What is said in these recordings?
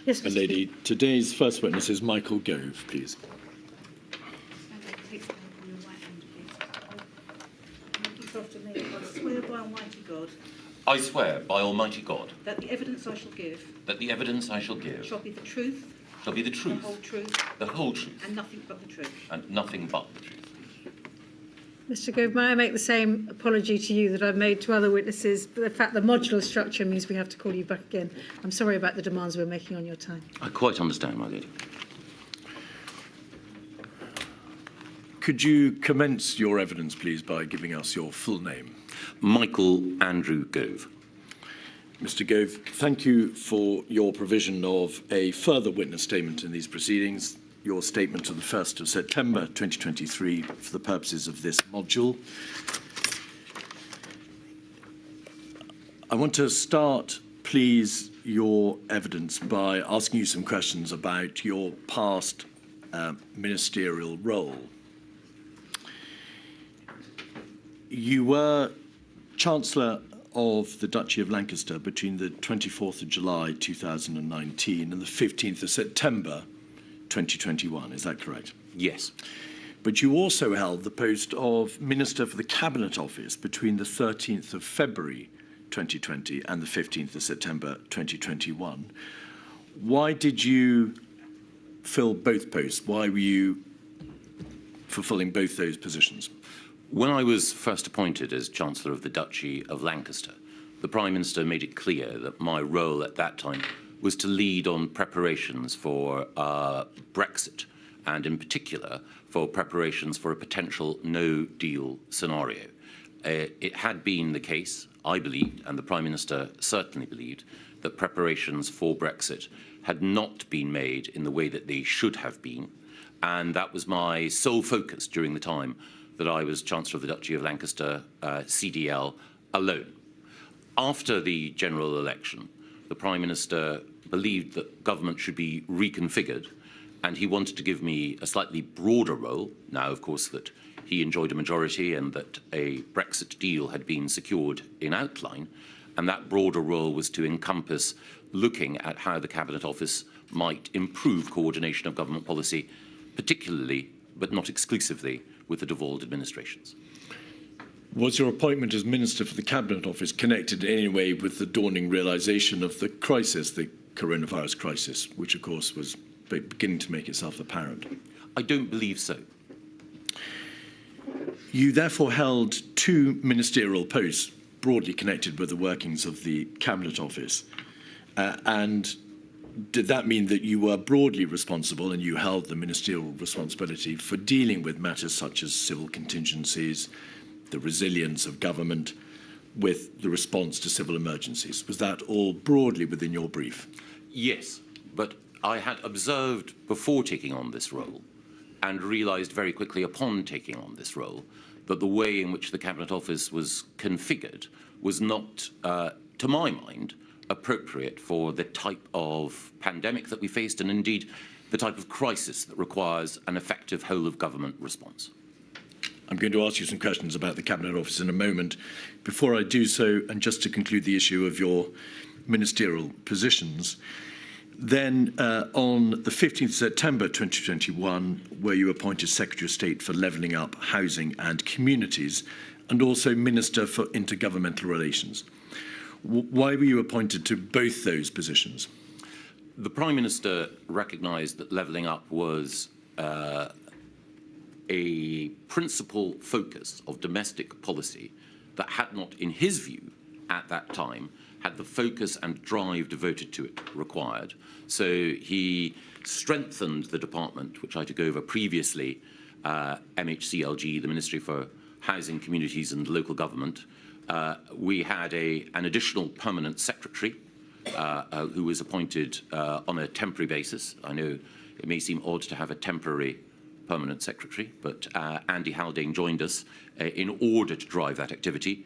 Yes, Mr. Lady, today's first witness is Michael Gove, please. I swear by Almighty God that the evidence I shall give shall be the truth, the truth, the whole truth, and nothing but the truth. and nothing but the truth. Mr. Gove, may I make the same apology to you that I've made to other witnesses? But the fact the modular structure means we have to call you back again. I'm sorry about the demands we're making on your time. I quite understand, my lady. Could you commence your evidence, please, by giving us your full name? Michael Andrew Gove. Mr. Gove, thank you for your provision of a further witness statement in these proceedings. Your statement of the 1st of September 2023 for the purposes of this module. I want to start, please, your evidence by asking you some questions about your past ministerial role. You were Chancellor of the Duchy of Lancaster between the 24th of July 2019 and the 15th of September 2021, is that correct? Yes. But you also held the post of Minister for the Cabinet Office between the 13th of February 2020 and the 15th of September 2021. Why did you fill both posts? Why were you fulfilling both those positions? When I was first appointed as Chancellor of the Duchy of Lancaster, the Prime Minister made it clear that my role at that time was to lead on preparations for Brexit, and in particular for preparations for a potential no-deal scenario. It had been the case, I believed, and the Prime Minister certainly believed, that preparations for Brexit had not been made in the way that they should have been, and that was my sole focus during the time that I was Chancellor of the Duchy of Lancaster, CDL, alone. After the general election, the Prime Minister believed that government should be reconfigured, and he wanted to give me a slightly broader role, now, of course, that he enjoyed a majority and that a Brexit deal had been secured in outline, and that broader role was to encompass looking at how the Cabinet Office might improve coordination of government policy, particularly, but not exclusively, with the devolved administrations. Was your appointment as Minister for the Cabinet Office connected in any way with the dawning realisation of the crisis, the coronavirus crisis, which of course was beginning to make itself apparent? I don't believe so. You therefore held two ministerial posts broadly connected with the workings of the Cabinet Office. And did that mean that you were broadly responsible and you held the ministerial responsibility for dealing with matters such as civil contingencies, the resilience of government, with the response to civil emergencies? Was that all broadly within your brief? Yes, but I had observed before taking on this role and realised very quickly upon taking on this role that the way in which the Cabinet Office was configured was not, to my mind, appropriate for the type of pandemic that we faced and indeed the type of crisis that requires an effective whole-of-government response. I'm going to ask you some questions about the Cabinet Office in a moment. Before I do so, and just to conclude the issue of your ministerial positions, then on the 15th of September 2021, were you appointed Secretary of State for Levelling Up, Housing and Communities, and also Minister for Intergovernmental Relations. Why were you appointed to both those positions? The Prime Minister recognised that levelling up was a principal focus of domestic policy that had not, in his view, at that time, had the focus and drive devoted to it required. So he strengthened the department, which I took over previously, MHCLG, the Ministry for Housing, Communities and Local Government. We had an additional permanent secretary who was appointed on a temporary basis. I know it may seem odd to have a temporary permanent secretary, but Andy Haldane joined us in order to drive that activity.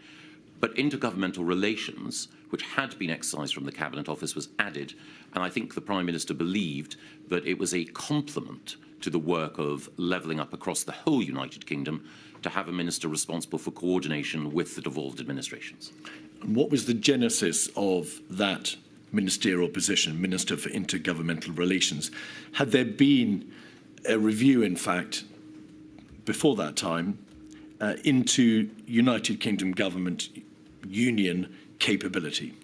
But intergovernmental relations, which had been exercised from the Cabinet Office, was added, and I think the Prime Minister believed that it was a complement to the work of levelling up across the whole United Kingdom to have a minister responsible for coordination with the devolved administrations. And what was the genesis of that ministerial position, Minister for Intergovernmental Relations. Had there been a review, in fact, before that time, into United Kingdom government union capability?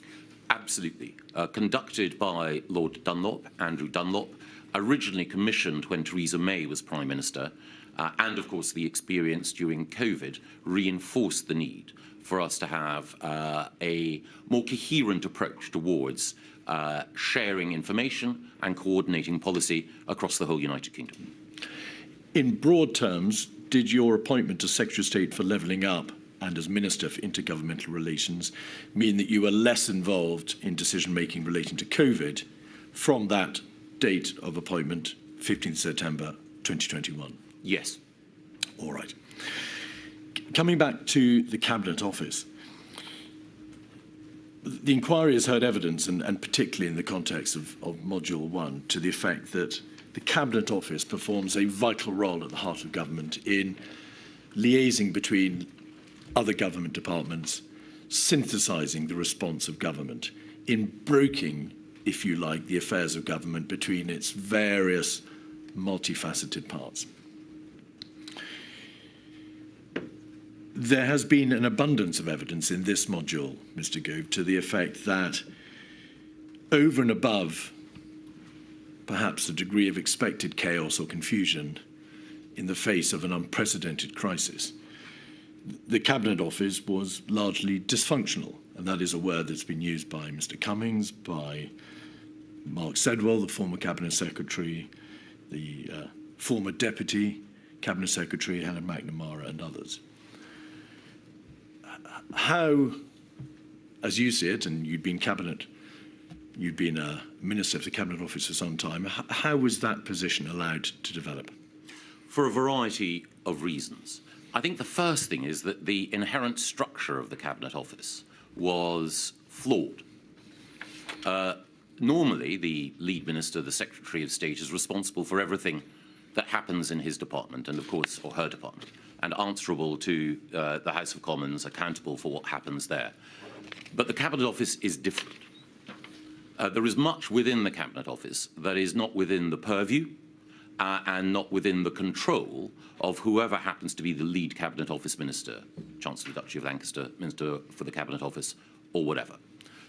Absolutely. Conducted by Lord Dunlop, Andrew Dunlop, originally commissioned when Theresa May was Prime Minister, and of course the experience during COVID reinforced the need for us to have a more coherent approach towards sharing information and coordinating policy across the whole United Kingdom. In broad terms, did your appointment as Secretary of State for Levelling Up and as Minister for Intergovernmental Relations mean that you were less involved in decision-making relating to COVID from that date of appointment, 15th September 2021? Yes. All right. Coming back to the Cabinet Office, the inquiry has heard evidence, and particularly in the context of Module 1, to the effect that the Cabinet Office performs a vital role at the heart of government in liaising between other government departments, synthesising the response of government, in broking, if you like, the affairs of government between its various multifaceted parts. There has been an abundance of evidence in this module, Mr. Gove, to the effect that over and above perhaps a degree of expected chaos or confusion in the face of an unprecedented crisis, the Cabinet Office was largely dysfunctional, and that is a word that's been used by Mr. Cummings, by Mark Sedwell, the former Cabinet Secretary, the former Deputy Cabinet Secretary, Helen McNamara, and others. How, as you see it, and you'd been a Minister of the Cabinet Office for some time, how was that position allowed to develop? For a variety of reasons. I think the first thing is that the inherent structure of the Cabinet Office was flawed. Normally, the lead minister, the Secretary of State, is responsible for everything that happens in his department, and of course, or her department, and answerable to the House of Commons, accountable for what happens there. But the Cabinet Office is different. There is much within the Cabinet Office that is not within the purview and not within the control of whoever happens to be the lead Cabinet Office Minister, Chancellor of the Duchy of Lancaster, Minister for the Cabinet Office, or whatever.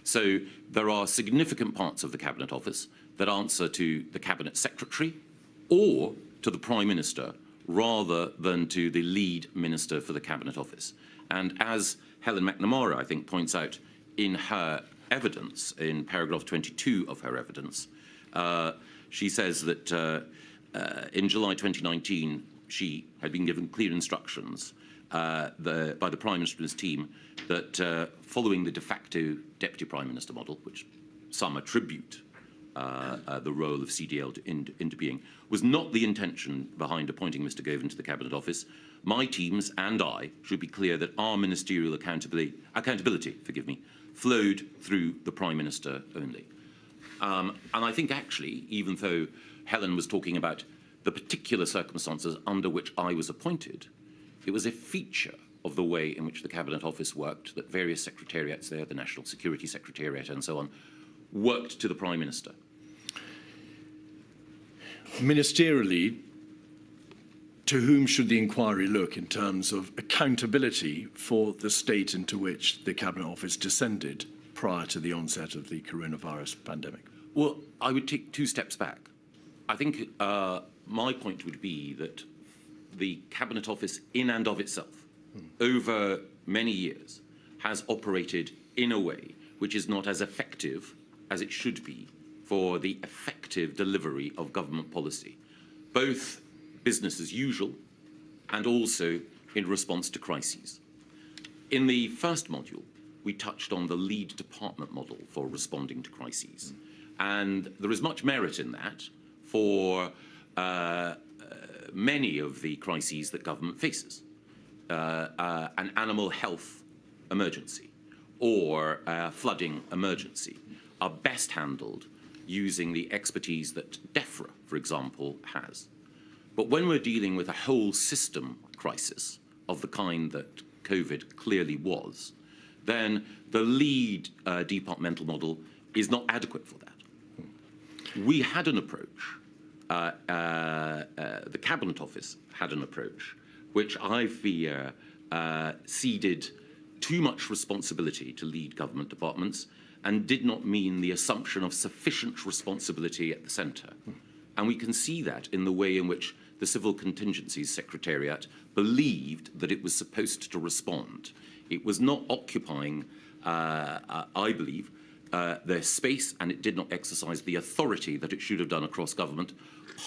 So there are significant parts of the Cabinet Office that answer to the Cabinet Secretary or to the Prime Minister rather than to the lead Minister for the Cabinet Office. And as Helen McNamara, I think, points out in her evidence, in paragraph 22 of her evidence, she says that in July 2019, she had been given clear instructions by the Prime Minister and his team that following the de facto Deputy Prime Minister model, which some attribute the role of CDL into being, was not the intention behind appointing Mr. Gove into the Cabinet Office. My teams and I should be clear that our ministerial accountability, flowed through the Prime Minister only. And I think actually, even though Helen was talking about the particular circumstances under which I was appointed, it was a feature of the way in which the Cabinet Office worked that various secretariats there, the National Security Secretariat and so on, worked to the Prime Minister. Ministerially, to whom should the inquiry look in terms of accountability for the state into which the Cabinet Office descended prior to the onset of the coronavirus pandemic? Well, I would take two steps back. I think my point would be that the Cabinet Office, in and of itself, over many years, has operated in a way which is not as effective as it should be for the effective delivery of government policy, both business as usual and also in response to crises. In the first module, we touched on the lead department model for responding to crises. And there is much merit in that for many of the crises that government faces. An animal health emergency or a flooding emergency are best handled using the expertise that DEFRA, for example, has. But when we're dealing with a whole system crisis of the kind that COVID clearly was, then the lead departmental model is not adequate for that. We had an approach, the Cabinet Office had an approach, which I fear ceded too much responsibility to lead government departments and did not mean the assumption of sufficient responsibility at the centre. And we can see that in the way in which the Civil Contingencies Secretariat believed that it was supposed to respond. It was not occupying, I believe, their space, and it did not exercise the authority that it should have done across government,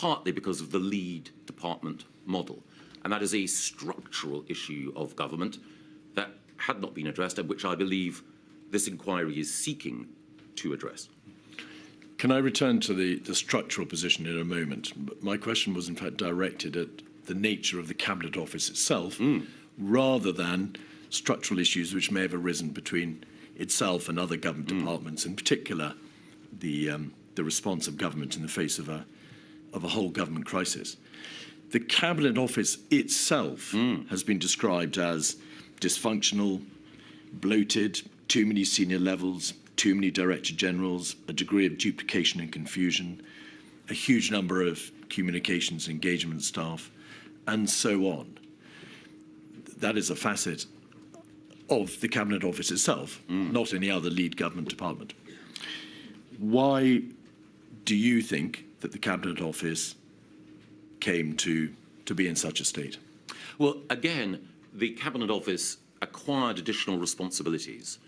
partly because of the lead department model. And that is a structural issue of government that had not been addressed and which I believe this inquiry is seeking to address. Can I return to the structural position in a moment? My question was in fact directed at the nature of the Cabinet Office itself, rather than structural issues which may have arisen between itself and other government departments, in particular the response of government in the face of a whole government crisis. The Cabinet Office itself has been described as dysfunctional, bloated, too many senior levels, too many Director Generals, a degree of duplication and confusion, a huge number of communications engagement staff, and so on. That is a facet of the Cabinet Office itself, not any other lead government department. Why do you think that the Cabinet Office came to be in such a state? Well, again, the Cabinet Office acquired additional responsibilities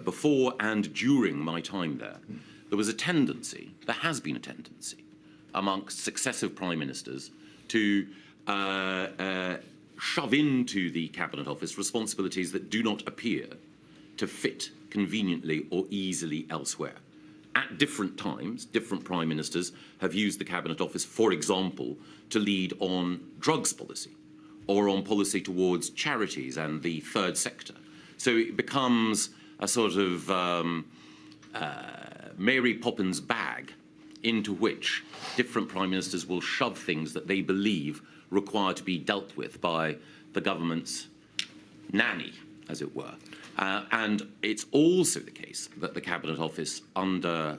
before and during my time there. There was a tendency, there has been a tendency, amongst successive prime ministers to shove into the Cabinet Office responsibilities that do not appear to fit conveniently or easily elsewhere. At different times, different prime ministers have used the Cabinet Office, for example, to lead on drugs policy or on policy towards charities and the third sector. So it becomes a sort of Mary Poppins bag into which different prime ministers will shove things that they believe require to be dealt with by the government's nanny, as it were. And it's also the case that the Cabinet Office under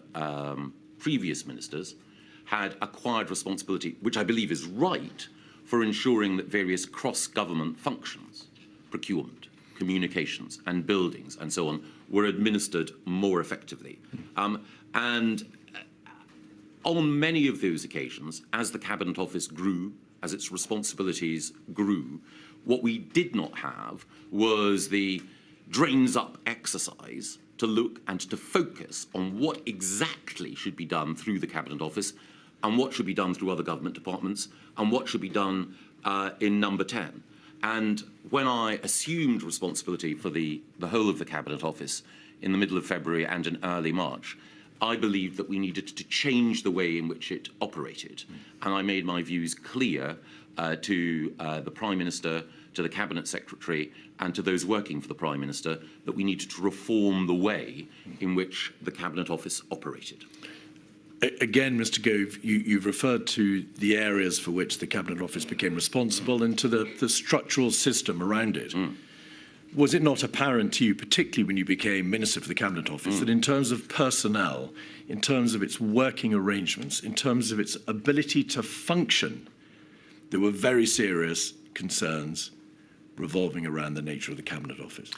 previous ministers had acquired responsibility, which I believe is right, for ensuring that various cross-government functions, procurement, communications and buildings and so on, were administered more effectively. And on many of those occasions, as the Cabinet Office grew, as its responsibilities grew, what we did not have was the drains-up exercise to look and to focus on what exactly should be done through the Cabinet Office and what should be done through other government departments and what should be done in Number 10. And when I assumed responsibility for the whole of the Cabinet Office in the middle of February and in early March, I believed that we needed to change the way in which it operated. And I made my views clear to the Prime Minister, to the Cabinet Secretary, and to those working for the Prime Minister that we needed to reform the way in which the Cabinet Office operated. Again, Mr. Gove, you've referred to the areas for which the Cabinet Office became responsible and to the structural system around it. Was it not apparent to you, particularly when you became Minister for the Cabinet Office, that in terms of personnel, in terms of its working arrangements, in terms of its ability to function, there were very serious concerns revolving around the nature of the Cabinet Office?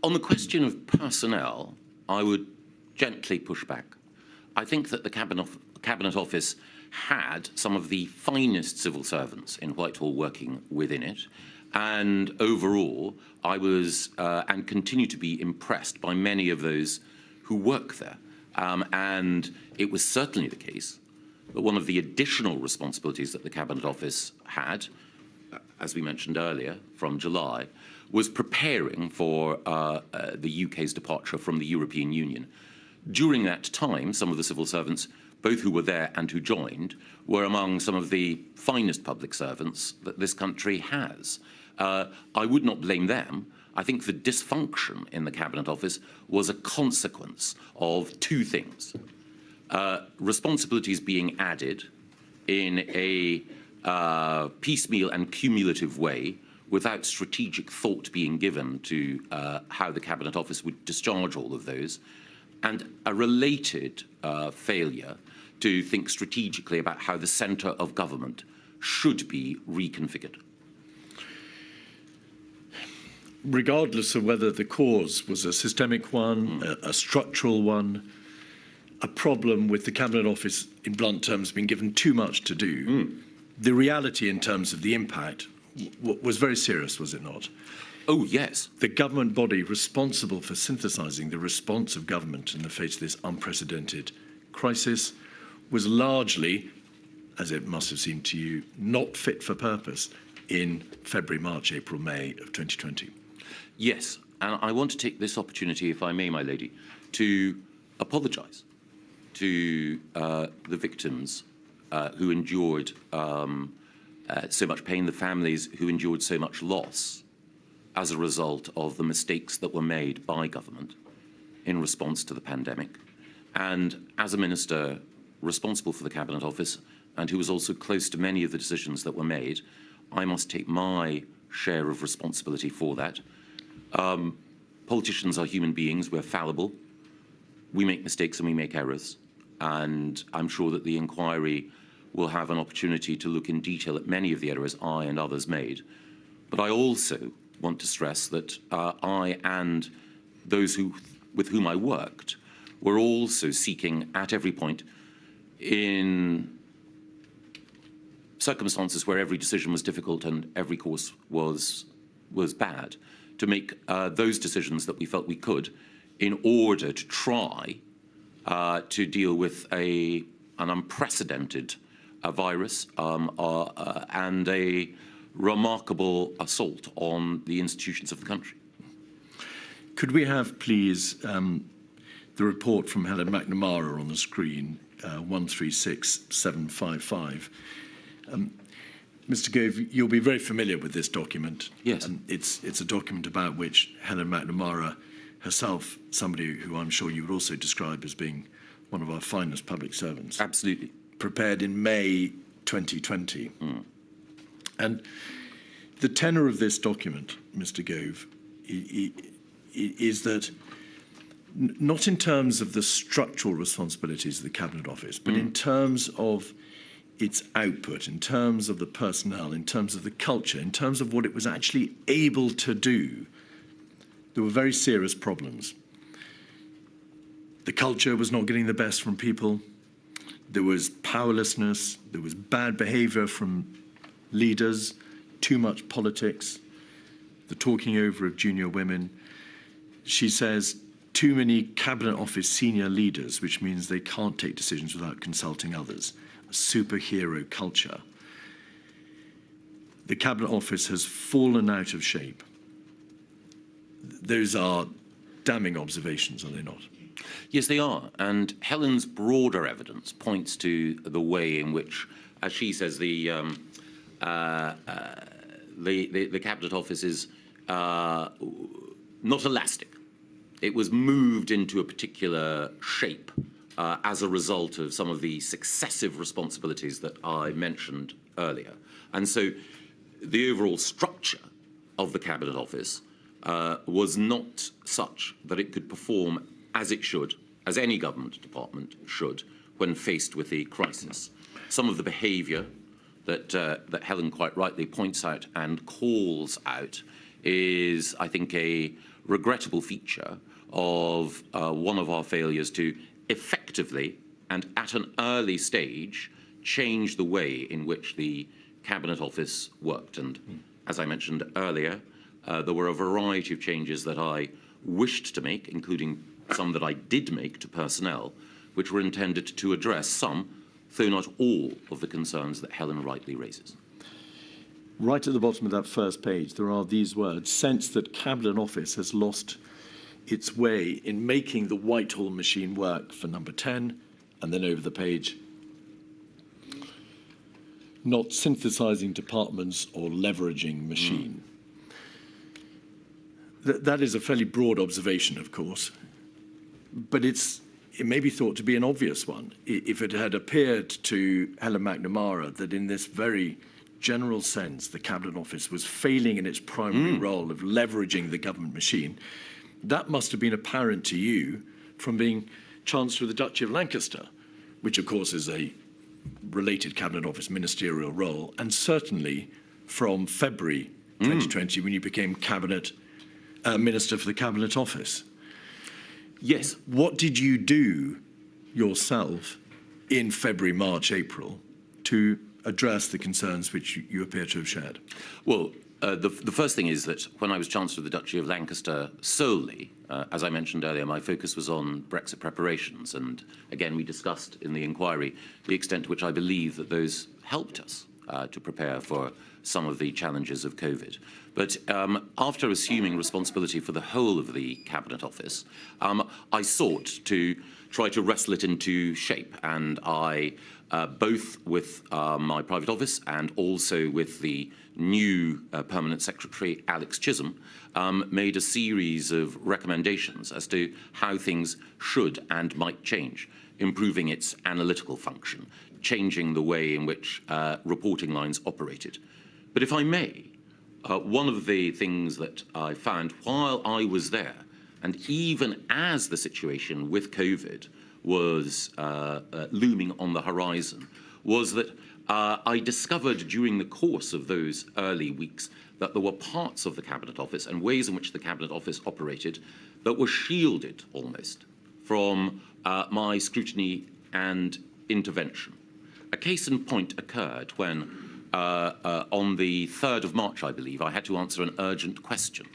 On the question of personnel, I would gently push back. I think that the Cabinet Office had some of the finest civil servants in Whitehall working within it. And overall, I was and continue to be impressed by many of those who work there. And it was certainly the case that one of the additional responsibilities that the Cabinet Office had, as we mentioned earlier, from July, was preparing for the UK's departure from the European Union. During that time, some of the civil servants, both who were there and who joined, were among some of the finest public servants that this country has. I would not blame them. I think the dysfunction in the Cabinet Office was a consequence of two things. Responsibilities being added in a piecemeal and cumulative way without strategic thought being given to how the Cabinet Office would discharge all of those. and a related failure to think strategically about how the centre of government should be reconfigured. Regardless of whether the cause was a systemic one, a structural one, a problem with the Cabinet Office, in blunt terms, being given too much to do, the reality in terms of the impact was very serious, was it not? Oh, yes. The government body responsible for synthesising the response of government in the face of this unprecedented crisis was largely, as it must have seemed to you, not fit for purpose in February, March, April, May of 2020. Yes, and I want to take this opportunity, if I may, my lady, to apologise to the victims who endured so much pain, the families who endured so much loss as a result of the mistakes that were made by government in response to the pandemic. And as a minister responsible for the Cabinet Office and who was also close to many of the decisions that were made, I must take my share of responsibility for that. Politicians are human beings, we're fallible. We make mistakes and we make errors. And I'm sure that the inquiry will have an opportunity to look in detail at many of the errors I and others made. But I also want to stress that I and those with whom I worked were also seeking at every point, in circumstances where every decision was difficult and every course was bad, to make those decisions that we felt we could in order to try to deal with an unprecedented virus and a remarkable assault on the institutions of the country. Could we have, please, the report from Helen McNamara on the screen, 136755. Mr. Gove, you'll be very familiar with this document. Yes. It's a document about which Helen McNamara herself, somebody who I'm sure you would also describe as being one of our finest public servants. Absolutely. Prepared in May 2020. And the tenor of this document, Mr. Gove, is that not in terms of the structural responsibilities of the Cabinet Office, but in terms of its output, in terms of the personnel, in terms of the culture, in terms of what it was actually able to do, there were very serious problems. The culture was not getting the best from people. There was powerlessness. There was bad behaviour from leaders, too much politics, the talking over of junior women. She says, too many Cabinet Office senior leaders, which means they can't take decisions without consulting others. A superhero culture. The Cabinet Office has fallen out of shape. Those are damning observations, are they not? Yes, they are. And Helen's broader evidence points to the way in which, as she says, the Cabinet Office is not elastic. It was moved into a particular shape as a result of some of the successive responsibilities that I mentioned earlier. And so the overall structure of the Cabinet Office was not such that it could perform as it should, as any government department should, when faced with a crisis. Some of the behaviour that Helen quite rightly points out and calls out is, I think, a regrettable feature of one of our failures to effectively and at an early stage change the way in which the Cabinet Office worked. And as I mentioned earlier, there were a variety of changes that I wished to make, including some that I did make to personnel, which were intended to address some, though not all, of the concerns that Helen rightly raises. Right at the bottom of that first page, there are these words: sense that Cabinet Office has lost its way in making the Whitehall machine work for number 10, and then over the page, not synthesising departments or leveraging machine. That is a fairly broad observation, of course, but it may be thought to be an obvious one. If it had appeared to Helen McNamara that in this very general sense the Cabinet Office was failing in its primary role of leveraging the government machine, that must have been apparent to you from being Chancellor of the Duchy of Lancaster, which of course is a related Cabinet Office ministerial role, and certainly from February 2020 when you became Cabinet Minister for the Cabinet Office. Yes. What did you do yourself in February, March, April to address the concerns which you appear to have shared? Well, the first thing is that when I was Chancellor of the Duchy of Lancaster solely, as I mentioned earlier, my focus was on Brexit preparations. And again, we discussed in the inquiry the extent to which I believe that those helped us to prepare for some of the challenges of COVID. But after assuming responsibility for the whole of the Cabinet Office, I sought to try to wrestle it into shape. And I, both with my private office and also with the new Permanent Secretary, Alex Chisholm, made a series of recommendations as to how things should and might change, improving its analytical function, changing the way in which reporting lines operated. But if I may, one of the things that I found while I was there, and even as the situation with COVID was looming on the horizon, was that I discovered during the course of those early weeks that there were parts of the Cabinet Office and ways in which the Cabinet Office operated that were shielded almost from my scrutiny and intervention. A case in point occurred when on the 3rd of March, I believe, I had to answer an urgent question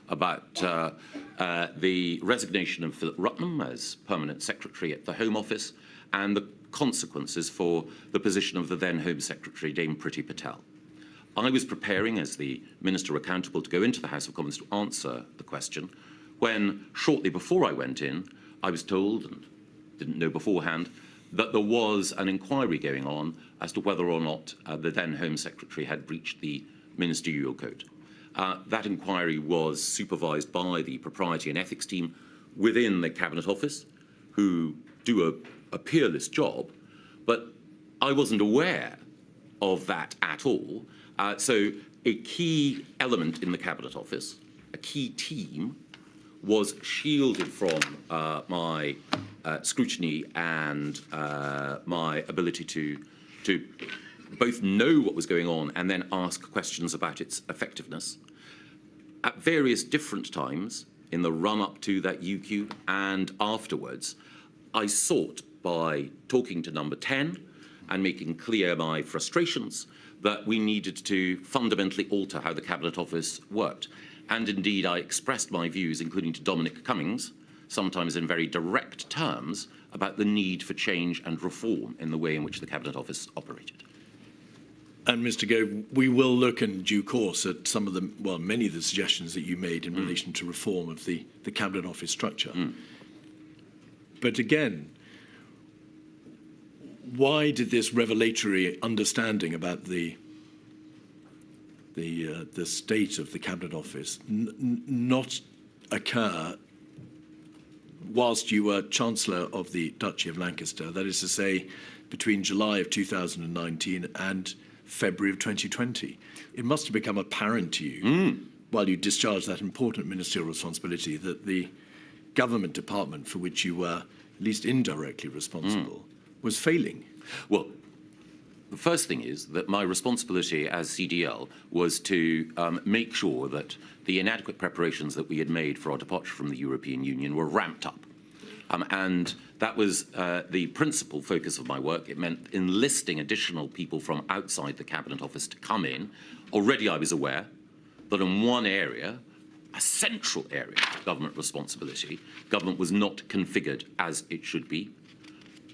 about the resignation of Philip Rutnam as Permanent Secretary at the Home Office and the consequences for the position of the then Home Secretary, Dame Priti Patel. I was preparing as the Minister accountable to go into the House of Commons to answer the question when, shortly before I went in, I was told, and didn't know beforehand, that there was an inquiry going on as to whether or not the then Home Secretary had breached the ministerial code. That inquiry was supervised by the Propriety and Ethics team within the Cabinet Office, who do a peerless job, but I wasn't aware of that at all. So a key element in the Cabinet Office, a key team, was shielded from my scrutiny and my ability to both know what was going on and then ask questions about its effectiveness. At various different times in the run-up to that UQ and afterwards, I sought, by talking to Number 10 and making clear my frustrations, that we needed to fundamentally alter how the Cabinet Office worked. And indeed, I expressed my views, including to Dominic Cummings, sometimes in very direct terms, about the need for change and reform in the way in which the Cabinet Office operated. And Mr. Gove, we will look in due course at some of the, well, many of the suggestions that you made in relation to reform of the Cabinet Office structure. But again, why did this revelatory understanding about the state of the Cabinet Office not occur whilst you were Chancellor of the Duchy of Lancaster, that is to say, between July of 2019 and February of 2020? It must have become apparent to you, while you discharged that important ministerial responsibility, that the government department for which you were at least indirectly responsible was failing. Well, the first thing is that my responsibility as CDL was to make sure that the inadequate preparations that we had made for our departure from the European Union were ramped up. And that was the principal focus of my work. It meant enlisting additional people from outside the Cabinet Office to come in. Already I was aware that in one area, a central area of government responsibility, government was not configured as it should be.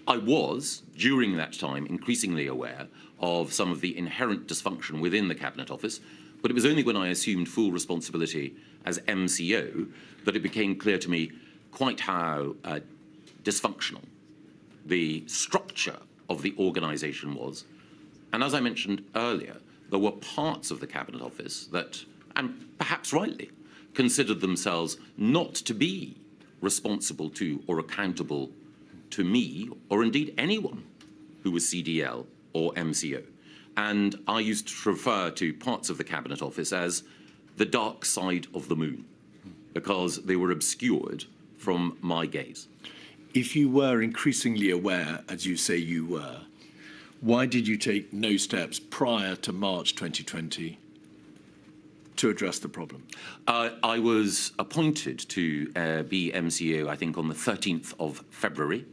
I was, during that time, increasingly aware of some of the inherent dysfunction within the Cabinet Office, but it was only when I assumed full responsibility as MCO that it became clear to me quite how dysfunctional the structure of the organisation was. And as I mentioned earlier, there were parts of the Cabinet Office that, and perhaps rightly, considered themselves not to be responsible to or accountable to me, or indeed anyone who was CDL or MCO. And I used to refer to parts of the Cabinet Office as the dark side of the moon, because they were obscured from my gaze. if you were increasingly aware, as you say you were, why did you take no steps prior to March 2020 to address the problem? I was appointed to be MCO, I think, on the 13th of February.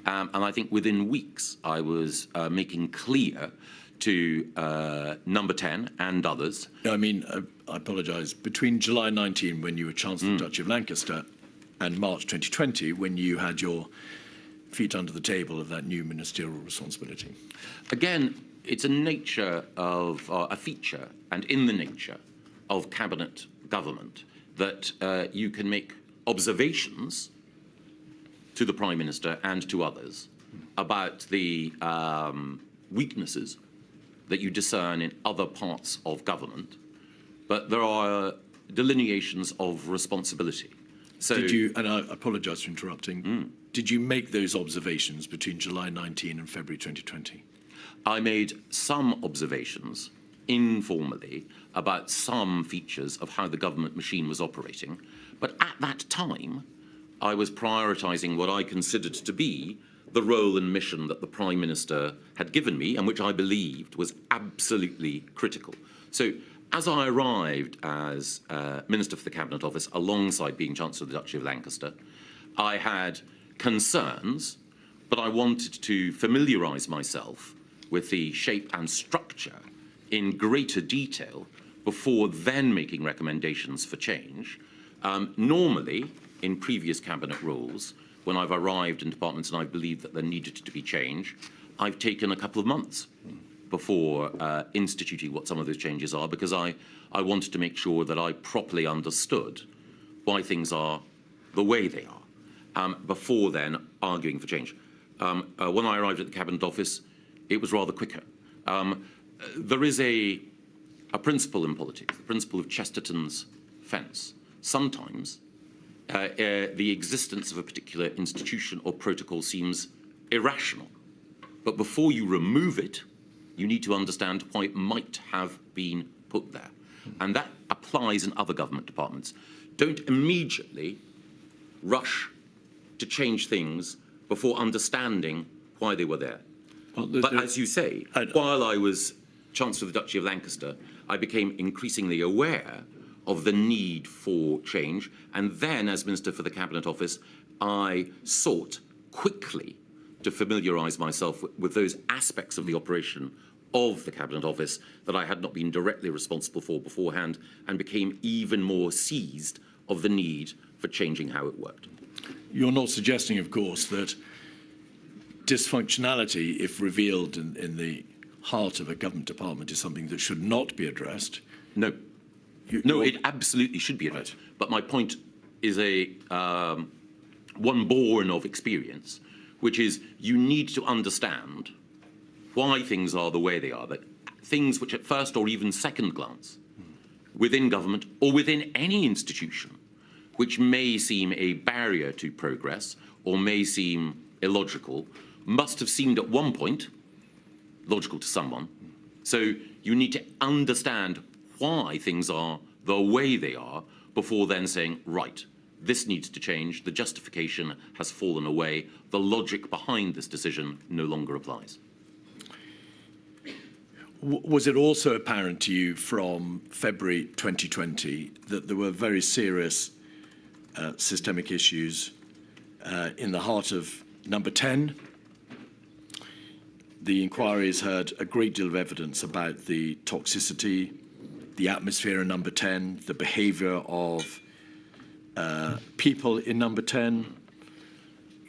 And I think within weeks, I was making clear to Number 10 and others. I mean, I apologise. Between July 19, when you were Chancellor of the Duchy of Lancaster, and March 2020, when you had your feet under the table of that new ministerial responsibility. Again, it's a nature of a feature, and in the nature of cabinet government, that you can make observations to the Prime Minister and to others about the weaknesses that you discern in other parts of government, but there are delineations of responsibility. So, did you, and I apologise for interrupting, did you make those observations between July 19 and February 2020? I made some observations informally about some features of how the government machine was operating, but at that time I was prioritising what I considered to be the role and mission that the Prime Minister had given me, and which I believed was absolutely critical. So as I arrived as Minister for the Cabinet Office, alongside being Chancellor of the Duchy of Lancaster, I had concerns, but I wanted to familiarise myself with the shape and structure in greater detail before then making recommendations for change. Normally, in previous cabinet roles, when I've arrived in departments and I've believed that there needed to be change, I've taken a couple of months before instituting what some of those changes are, because I wanted to make sure that I properly understood why things are the way they are, before then arguing for change. When I arrived at the Cabinet Office, it was rather quicker. There is a principle in politics, the principle of Chesterton's fence. Sometimes the existence of a particular institution or protocol seems irrational, but before you remove it, you need to understand why it might have been put there. And that applies in other government departments. Don't immediately rush to change things before understanding why they were there. Well, but as you say, while I was Chancellor of the Duchy of Lancaster, I became increasingly aware of the need for change. And then, as Minister for the Cabinet Office, I sought quickly to familiarise myself with those aspects of the operation of the Cabinet Office that I had not been directly responsible for beforehand, and became even more seized of the need for changing how it worked. You're not suggesting, of course, that dysfunctionality, if revealed in the heart of a government department, is something that should not be addressed? No. No, it absolutely should be addressed. Right. But my point is one born of experience, which is you need to understand why things are the way they are, that things which at first or even second glance within government or within any institution, which may seem a barrier to progress or may seem illogical, must have seemed at one point logical to someone. So you need to understand why things are the way they are before then saying, right, this needs to change, the justification has fallen away, the logic behind this decision no longer applies. Was it also apparent to you from February 2020 that there were very serious systemic issues in the heart of Number 10? The inquiry has heard a great deal of evidence about the toxicity, the atmosphere in Number 10, the behaviour of people in Number 10.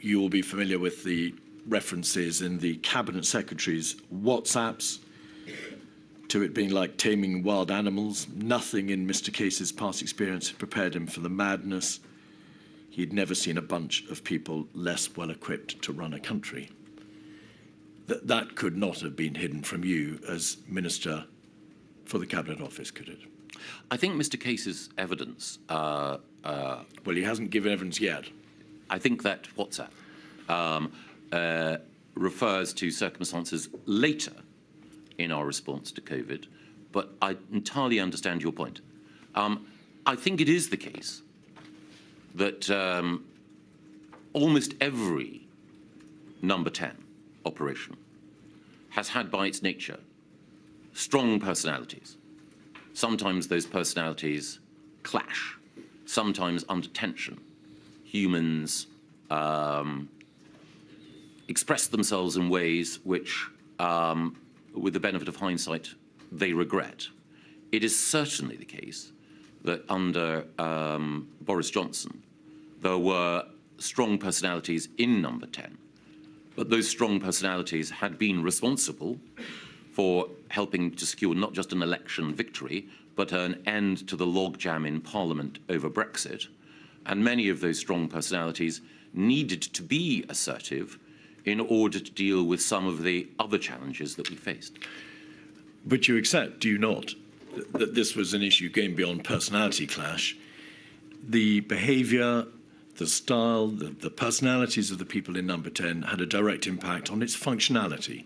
You will be familiar with the references in the Cabinet Secretary's WhatsApps to it being like taming wild animals. Nothing in Mr. Case's past experience had prepared him for the madness. He'd never seen a bunch of people less well equipped to run a country. That could not have been hidden from you as Minister for the Cabinet Office, could it? I think Mr. Case's evidence... well, he hasn't given evidence yet. I think that WhatsApp refers to circumstances later in our response to COVID, but I entirely understand your point. I think it is the case that almost every number 10 operation has had by its nature strong personalities. Sometimes those personalities clash, sometimes under tension. Humans express themselves in ways which, with the benefit of hindsight, they regret. It is certainly the case that under Boris Johnson, there were strong personalities in number 10, but those strong personalities had been responsible for helping to secure not just an election victory, but an end to the logjam in Parliament over Brexit. And many of those strong personalities needed to be assertive in order to deal with some of the other challenges that we faced. But you accept, do you not, that this was an issue going beyond personality clash? The behaviour, the style, the personalities of the people in number 10 had a direct impact on its functionality,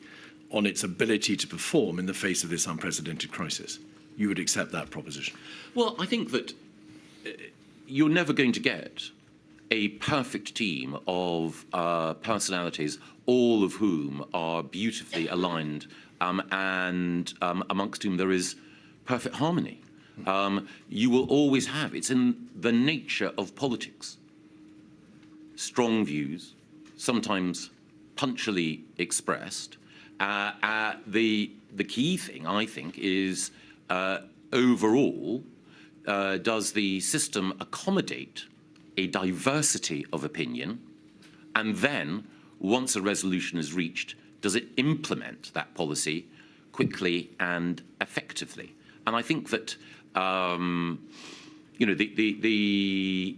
on its ability to perform in the face of this unprecedented crisis. You would accept that proposition? Well, I think that you're never going to get a perfect team of personalities, all of whom are beautifully aligned and amongst whom there is perfect harmony. You will always have, it's in the nature of politics, strong views, sometimes punctually expressed. The key thing, I think, is overall, does the system accommodate a diversity of opinion? And then, once a resolution is reached, does it implement that policy quickly and effectively? And I think that, you know, the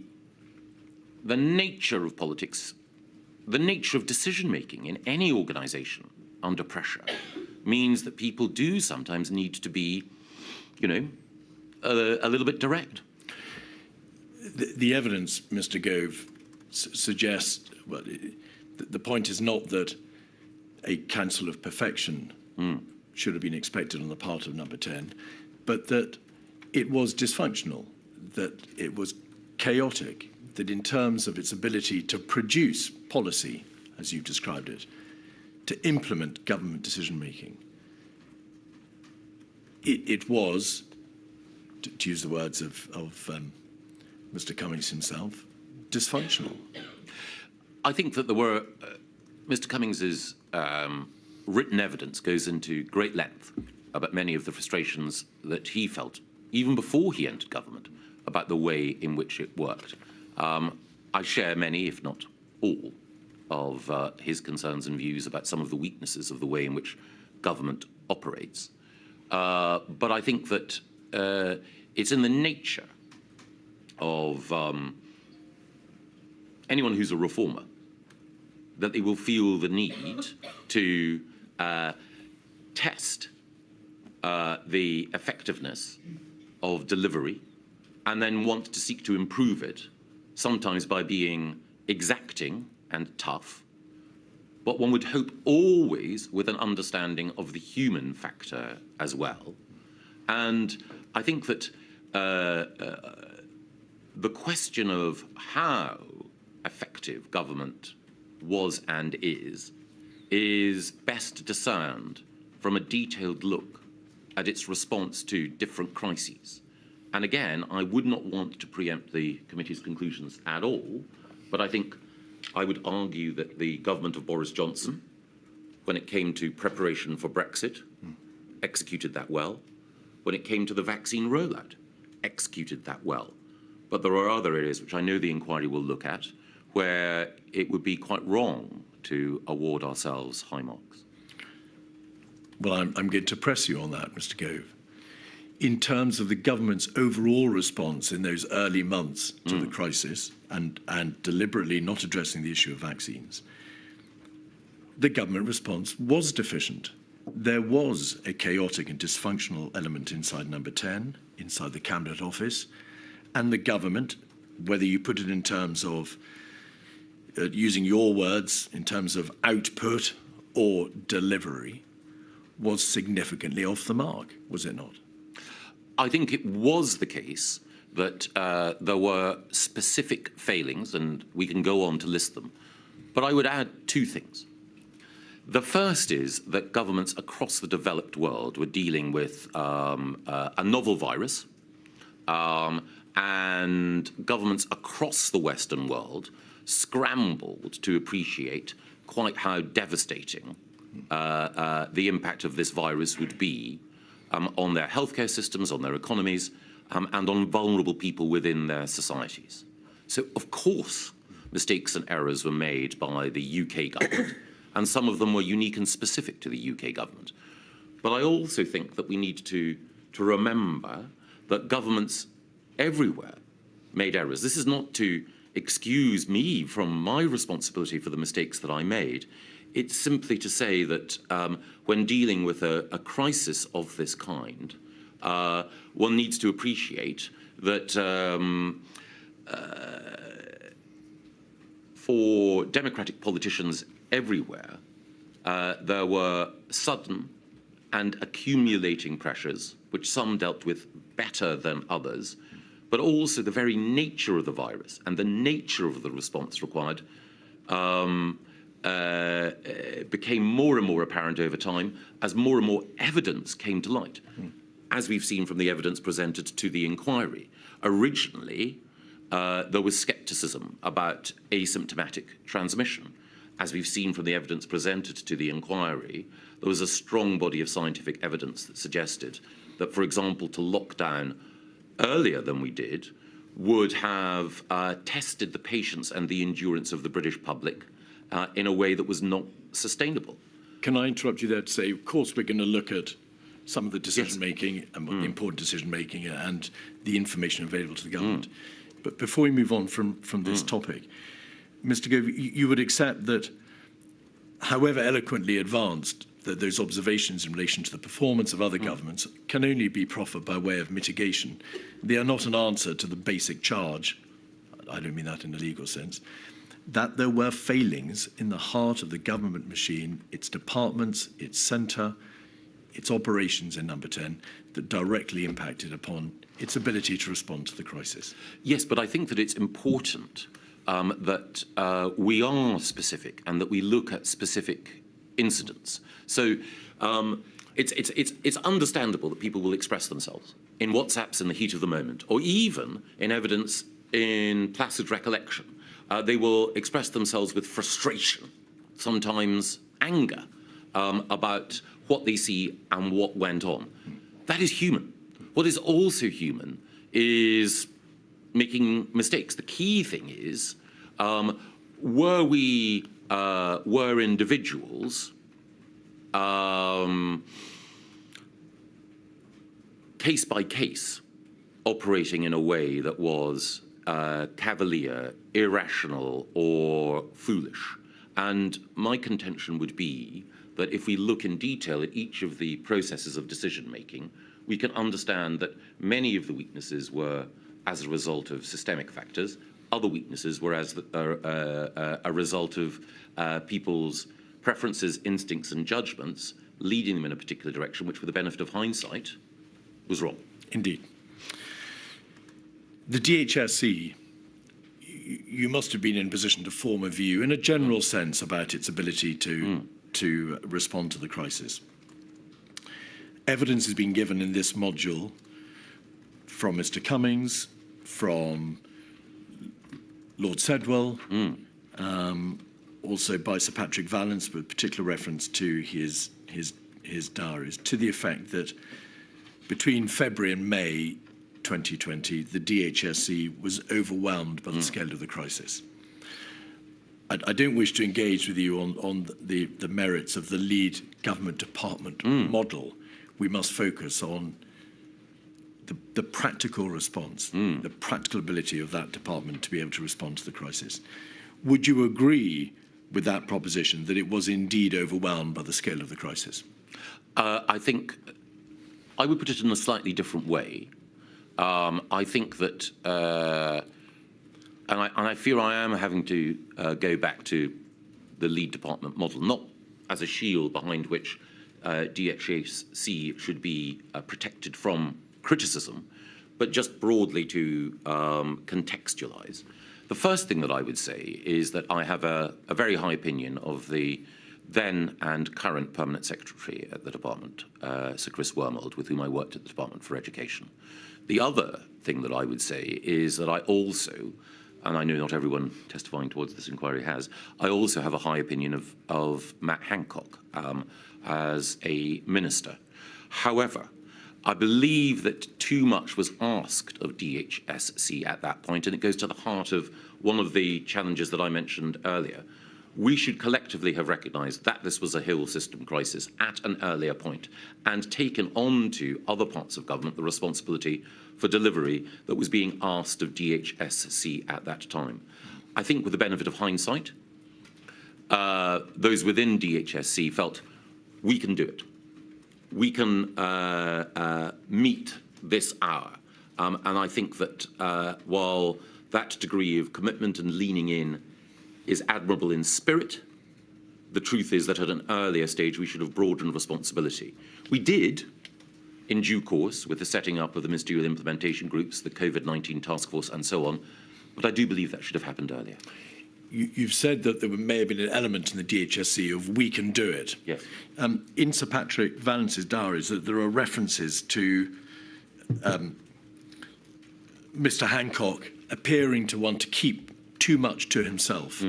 nature of politics, the nature of decision-making in any organisation under pressure means that people do sometimes need to be, you know, a little bit direct. The evidence, Mr. Gove, suggests, well, the point is not that a council of perfection should have been expected on the part of number 10, but that it was dysfunctional, that it was chaotic, that in terms of its ability to produce policy, as you've described it, to implement government decision-making, it was, to use the words of Mr. Cummings himself, dysfunctional. I think that there were, Mr. Cummings's written evidence goes into great length about many of the frustrations that he felt, even before he entered government, about the way in which it worked. I share many, if not all, of his concerns and views about some of the weaknesses of the way in which government operates. But I think that it's in the nature of anyone who's a reformer that they will feel the need to test the effectiveness of delivery and then want to seek to improve it, sometimes by being exacting and tough, but one would hope always with an understanding of the human factor as well. And I think that the question of how effective government was and is best discerned from a detailed look at its response to different crises. And again, I would not want to preempt the committee's conclusions at all, but I think I would argue that the government of Boris Johnson, when it came to preparation for Brexit, executed that well. When it came to the vaccine rollout, executed that well. But there are other areas which I know the inquiry will look at where it would be quite wrong to award ourselves high marks. Well, I'm going to press you on that, Mr. Gove. In terms of the government's overall response in those early months to the crisis and deliberately not addressing the issue of vaccines, the government response was deficient. There was a chaotic and dysfunctional element inside number 10, inside the Cabinet Office, and the government, whether you put it in terms of, using your words, in terms of output or delivery, was significantly off the mark, was it not? I think it was the case that there were specific failings, and we can go on to list them. But I would add two things. The first is that governments across the developed world were dealing with a novel virus, and governments across the Western world scrambled to appreciate quite how devastating the impact of this virus would be on their healthcare systems, on their economies, and on vulnerable people within their societies. So, of course, mistakes and errors were made by the UK government, and some of them were unique and specific to the UK government. But I also think that we need to remember that governments everywhere made errors. This is not to excuse me from my responsibility for the mistakes that I made. It's simply to say that when dealing with a crisis of this kind, one needs to appreciate that for democratic politicians everywhere, there were sudden and accumulating pressures, which some dealt with better than others, but also the very nature of the virus and the nature of the response required became more and more apparent over time as more and more evidence came to light, as we've seen from the evidence presented to the inquiry. Originally, there was scepticism about asymptomatic transmission. As we've seen from the evidence presented to the inquiry, there was a strong body of scientific evidence that suggested that, for example, to lock down earlier than we did would have tested the patience and the endurance of the British public in a way that was not sustainable. Can I interrupt you there to say, of course, we're going to look at some of the decision-making, and important decision-making, and the information available to the government. But before we move on from this topic, Mr. Gove, you would accept that, however eloquently advanced, that those observations in relation to the performance of other governments can only be proffered by way of mitigation. They are not an answer to the basic charge, I don't mean that in a legal sense, that there were failings in the heart of the government machine, its departments, its centre, its operations in Number 10, that directly impacted upon its ability to respond to the crisis. Yes, but I think that it's important that we are specific and that we look at specific incidents. So it's understandable that people will express themselves in WhatsApps in the heat of the moment, or even in evidence in placid recollection. They will express themselves with frustration, sometimes anger, about what they see and what went on. That is human. What is also human is making mistakes. The key thing is, were individuals case by case operating in a way that was cavalier, irrational, or foolish? And my contention would be that if we look in detail at each of the processes of decision-making, we can understand that many of the weaknesses were as a result of systemic factors. Other weaknesses were as a result of people's preferences, instincts, and judgments, leading them in a particular direction, which, with the benefit of hindsight, was wrong. Indeed. The DHSC, you must have been in a position to form a view, in a general sense, about its ability to respond to the crisis. Evidence has been given in this module from Mr. Cummings, from Lord Sedwell, also by Sir Patrick Vallance, with particular reference to his diaries, to the effect that between February and May 2020, the DHSC was overwhelmed by the scale of the crisis. I don't wish to engage with you on the merits of the lead government department model. We must focus on the practical response, the practical ability of that department to be able to respond to the crisis. Would you agree with that proposition, that it was indeed overwhelmed by the scale of the crisis? I think I would put it in a slightly different way. I think that, and I fear I am having to go back to the lead department model, not as a shield behind which DHSC should be protected from criticism, but just broadly to contextualise. The first thing that I would say is that I have a very high opinion of the then and current Permanent Secretary at the Department, Sir Chris Wormold, with whom I worked at the Department for Education. The other thing that I would say is that I also, and I know not everyone testifying towards this inquiry has, I also have a high opinion of Matt Hancock as a minister. However, I believe that too much was asked of DHSC at that point, and it goes to the heart of one of the challenges that I mentioned earlier. We should collectively have recognised that this was a whole system crisis at an earlier point and taken on to other parts of government the responsibility for delivery that was being asked of DHSC at that time. I think with the benefit of hindsight, those within DHSC felt we can do it. We can meet this hour. And I think that while that degree of commitment and leaning in is admirable in spirit, the truth is that at an earlier stage we should have broadened responsibility. We did, in due course, with the setting up of the ministerial implementation groups, the COVID-19 task force and so on, but I do believe that should have happened earlier. You've said that there may have been an element in the DHSC of we can do it. Yes. In Sir Patrick Vallance's diaries, that there are references to Mr. Hancock appearing to want to keep too much to himself.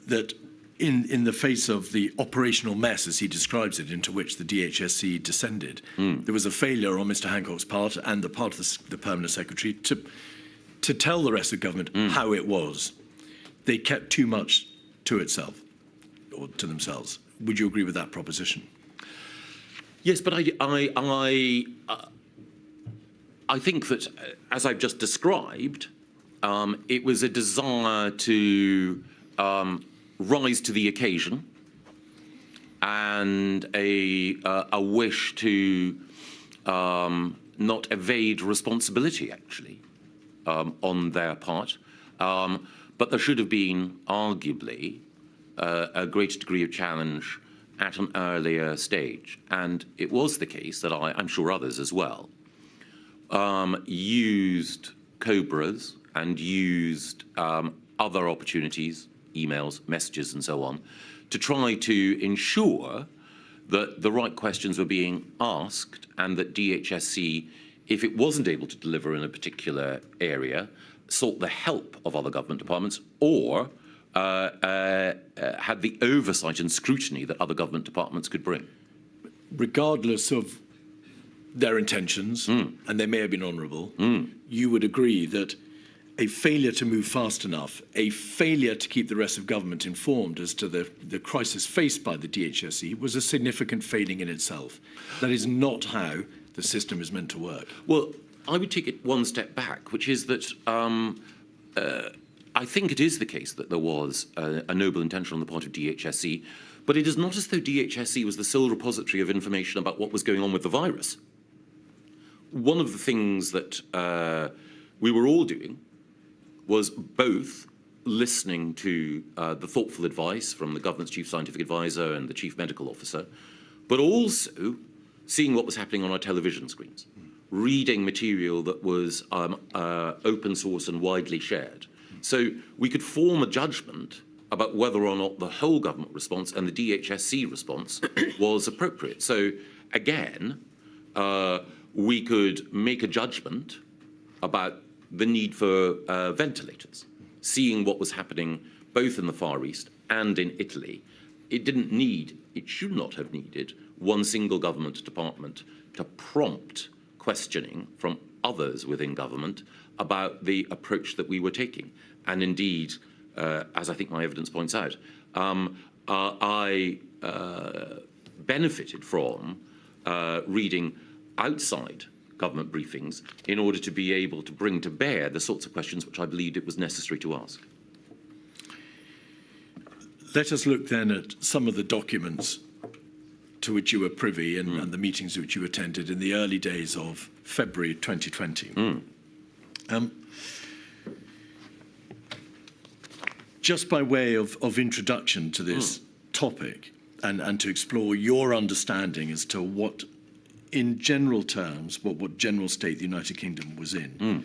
That in the face of the operational mess, as he describes it, into which the DHSC descended, there was a failure on Mr. Hancock's part and the part of the Permanent Secretary to tell the rest of government how it was. They kept too much to itself, or to themselves. Would you agree with that proposition? Yes, but I think that, as I've just described, it was a desire to rise to the occasion and a wish to not evade responsibility, actually, on their part. But there should have been, arguably, a greater degree of challenge at an earlier stage. And it was the case that I'm sure others as well, used Cobras and used other opportunities, emails, messages and so on, to try to ensure that the right questions were being asked and that DHSC, if it wasn't able to deliver in a particular area, sought the help of other government departments or had the oversight and scrutiny that other government departments could bring. Regardless of their intentions, and they may have been honourable, you would agree that a failure to move fast enough, a failure to keep the rest of government informed as to the crisis faced by the DHSC was a significant failing in itself. That is not how the system is meant to work. Well, I would take it one step back, which is that I think it is the case that there was a noble intention on the part of DHSC, but it is not as though DHSC was the sole repository of information about what was going on with the virus. One of the things that we were all doing was both listening to the thoughtful advice from the government's chief scientific advisor and the chief medical officer, but also seeing what was happening on our television screens, reading material that was open source and widely shared. So we could form a judgment about whether or not the whole government response and the DHSC response was appropriate. So again, we could make a judgment about the need for ventilators, seeing what was happening both in the Far East and in Italy. It should not have needed one single government department to prompt questioning from others within government about the approach that we were taking. And indeed, as I think my evidence points out, I benefited from reading outside government briefings in order to be able to bring to bear the sorts of questions which I believed it was necessary to ask. Let us look then at some of the documents to which you were privy and the meetings which you attended in the early days of February 2020. Just by way of introduction to this topic and to explore your understanding as to what in general terms, what general state the United Kingdom was in.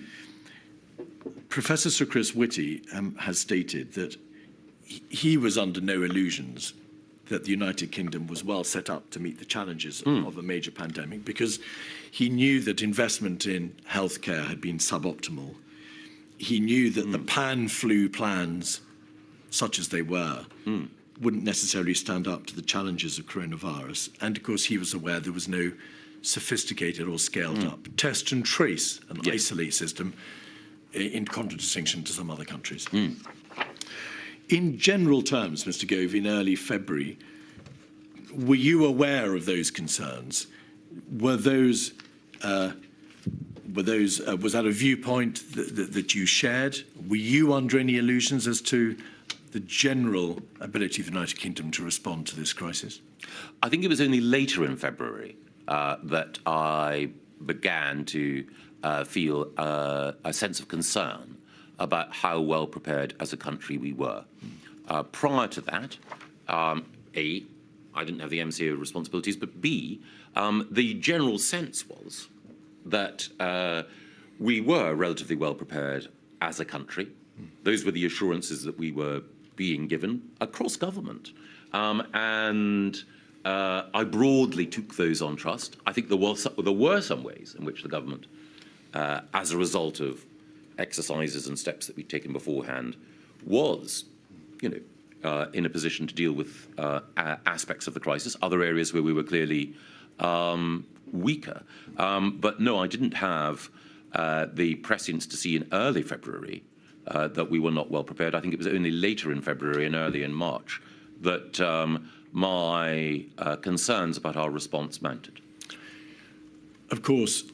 Professor Sir Chris Whitty has stated that he was under no illusions that the United Kingdom was well set up to meet the challenges of a major pandemic, because he knew that investment in healthcare had been suboptimal. He knew that the pan-flu plans, such as they were, wouldn't necessarily stand up to the challenges of coronavirus. And of course, he was aware there was no sophisticated or scaled up test and trace and isolate system, in contradistinction to some other countries. In general terms, Mr. Gove, in early February, were you aware of those concerns? Was that a viewpoint that you shared? Were you under any illusions as to the general ability of the United Kingdom to respond to this crisis? I think it was only later in February that I began to feel a sense of concern about how well prepared as a country we were. Prior to that, A, I didn't have the MCO responsibilities, but B, the general sense was that we were relatively well prepared as a country. Those were the assurances that we were being given across government. And I broadly took those on trust. I think there were some ways in which the government, as a result of exercises and steps that we'd taken beforehand, was, in a position to deal with aspects of the crisis, other areas where we were clearly weaker. But no, I didn't have the prescience to see in early February that we were not well prepared. I think it was only later in February and early in March that my concerns about our response mounted. Of course,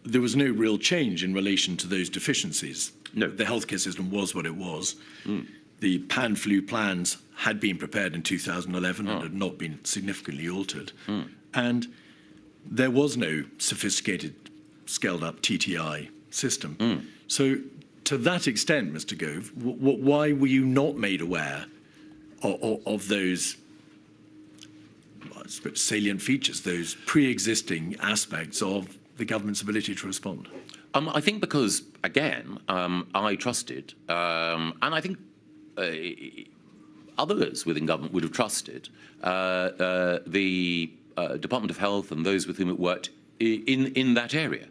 there was no real change in relation to those deficiencies. No. The healthcare system was what it was. The pan-flu plans had been prepared in 2011 and had not been significantly altered. And there was no sophisticated, scaled-up TTI system. So to that extent, Mr. Gove, why were you not made aware of those salient features, those pre-existing aspects of the government's ability to respond? I think because, again, I trusted, and I think others within government would have trusted the Department of Health and those with whom it worked in that area.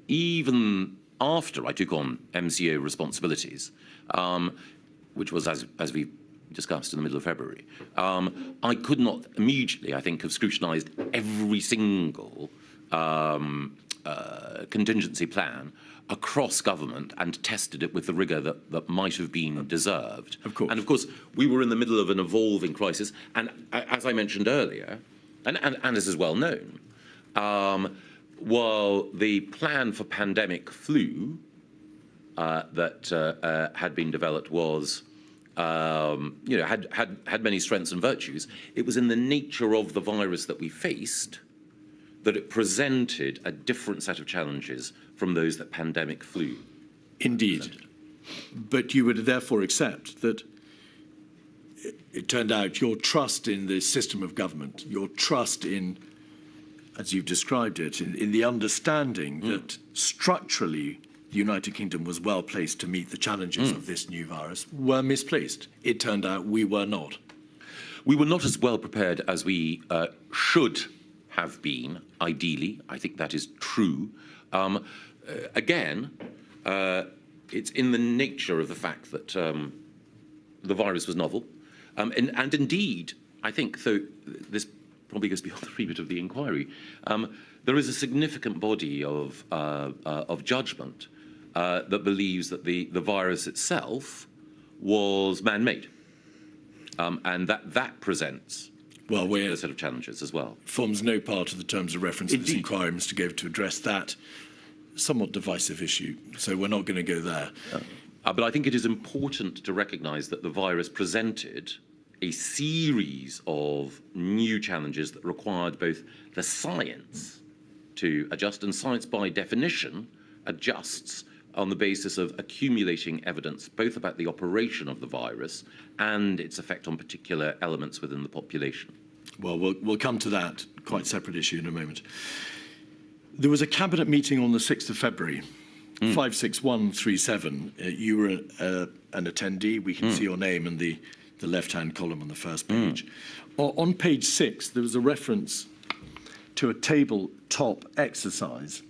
Even after I took on MCO responsibilities, which was, as we discussed, in the middle of February, I could not immediately, I think, have scrutinised every single contingency plan across government and tested it with the rigour that might have been deserved. Of course. And of course, we were in the middle of an evolving crisis, and as I mentioned earlier, and as is well known, while the plan for pandemic flu that had been developed was, had many strengths and virtues, it was in the nature of the virus that we faced that it presented a different set of challenges from those that pandemic flu Indeed. presented. But you would therefore accept that it turned out your trust in the system of government, your trust in, as you've described it, in the understanding that structurally the United Kingdom was well placed to meet the challenges of this new virus, were misplaced. It turned out we were not. We were not as well prepared as we should have been, ideally. I think that is true. Again, it's in the nature of the fact that the virus was novel. And indeed, I think, though this probably goes beyond the remit of the inquiry, there is a significant body of judgment that believes that the virus itself was man-made, and that presents a set of challenges as well. Forms no part of the terms of reference of this Indeed. inquiry, Mr. Gove, to address that somewhat divisive issue. So we're not going to go there. But I think it is important to recognise that the virus presented a series of new challenges that required both the science to adjust, and science by definition adjusts on the basis of accumulating evidence both about the operation of the virus and its effect on particular elements within the population. Well, we'll come to that quite separate issue in a moment. There was a cabinet meeting on the 6th of February, 56137. You were an attendee. We can see your name in the left-hand column on the first page. On page 6, there was a reference to a tabletop exercise.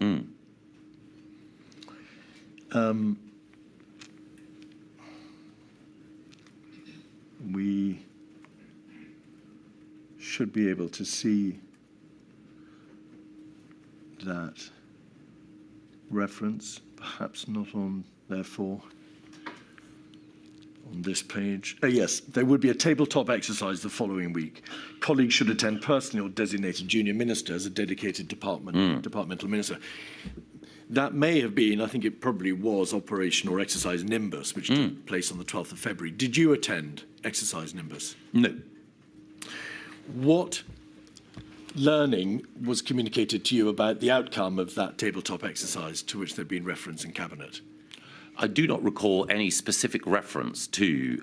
We should be able to see that reference, perhaps not on, therefore, on this page. Yes, there would be a tabletop exercise the following week. Colleagues should attend personally or designated junior minister as a dedicated departmental minister. That may have been, I think it probably was, Operation or Exercise Nimbus, which took place on the 12th of February. Did you attend Exercise Nimbus? No. What learning was communicated to you about the outcome of that tabletop exercise to which there had been reference in Cabinet? I do not recall any specific reference to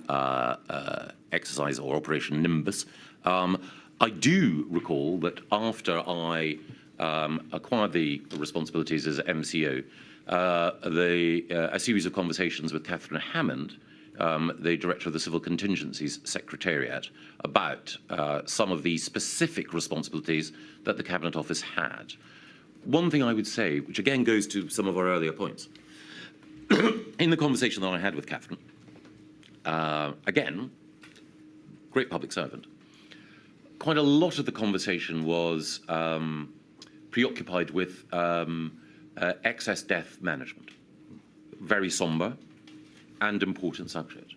exercise or Operation Nimbus. I do recall that after I acquired the responsibilities as MCO, a series of conversations with Catherine Hammond, the Director of the Civil Contingencies Secretariat, about some of the specific responsibilities that the Cabinet Office had. One thing I would say, which again goes to some of our earlier points, in the conversation that I had with Catherine, again, great public servant, quite a lot of the conversation was preoccupied with excess death management. Very sombre and important subject.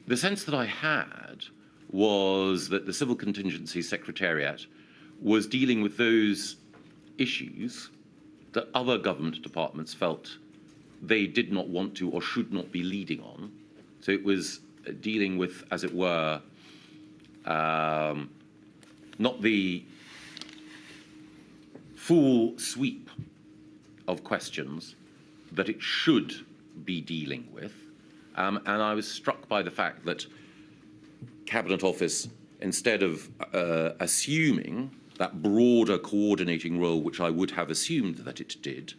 The sense that I had was that the Civil Contingency Secretariat was dealing with those issues that other government departments felt they did not want to or should not be leading on. So it was dealing with, as it were, not the full sweep of questions that it should be dealing with. And I was struck by the fact that Cabinet Office, instead of assuming that broader coordinating role, which I would have assumed that it did,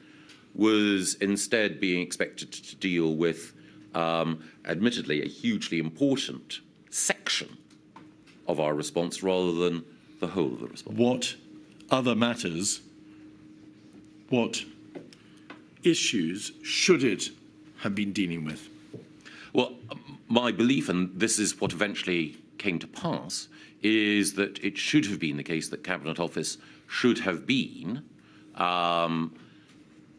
was instead being expected to deal with, admittedly, a hugely important section of our response rather than the whole of the response. What other matters, what issues should it have been dealing with? Well, my belief, and this is what eventually came to pass, is that it should have been the case that Cabinet Office should have been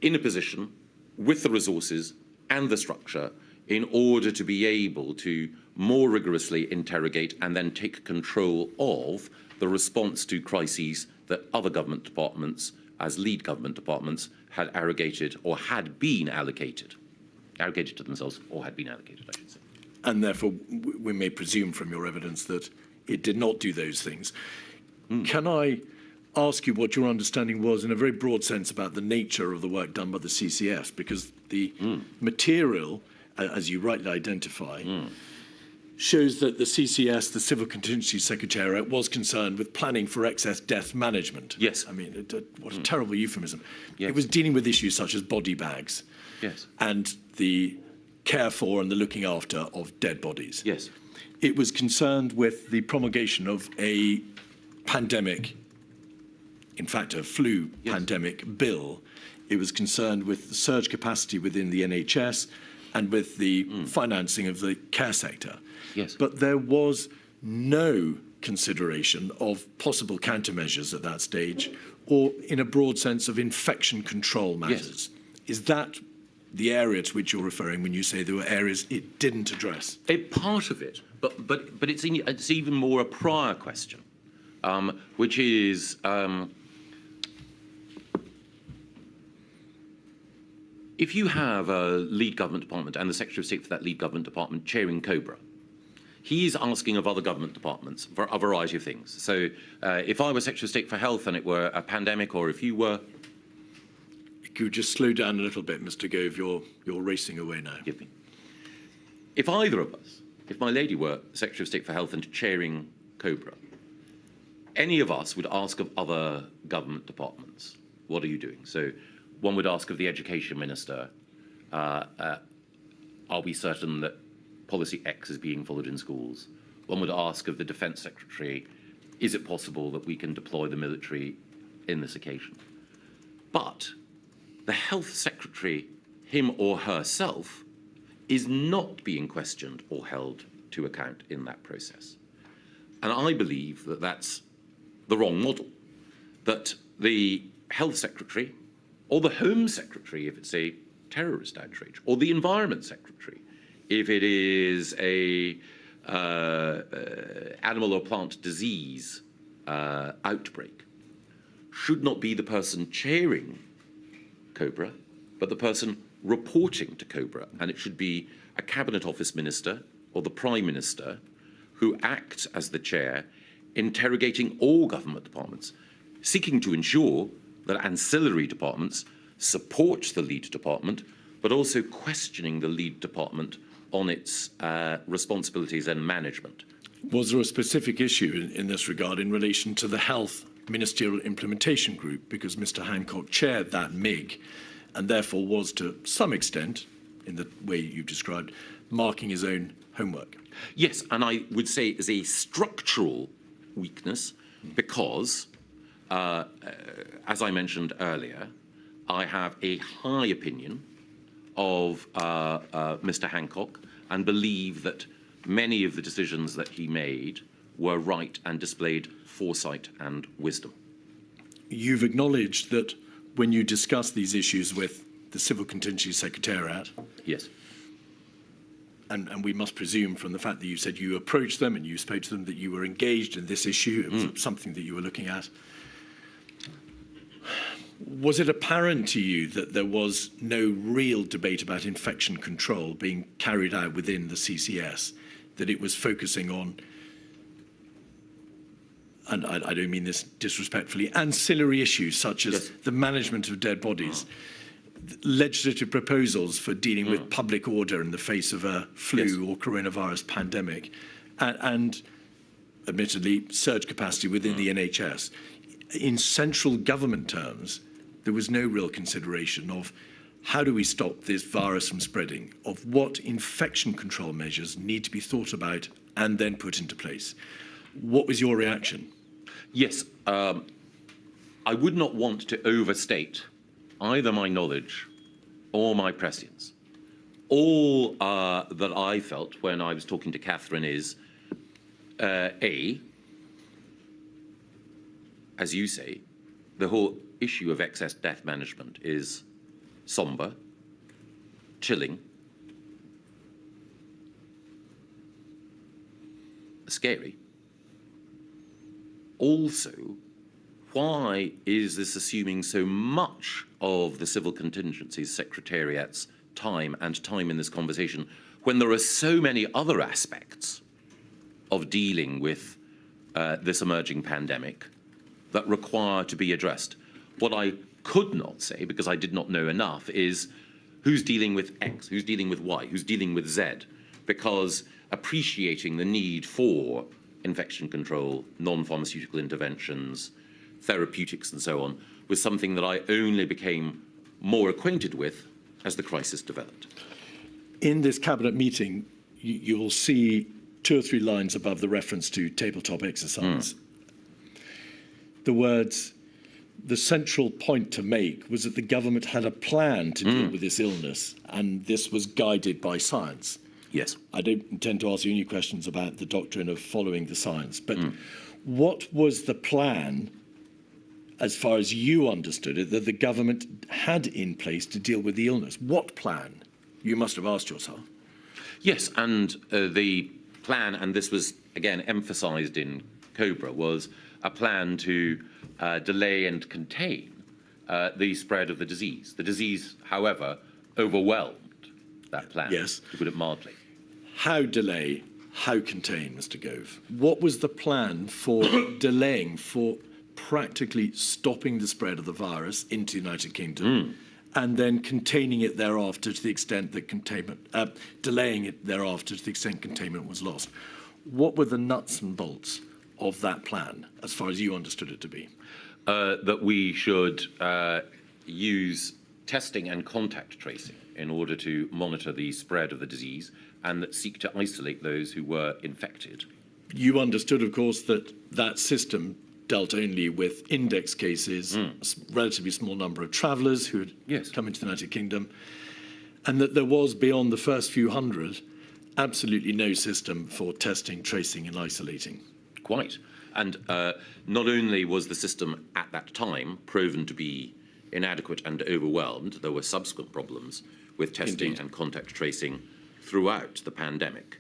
in a position with the resources and the structure in order to be able to more rigorously interrogate and then take control of the response to crises that other government departments, as lead government departments, had arrogated or had been allocated to themselves, or had been allocated, I should say. And therefore, we may presume from your evidence that it did not do those things. Can I ask you what your understanding was in a very broad sense about the nature of the work done by the CCS? Because the material, as you rightly identify, shows that the CCS, the Civil Contingency Secretariat, was concerned with planning for excess death management. Yes. I mean, what a terrible euphemism. Yes. It was dealing with issues such as body bags. Yes. And the care for and the looking after of dead bodies. Yes. It was concerned with the promulgation of a pandemic, in fact, a flu pandemic bill. It was concerned with the surge capacity within the NHS and with the financing of the care sector. Yes. But there was no consideration of possible countermeasures at that stage, or in a broad sense of infection control matters. Yes. Is that the area to which you're referring when you say there were areas it didn't address? A part of it, but it's even more a prior question, which is if you have a lead government department and the Secretary of State for that lead government department chairing COBRA, he is asking of other government departments for a variety of things. So if I were Secretary of State for Health and it were a pandemic, or if you were... you would just slow down a little bit, Mr. Gove. You're racing away now. Forgive me. If either of us, if my lady were Secretary of State for Health and chairing COBRA, any of us would ask of other government departments, what are you doing? So one would ask of the Education Minister, are we certain that policy X is being followed in schools? One would ask of the Defence Secretary, is it possible that we can deploy the military in this occasion? But the Health Secretary, him or herself, is not being questioned or held to account in that process. And I believe that that's the wrong model, that the Health Secretary or the Home Secretary, if it's a terrorist outrage, or the Environment Secretary, if it is a animal or plant disease outbreak, should not be the person chairing COBRA, but the person reporting to COBRA. And it should be a Cabinet Office Minister or the Prime Minister who acts as the chair, interrogating all government departments, seeking to ensure that ancillary departments support the lead department, but also questioning the lead department on its responsibilities and management. Was there a specific issue in this regard in relation to the Health Ministerial Implementation Group? Because Mr. Hancock chaired that MIG and therefore was to some extent, in the way you've described, marking his own homework. Yes, and I would say is a structural weakness because, as I mentioned earlier, I have a high opinion of Mr. Hancock and believe that many of the decisions that he made were right and displayed foresight and wisdom. You've acknowledged that when you discuss these issues with the Civil Contingency Secretariat, yes, and we must presume from the fact that you said you approached them and you spoke to them that you were engaged in this issue, it was something that you were looking at. Was it apparent to you that there was no real debate about infection control being carried out within the CCS, that it was focusing on, and I don't mean this disrespectfully, ancillary issues such as the management of dead bodies, legislative proposals for dealing with public order in the face of a flu or coronavirus pandemic, and admittedly surge capacity within the NHS? In central government terms, there was no real consideration of how do we stop this virus from spreading, of what infection control measures need to be thought about and then put into place. What was your reaction? Yes, I would not want to overstate either my knowledge or my prescience. All that I felt when I was talking to Catherine is, A, as you say, the whole issue of excess death management is sombre, chilling, scary. Also, why is this assuming so much of the Civil Contingency Secretariat's time and time in this conversation when there are so many other aspects of dealing with this emerging pandemic that require to be addressed? What I could not say, because I did not know enough, is who's dealing with X, who's dealing with Y, who's dealing with Z, because appreciating the need for infection control, non-pharmaceutical interventions, therapeutics and so on, was something that I only became more acquainted with as the crisis developed. In this cabinet meeting, you will see 2 or 3 lines above the reference to tabletop exercise. The words, the central point to make was that the government had a plan to deal with this illness, and this was guided by science. Yes. I don't intend to ask you any questions about the doctrine of following the science, but what was the plan, as far as you understood it, that the government had in place to deal with the illness? What plan? You must have asked yourself. Yes, and the plan, and this was again emphasised in COBRA, was a plan to delay and contain the spread of the disease. The disease, however, overwhelmed that plan, to put it mildly. How delay, how contain, Mr. Gove? What was the plan for delaying, for practically stopping the spread of the virus into the United Kingdom and then containing it thereafter to the extent that containment, delaying it thereafter to the extent containment was lost. What were the nuts and bolts of that plan, as far as you understood it to be? That we should use testing and contact tracing in order to monitor the spread of the disease and that seek to isolate those who were infected. You understood, of course, that that system dealt only with index cases, a relatively small number of travellers who had come into the United Kingdom, and that there was, beyond the first few hundred, absolutely no system for testing, tracing and isolating. Quite. And not only was the system at that time proven to be inadequate and overwhelmed, there were subsequent problems with testing and contact tracing throughout the pandemic.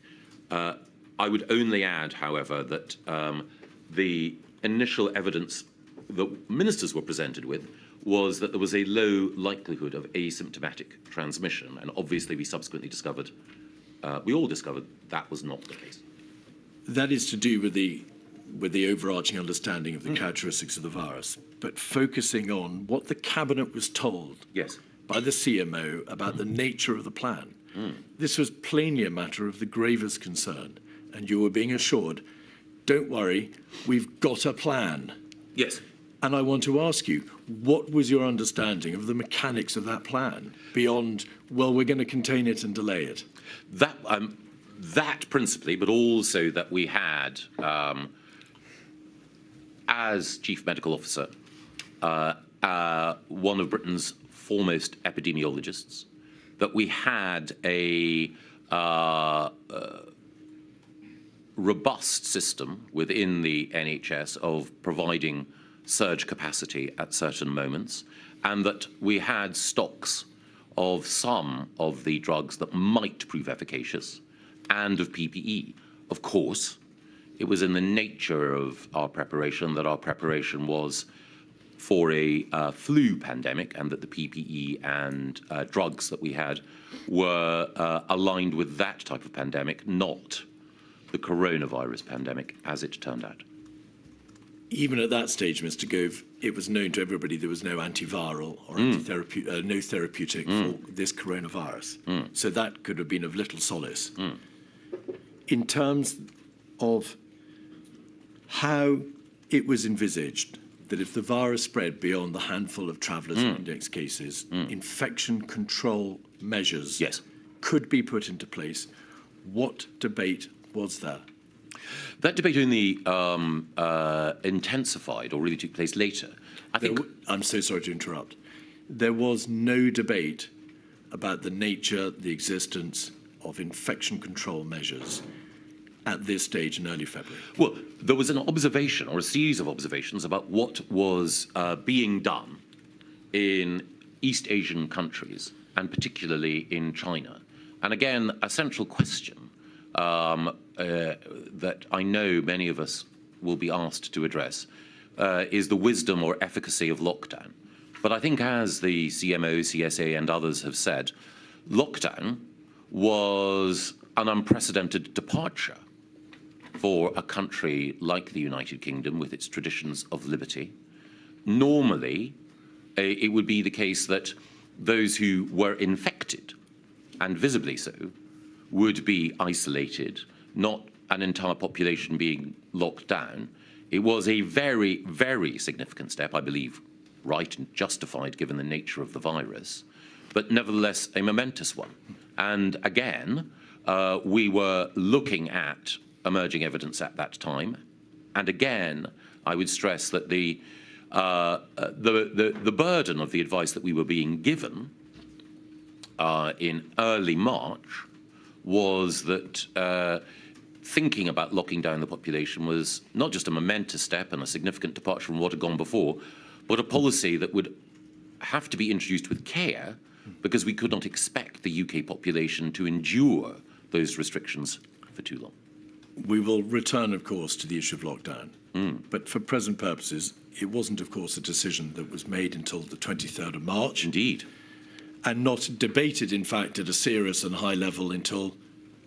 I would only add, however, that the initial evidence that ministers were presented with was that there was a low likelihood of asymptomatic transmission, and obviously we subsequently discovered, we all discovered that was not the case. That is to do with the overarching understanding of the characteristics of the virus, but focusing on what the Cabinet was told by the CMO about the nature of the plan. This was plainly a matter of the gravest concern, and you were being assured, don't worry, we've got a plan. Yes. And I want to ask you, what was your understanding of the mechanics of that plan beyond, well, we're going to contain it and delay it? That principally, but also that we had, as Chief Medical Officer, one of Britain's foremost epidemiologists, that we had a robust system within the NHS of providing surge capacity at certain moments, and that we had stocks of some of the drugs that might prove efficacious and of PPE. Of course, it was in the nature of our preparation that our preparation was for a flu pandemic, and that the PPE and drugs that we had were aligned with that type of pandemic, not the coronavirus pandemic, as it turned out. Even at that stage, Mr. Gove, it was known to everybody there was no antiviral or no therapeutic for this coronavirus. So that could have been of little solace. In terms of how it was envisaged that if the virus spread beyond the handful of travellers and index cases, infection control measures could be put into place, what debate was there? That debate only intensified or really took place later. I'm so sorry to interrupt. There was no debate about the nature, the existence of infection control measures at this stage in early February. Well, there was an observation or a series of observations about what was being done in East Asian countries, and particularly in China. And again, a central question that I know many of us will be asked to address is the wisdom or efficacy of lockdown. But I think, as the CMO, CSA and others have said, lockdown was an unprecedented departure for a country like the United Kingdom with its traditions of liberty. Normally, it would be the case that those who were infected, and visibly so, would be isolated, not an entire population being locked down. It was a very, very significant step, I believe, right and justified given the nature of the virus, but nevertheless a momentous one. And again, we were looking at emerging evidence at that time. And again, I would stress that the burden of the advice that we were being given in early March was that thinking about locking down the population was not just a momentous step and a significant departure from what had gone before, but a policy that would have to be introduced with care, because we could not expect the UK population to endure those restrictions for too long. We will return, of course, to the issue of lockdown. But for present purposes, it wasn't, of course, a decision that was made until the 23rd of March. Indeed. And not debated, in fact, at a serious and high level until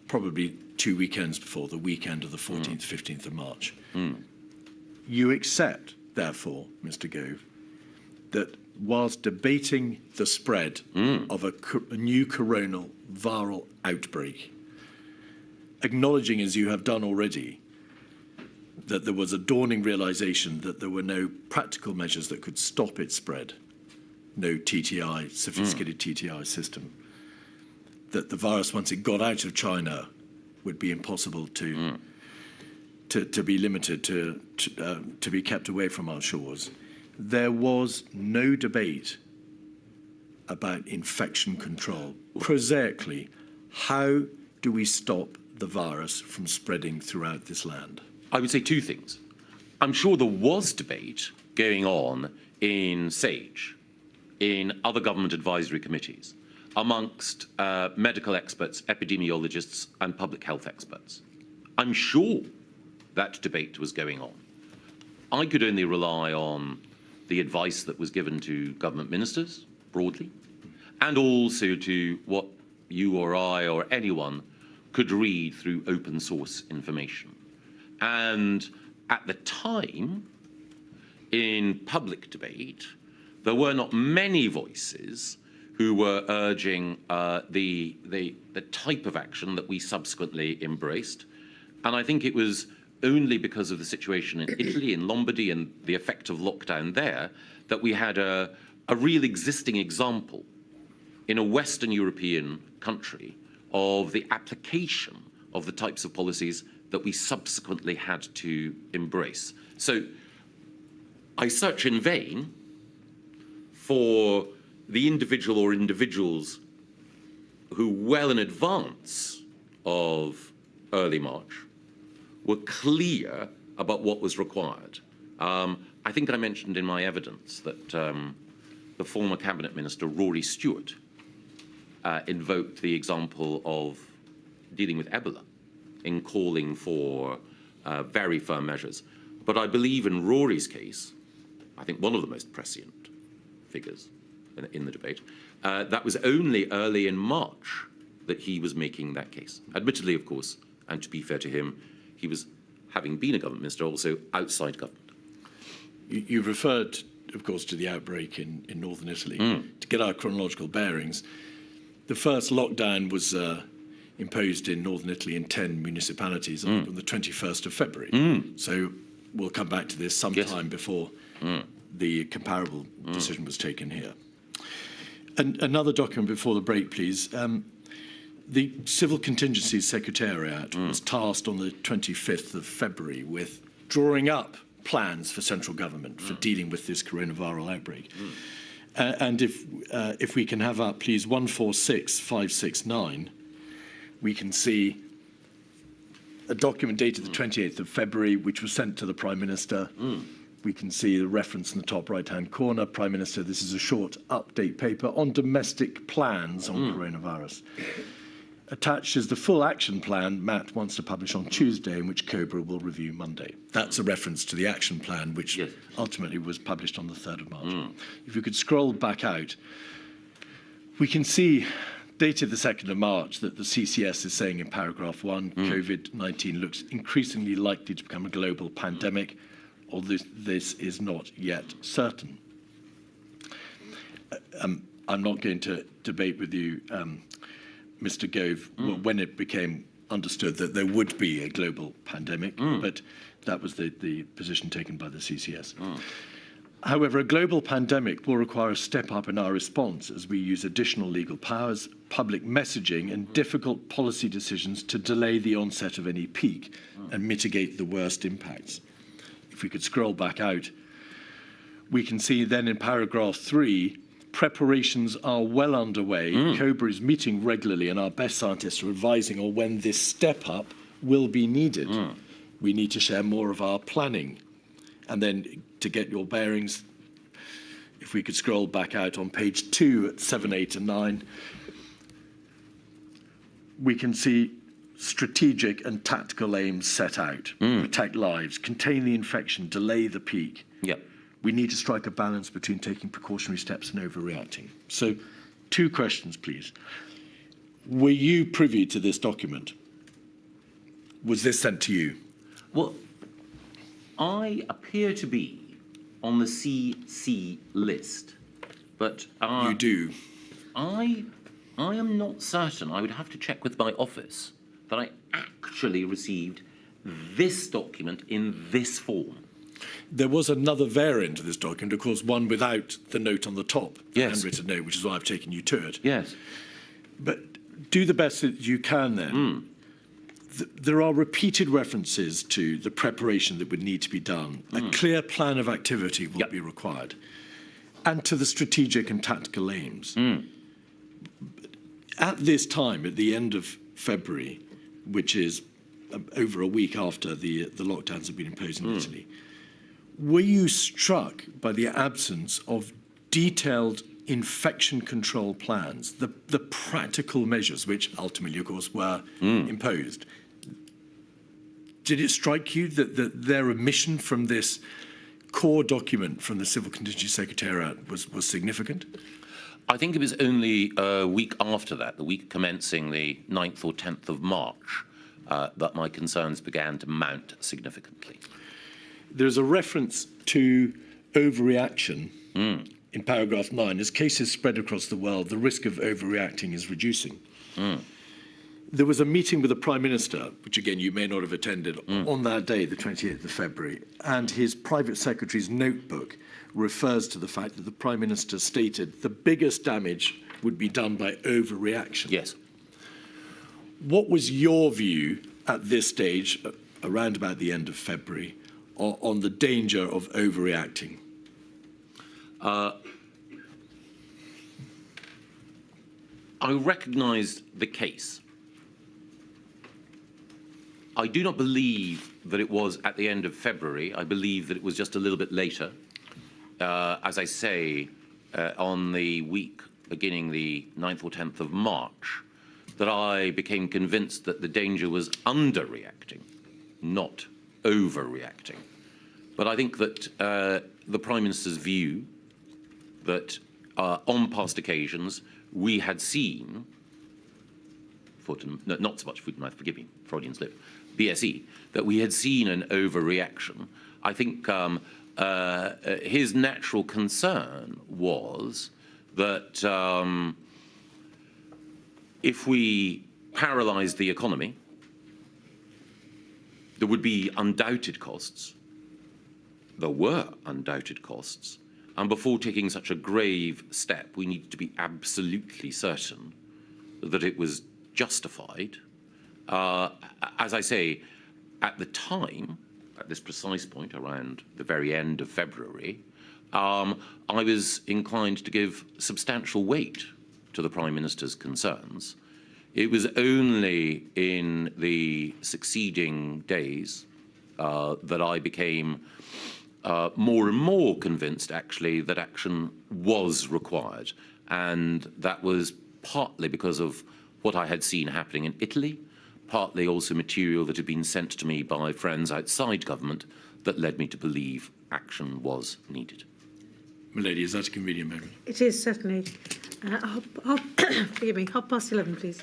probably 2 weekends before, the weekend of the 14th, 15th of March. You accept, therefore, Mr. Gove, that whilst debating the spread of a new coronal viral outbreak, acknowledging, as you have done already, that there was a dawning realization that there were no practical measures that could stop its spread, no TTI, sophisticated TTI system, that the virus, once it got out of China, would be impossible to be limited, to be kept away from our shores. There was no debate about infection control. Prosaically, how do we stop the virus from spreading throughout this land? I would say two things. I'm sure there was debate going on in SAGE, in other government advisory committees, amongst medical experts, epidemiologists, and public health experts. I'm sure that debate was going on. I could only rely on the advice that was given to government ministers, broadly, and also to what you or I or anyone could read through open source information. And at the time, in public debate, there were not many voices who were urging the type of action that we subsequently embraced. And I think it was only because of the situation in Italy, in Lombardy, and the effect of lockdown there, that we had a real existing example in a Western European country of the application of the types of policies that we subsequently had to embrace. So I search in vain for the individual or individuals who, well in advance of early March, were clear about what was required. I think I mentioned in my evidence that the former cabinet minister, Rory Stewart, invoked the example of dealing with Ebola in calling for very firm measures. But I believe in Rory's case, I think one of the most prescient figures in the debate, that was only early in March that he was making that case. Admittedly, of course, and to be fair to him, he was, having been a government minister, also outside government. You've referred, of course, to the outbreak in northern Italy. To get our chronological bearings, the first lockdown was imposed in northern Italy in 10 municipalities on the 21st of February. So we'll come back to this sometime before the comparable decision was taken here. And another document before the break, please. The Civil Contingencies Secretariat was tasked on the 25th of February with drawing up plans for central government for dealing with this coronavirus outbreak. And if we can have up, please, 146569, we can see a document dated the 28th of February, which was sent to the Prime Minister. We can see the reference in the top right-hand corner. Prime Minister, this is a short update paper on domestic plans on coronavirus. Attached is the full action plan Matt wants to publish on Tuesday, and which COBRA will review Monday. That's a reference to the action plan, which ultimately was published on the 3rd of March. If you could scroll back out, we can see, dated the 2nd of March, that the CCS is saying in paragraph 1, COVID-19 looks increasingly likely to become a global pandemic, although this is not yet certain. I'm not going to debate with you, Mr. Gove, when it became understood that there would be a global pandemic, but that was the position taken by the CCS. However, a global pandemic will require a step up in our response as we use additional legal powers, public messaging, and difficult policy decisions to delay the onset of any peak and mitigate the worst impacts. If we could scroll back out, we can see then in paragraph 3, preparations are well underway. COBRA is meeting regularly, and our best scientists are advising on when this step up will be needed. We need to share more of our planning. And then to get your bearings, if we could scroll back out on page 2 at 7, 8 and 9, we can see strategic and tactical aims set out. Protect lives, contain the infection, delay the peak. We need to strike a balance between taking precautionary steps and overreacting. So, 2 questions, please. Were you privy to this document? Was this sent to you? Well, I appear to be on the CC list But You do. I am not certain. I would have to check with my office that I actually received this document in this form. There was another variant of this document, of course, one without the note on the top, the Yes. handwritten note, which is why I've taken you to it. Yes. But do the best that you can then. There are repeated references to the preparation that would need to be done. A clear plan of activity will be required. And to the strategic and tactical aims. At this time, at the end of February, which is over a week after the lockdowns have been imposed in Italy, were you struck by the absence of detailed infection control plans, the practical measures which ultimately, of course, were imposed? Did it strike you that their omission from this core document from the Civil Contingency Secretariat was significant? I think it was only a week after that, the week commencing the 9th or 10th of March, that my concerns began to mount significantly. There's a reference to overreaction in paragraph 9. As cases spread across the world, the risk of overreacting is reducing. There was a meeting with the Prime Minister, which again you may not have attended, on that day, the 28th of February, and his private secretary's notebook refers to the fact that the Prime Minister stated the biggest damage would be done by overreaction. Yes. What was your view at this stage, around about the end of February, on the danger of overreacting? I recognised the case. I do not believe that it was at the end of February. I believe that it was just a little bit later. As I say, on the week beginning the 9th or 10th of March, that I became convinced that the danger was underreacting, not overreacting. But I think that the Prime Minister's view that on past occasions we had seen, not so much foot and mouth, forgive me, Freudian slip, BSE, that we had seen an overreaction. I think his natural concern was that if we paralysed the economy, there would be undoubted costs. There were undoubted costs. And before taking such a grave step, we needed to be absolutely certain that it was justified. As I say, at the time, at this precise point, around the very end of February, I was inclined to give substantial weight to the Prime Minister's concerns. It was only in the succeeding days that I became more and more convinced, actually, that action was required. And that was partly because of what I had seen happening in Italy, partly also material that had been sent to me by friends outside government that led me to believe action was needed. Milady, is that a convenient moment? It is, certainly. Forgive me, 11:30, please.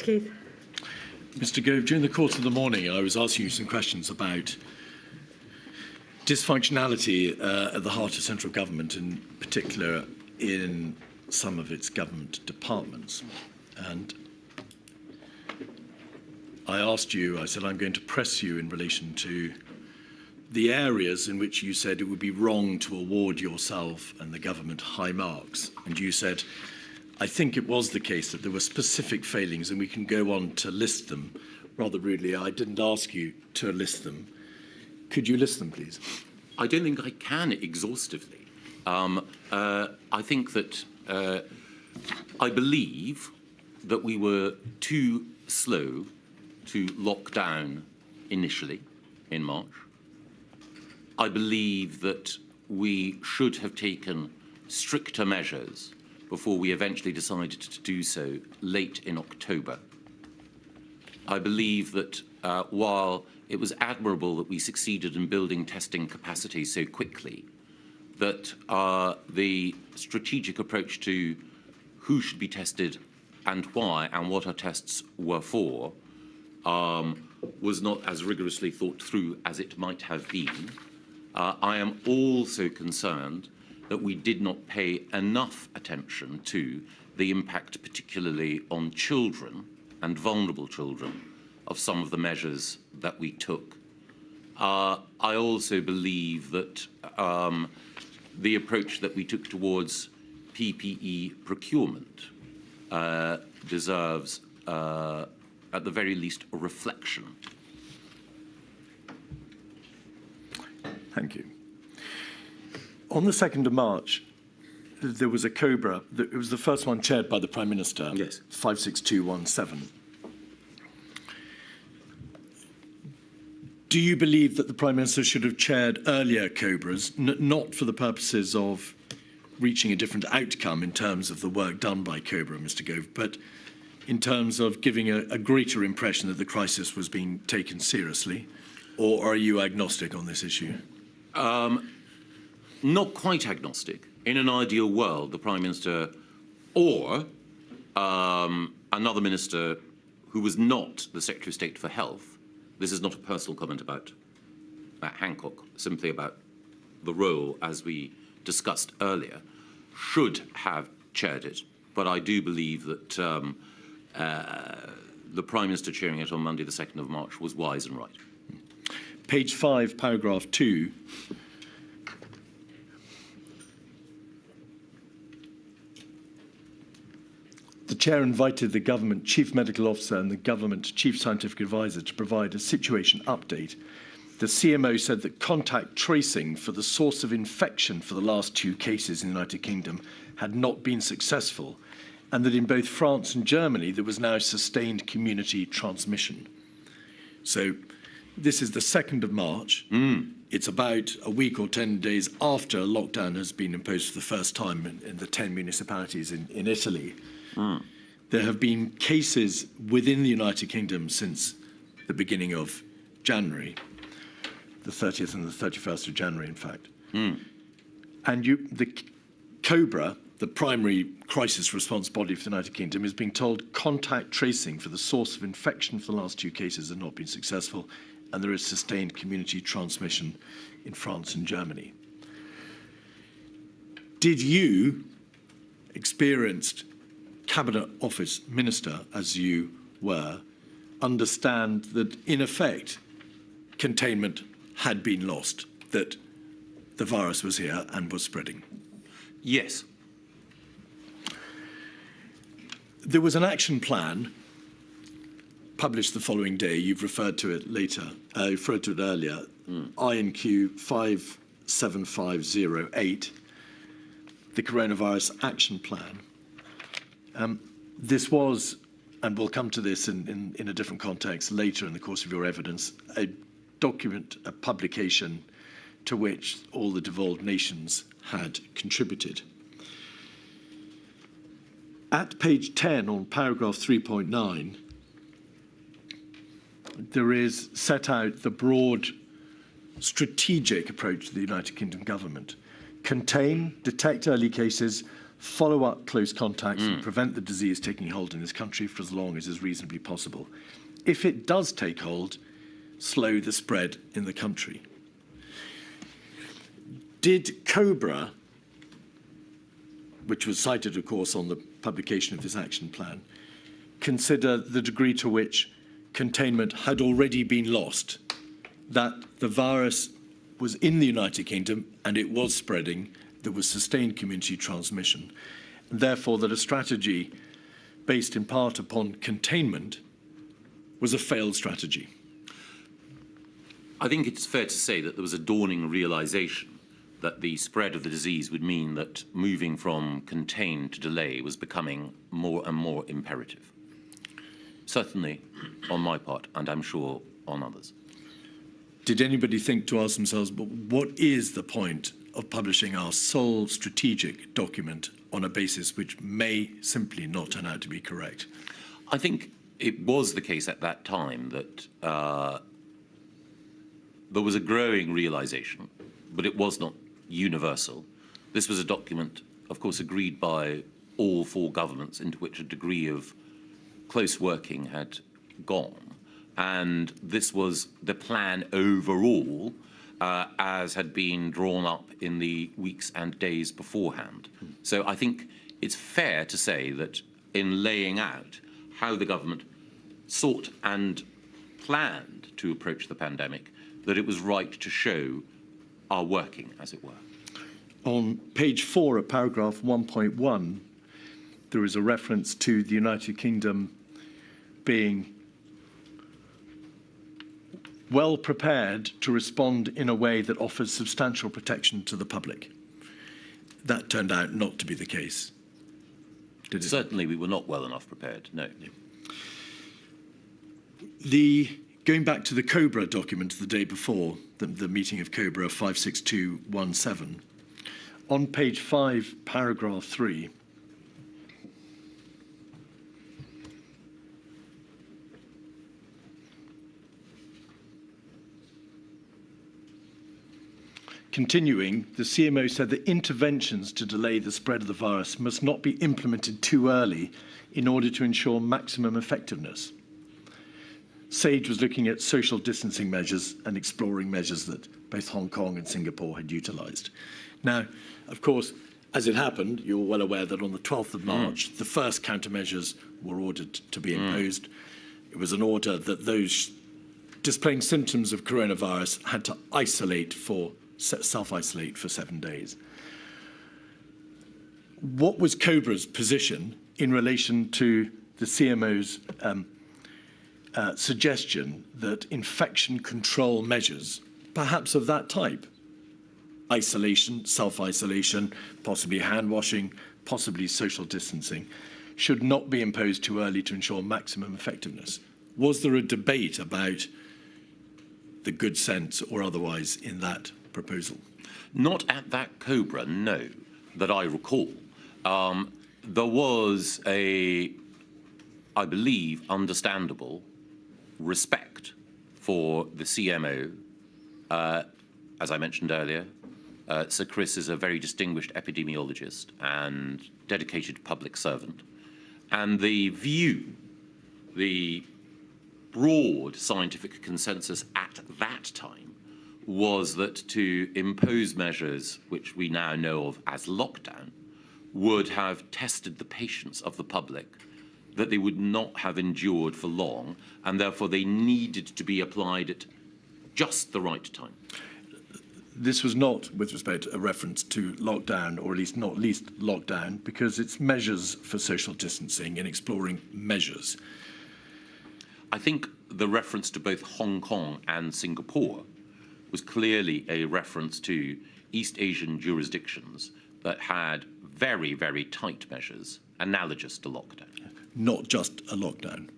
Mr Keith. Mr Gove, during the course of the morning, I was asking you some questions about dysfunctionality at the heart of central government, in particular in some of its government departments. And I asked you, I said, I'm going to press you in relation to the areas in which you said it would be wrong to award yourself and the government high marks. And you said, I think it was the case that there were specific failings, and we can go on to list them. Rather rudely, I didn't ask you to list them. Could you list them, please? I don't think I can exhaustively. I think that I believe that we were too slow to lock down initially in March. I believe that we should have taken stricter measures before we eventually decided to do so late in October. I believe that while it was admirable that we succeeded in building testing capacity so quickly, that the strategic approach to who should be tested and why and what our tests were for was not as rigorously thought through as it might have been. I am also concerned that we did not pay enough attention to the impact, particularly on children and vulnerable children, of some of the measures that we took. I also believe that the approach that we took towards PPE procurement deserves, at the very least, a reflection. Thank you. On the 2nd of March, there was a COBRA. It was the first one chaired by the Prime Minister. Yes. 56217. Do you believe that the Prime Minister should have chaired earlier COBRAs, not for the purposes of reaching a different outcome in terms of the work done by COBRA, Mr Gove, but in terms of giving a greater impression that the crisis was being taken seriously? Or are you agnostic on this issue? Not quite agnostic. In an ideal world, the Prime Minister or another minister who was not the Secretary of State for Health, this is not a personal comment about Matt Hancock, simply about the role as we discussed earlier, should have chaired it. But I do believe that the Prime Minister chairing it on Monday, the 2nd of March, was wise and right. Page 5, paragraph 2. The Chair invited the Government Chief Medical Officer and the Government Chief Scientific Advisor to provide a situation update. The CMO said that contact tracing for the source of infection for the last 2 cases in the United Kingdom had not been successful, and that in both France and Germany there was now sustained community transmission. So this is the 2nd of March. It's about a week or 10 days after a lockdown has been imposed for the first time in the 10 municipalities in Italy. There have been cases within the United Kingdom since the beginning of January, the 30th and the 31st of January, in fact. And the COBRA, the primary crisis response body for the United Kingdom, is being told contact tracing for the source of infection for the last 2 cases has not been successful, and there is sustained community transmission in France and Germany. Did you, experienced Cabinet Office Minister as you were, understand that in effect containment had been lost, that the virus was here and was spreading? Yes. There was an action plan published the following day. You've referred to it later, referred to it earlier. INQ 57508, the Coronavirus Action Plan. This was, and we'll come to this in a different context later in the course of your evidence, a document, a publication to which all the devolved nations had contributed. At page 10 on paragraph 3.9, there is set out the broad strategic approach to the United Kingdom government. Contain, detect early cases, follow up close contacts and prevent the disease taking hold in this country for as long as is reasonably possible. If it does take hold, slow the spread in the country. Did COBRA, which was cited, of course, on the publication of this action plan, consider the degree to which containment had already been lost, that the virus was in the United Kingdom and it was spreading, there was sustained community transmission, and therefore that a strategy based in part upon containment was a failed strategy? I think it's fair to say that there was a dawning realization that the spread of the disease would mean that moving from contain to delay was becoming more and more imperative. Certainly on my part, and I'm sure on others. Did anybody think to ask themselves, but what is the point of publishing our sole strategic document on a basis which may simply not turn out to be correct? I think it was the case at that time that there was a growing realization, but it was not universal. This was a document, of course, agreed by all four governments, into which a degree of close working had gone. And this was the plan overall, as had been drawn up in the weeks and days beforehand. So I think it's fair to say that in laying out how the government sought and planned to approach the pandemic, that it was right to show our working, as it were. On page 4 of paragraph 1.1, there is a reference to the United Kingdom being well prepared to respond in a way that offers substantial protection to the public. That turned out not to be the case, did it? Certainly we were not well enough prepared, no. Going back to the COBRA document the day before, the meeting of COBRA 56217, on page 5, paragraph 3, continuing, the CMO said that interventions to delay the spread of the virus must not be implemented too early in order to ensure maximum effectiveness. SAGE was looking at social distancing measures and exploring measures that both Hong Kong and Singapore had utilised. Now, of course, as it happened, you're well aware that on the 12th of March, the first countermeasures were ordered to be imposed. It was an order that those displaying symptoms of coronavirus had to self-isolate for 7 days. What was COBRA's position in relation to the CMO's suggestion that infection control measures, perhaps of that type, isolation, self-isolation, possibly hand washing, possibly social distancing, should not be imposed too early to ensure maximum effectiveness? Was there a debate about the good sense or otherwise in that proposal? Not at that COBRA, no, that I recall. There was a, I believe, understandable respect for the CMO. As I mentioned earlier, Sir Chris is a very distinguished epidemiologist and dedicated public servant. And the view, the broad scientific consensus at that time was that to impose measures which we now know of as lockdown would have tested the patience of the public, that they would not have endured for long, and therefore they needed to be applied at just the right time. This was not, with respect, a reference to lockdown, or at least not least lockdown, because it's measures for social distancing and exploring measures. I think the reference to both Hong Kong and Singapore was clearly a reference to East Asian jurisdictions that had very, very tight measures analogous to lockdown. Not just a lockdown,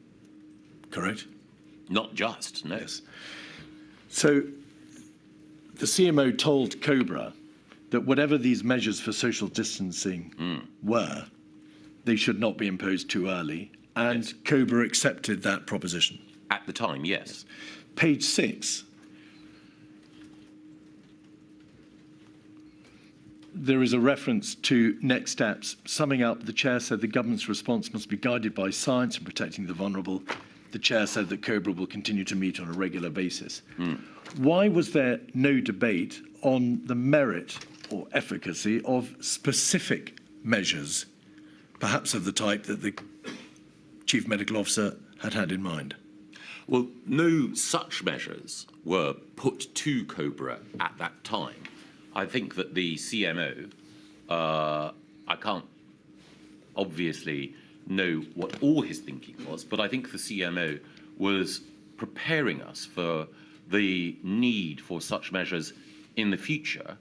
correct? Not just, no. Yes. So the CMO told COBRA that whatever these measures for social distancing were, they should not be imposed too early, and yes. COBRA accepted that proposition. At the time, yes. Page 6. there is a reference to next steps. Summing up, the Chair said the government's response must be guided by science and protecting the vulnerable. The Chair said that COBRA will continue to meet on a regular basis. Why was there no debate on the merit or efficacy of specific measures, perhaps of the type that the Chief Medical Officer had in mind? Well, no such measures were put to COBRA at that time. I think that the CMO, I can't obviously know what all his thinking was, but I think the CMO was preparing us for the need for such measures in the future,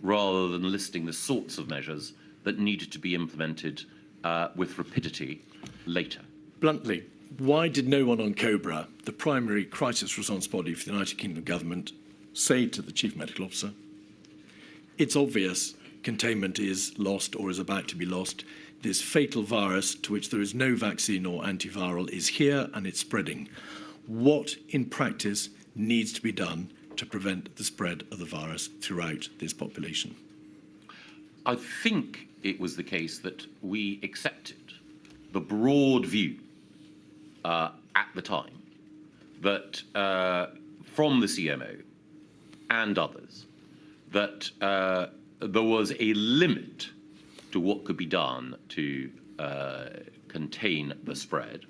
rather than listing the sorts of measures that needed to be implemented with rapidity later. Bluntly, why did no one on COBRA, the primary crisis response body for the United Kingdom government, say to the Chief Medical Officer, it's obvious containment is lost or is about to be lost. This fatal virus, to which there is no vaccine or antiviral, is here and it's spreading. What, in practice, needs to be done to prevent the spread of the virus throughout this population? I think it was the case that we accepted the broad view at the time that from the CMO and others that there was a limit to what could be done to contain the spread.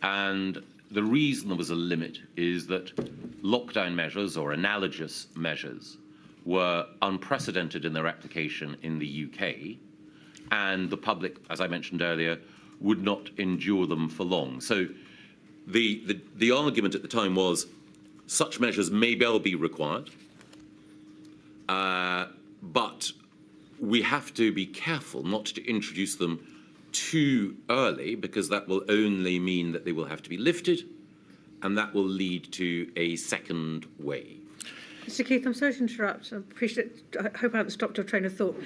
And the reason there was a limit is that lockdown measures or analogous measures were unprecedented in their application in the UK, and the public, as I mentioned earlier, would not endure them for long. So the argument at the time was such measures may well be required, but we have to be careful not to introduce them too early, because that will only mean that they will have to be lifted, and that will lead to a second wave. Mr. Keith, I'm sorry to interrupt. I hope I haven't stopped your train of thought.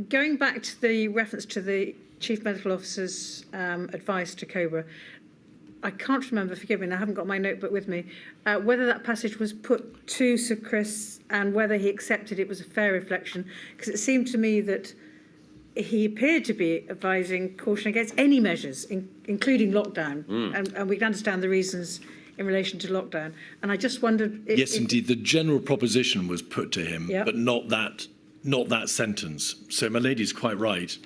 Going back to the reference to the Chief Medical Officer's advice to COBRA, I can't remember, forgive me, and I haven't got my notebook with me, whether that passage was put to Sir Chris and whether he accepted it was a fair reflection, because it seemed to me that he appeared to be advising caution against any measures, including lockdown, and we can understand the reasons in relation to lockdown. And I just wondered... Yes, indeed, the general proposition was put to him, but not that sentence. So my lady's quite right.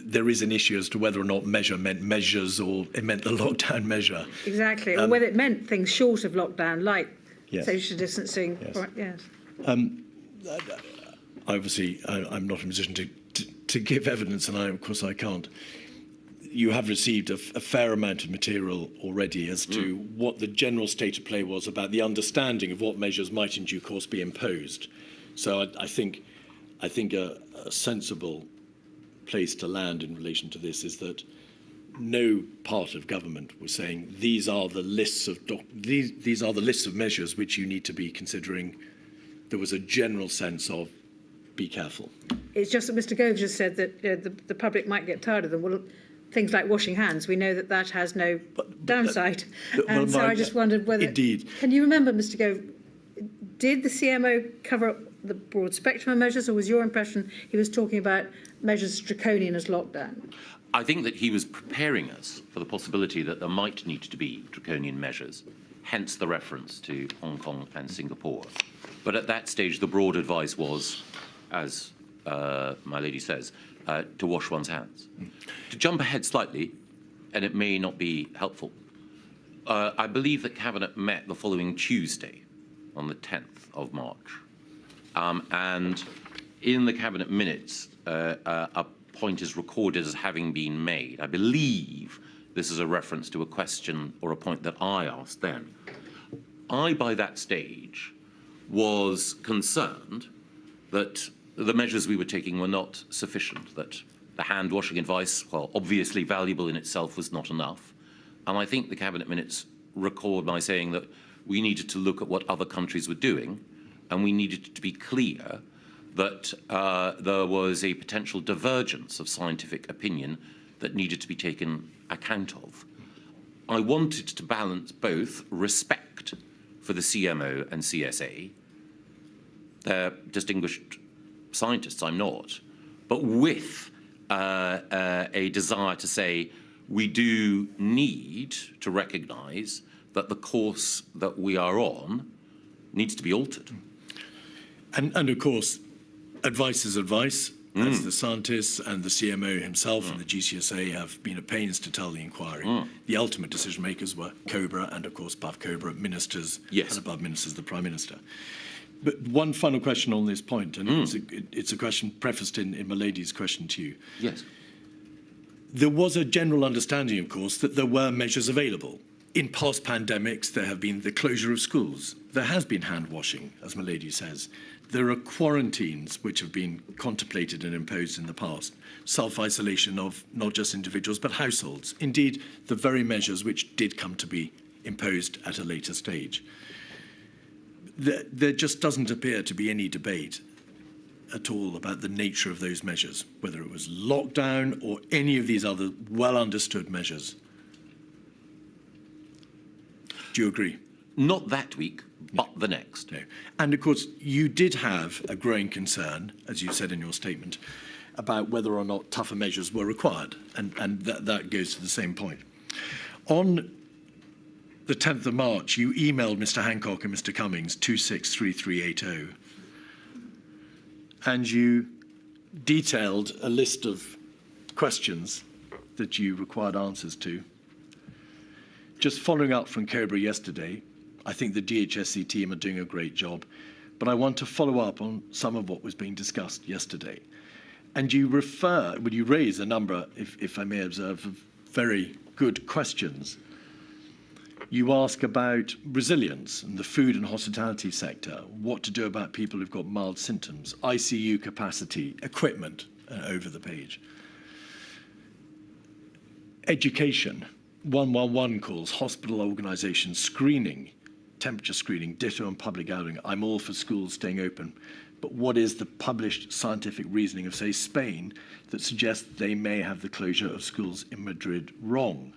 There is an issue as to whether or not measure meant measures or it meant the lockdown measure. Exactly, or whether it meant things short of lockdown, like social distancing. Yes. Obviously, I'm not in a position to give evidence, and of course I can't. You have received a fair amount of material already as to what the general state of play was about the understanding of what measures might in due course be imposed. So I think a sensible place to land in relation to this is that no part of government was saying these are the lists of these are the lists of measures which you need to be considering. There was a general sense of be careful. It's just that Mr. Gove just said that the public might get tired of them. Well, things like washing hands, we know that has no downside. And so I just wondered whether... Indeed. Can you remember, Mr. Gove, did the CMO cover up the broad spectrum of measures, or was your impression he was talking about measures as draconian as lockdown? I think that he was preparing us for the possibility that there might need to be draconian measures, hence the reference to Hong Kong and Singapore. But at that stage, the broad advice was, as my lady says, to wash one's hands. To jump ahead slightly, and it may not be helpful, I believe that Cabinet met the following Tuesday, on the 10th of March. And in the Cabinet minutes, a point is recorded as having been made. I believe this is a reference to a question or a point that I asked then. I, by that stage, was concerned that the measures we were taking were not sufficient, that the hand-washing advice, while obviously valuable in itself, was not enough. And I think the Cabinet minutes record my saying that we needed to look at what other countries were doing, and we needed to be clear that there was a potential divergence of scientific opinion that needed to be taken account of. I wanted to balance both respect for the CMO and CSA, their distinguished scientists, I'm not, but with a desire to say we do need to recognise that the course that we are on needs to be altered. And of course, advice is advice, as the scientists and the CMO himself and the GCSA have been at pains to tell the inquiry. The ultimate decision makers were Cobra and, of course, above Cobra, ministers, and above ministers, the Prime Minister. But one final question on this point, and it's a question prefaced in my lady's question to you. Yes. There was a general understanding, of course, that there were measures available. In past pandemics, there have been the closure of schools. There has been hand washing, as my lady says. There are quarantines which have been contemplated and imposed in the past. Self-isolation of not just individuals, but households. Indeed, the very measures which did come to be imposed at a later stage. There just doesn't appear to be any debate at all about the nature of those measures, whether it was lockdown or any of these other well-understood measures. Do you agree? Not that week, but the next. No. And of course, you did have a growing concern, as you said in your statement, about whether or not tougher measures were required. And that goes to the same point. On the 10th of March, you emailed Mr. Hancock and Mr. Cummings 263380. And you detailed a list of questions that you required answers to. Just following up from Cobra yesterday, I think the DHSC team are doing a great job, but I want to follow up on some of what was being discussed yesterday. And you raise a number, if I may observe, of very good questions. You ask about resilience in the food and hospitality sector, what to do about people who've got mild symptoms, ICU capacity, equipment, over the page. Education, 111 calls, hospital organisation, screening, temperature screening, ditto and public gathering. I'm all for schools staying open. But what is the published scientific reasoning of, say, Spain that suggests they may have the closure of schools in Madrid wrong?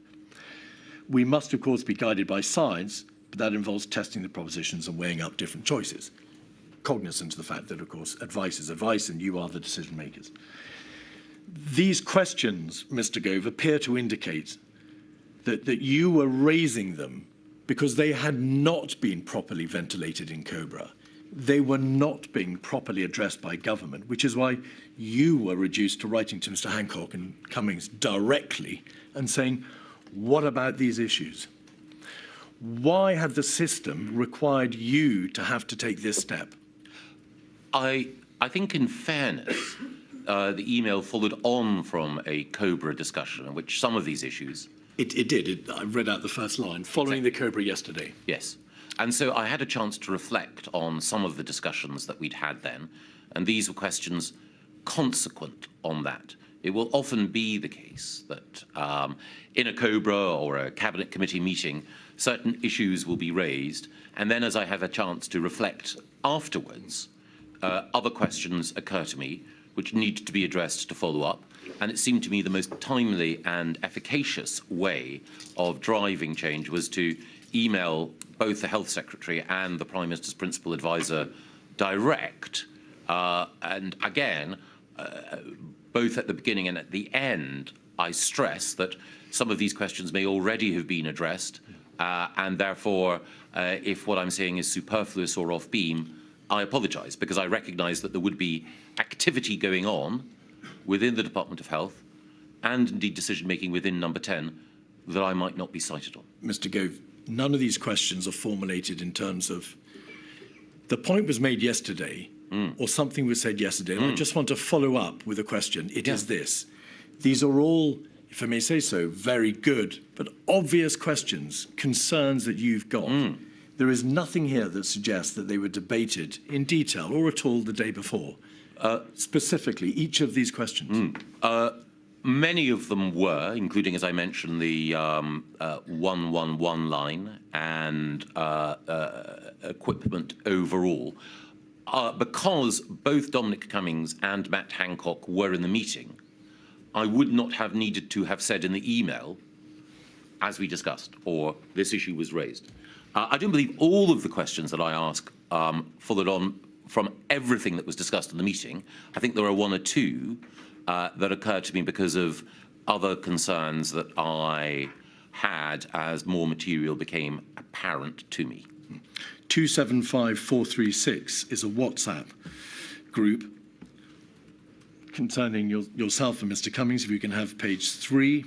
We must, of course, be guided by science, but that involves testing the propositions and weighing up different choices, cognizant of the fact that, of course, advice is advice and you are the decision makers. These questions, Mr. Gove, appear to indicate that you were raising them because they had not been properly ventilated in Cobra. They were not being properly addressed by government, which is why you were reduced to writing to Mr. Hancock and Cummings directly and saying, what about these issues? Why had the system required you to have to take this step? I think, in fairness, the email followed on from a Cobra discussion in which some of these issues... It did. I read out the first line, following the Cobra yesterday. Yes. And so I had a chance to reflect on some of the discussions that we'd had then, and these were questions consequent on that. It will often be the case that in a Cobra or a Cabinet Committee meeting, certain issues will be raised, and then as I have a chance to reflect afterwards, other questions occur to me which need to be addressed to follow up, and it seemed to me the most timely and efficacious way of driving change was to email both the Health Secretary and the Prime Minister's Principal Advisor direct, and again, both at the beginning and at the end, I stress that some of these questions may already have been addressed, and therefore, if what I'm saying is superfluous or off-beam, I apologise, because I recognise that there would be activity going on within the Department of Health and indeed decision-making within Number 10 that I might not be cited on. Mr. Gove, none of these questions are formulated in terms of the point was made yesterday or something was said yesterday, and I just want to follow up with a question. It is this. These are all, if I may say so, very good but obvious questions, concerns that you've got. There is nothing here that suggests that they were debated in detail or at all the day before. Specifically, each of these questions. Many of them were, including, as I mentioned, the 111 line and equipment overall. Because both Dominic Cummings and Matt Hancock were in the meeting, I would not have needed to have said in the email, as we discussed, or this issue was raised. I don't believe all of the questions that I ask followed on from everything that was discussed in the meeting, I think there are one or two that occurred to me because of other concerns that I had as more material became apparent to me. 275436 is a WhatsApp group concerning yourself and Mr. Cummings. If you can have page 3.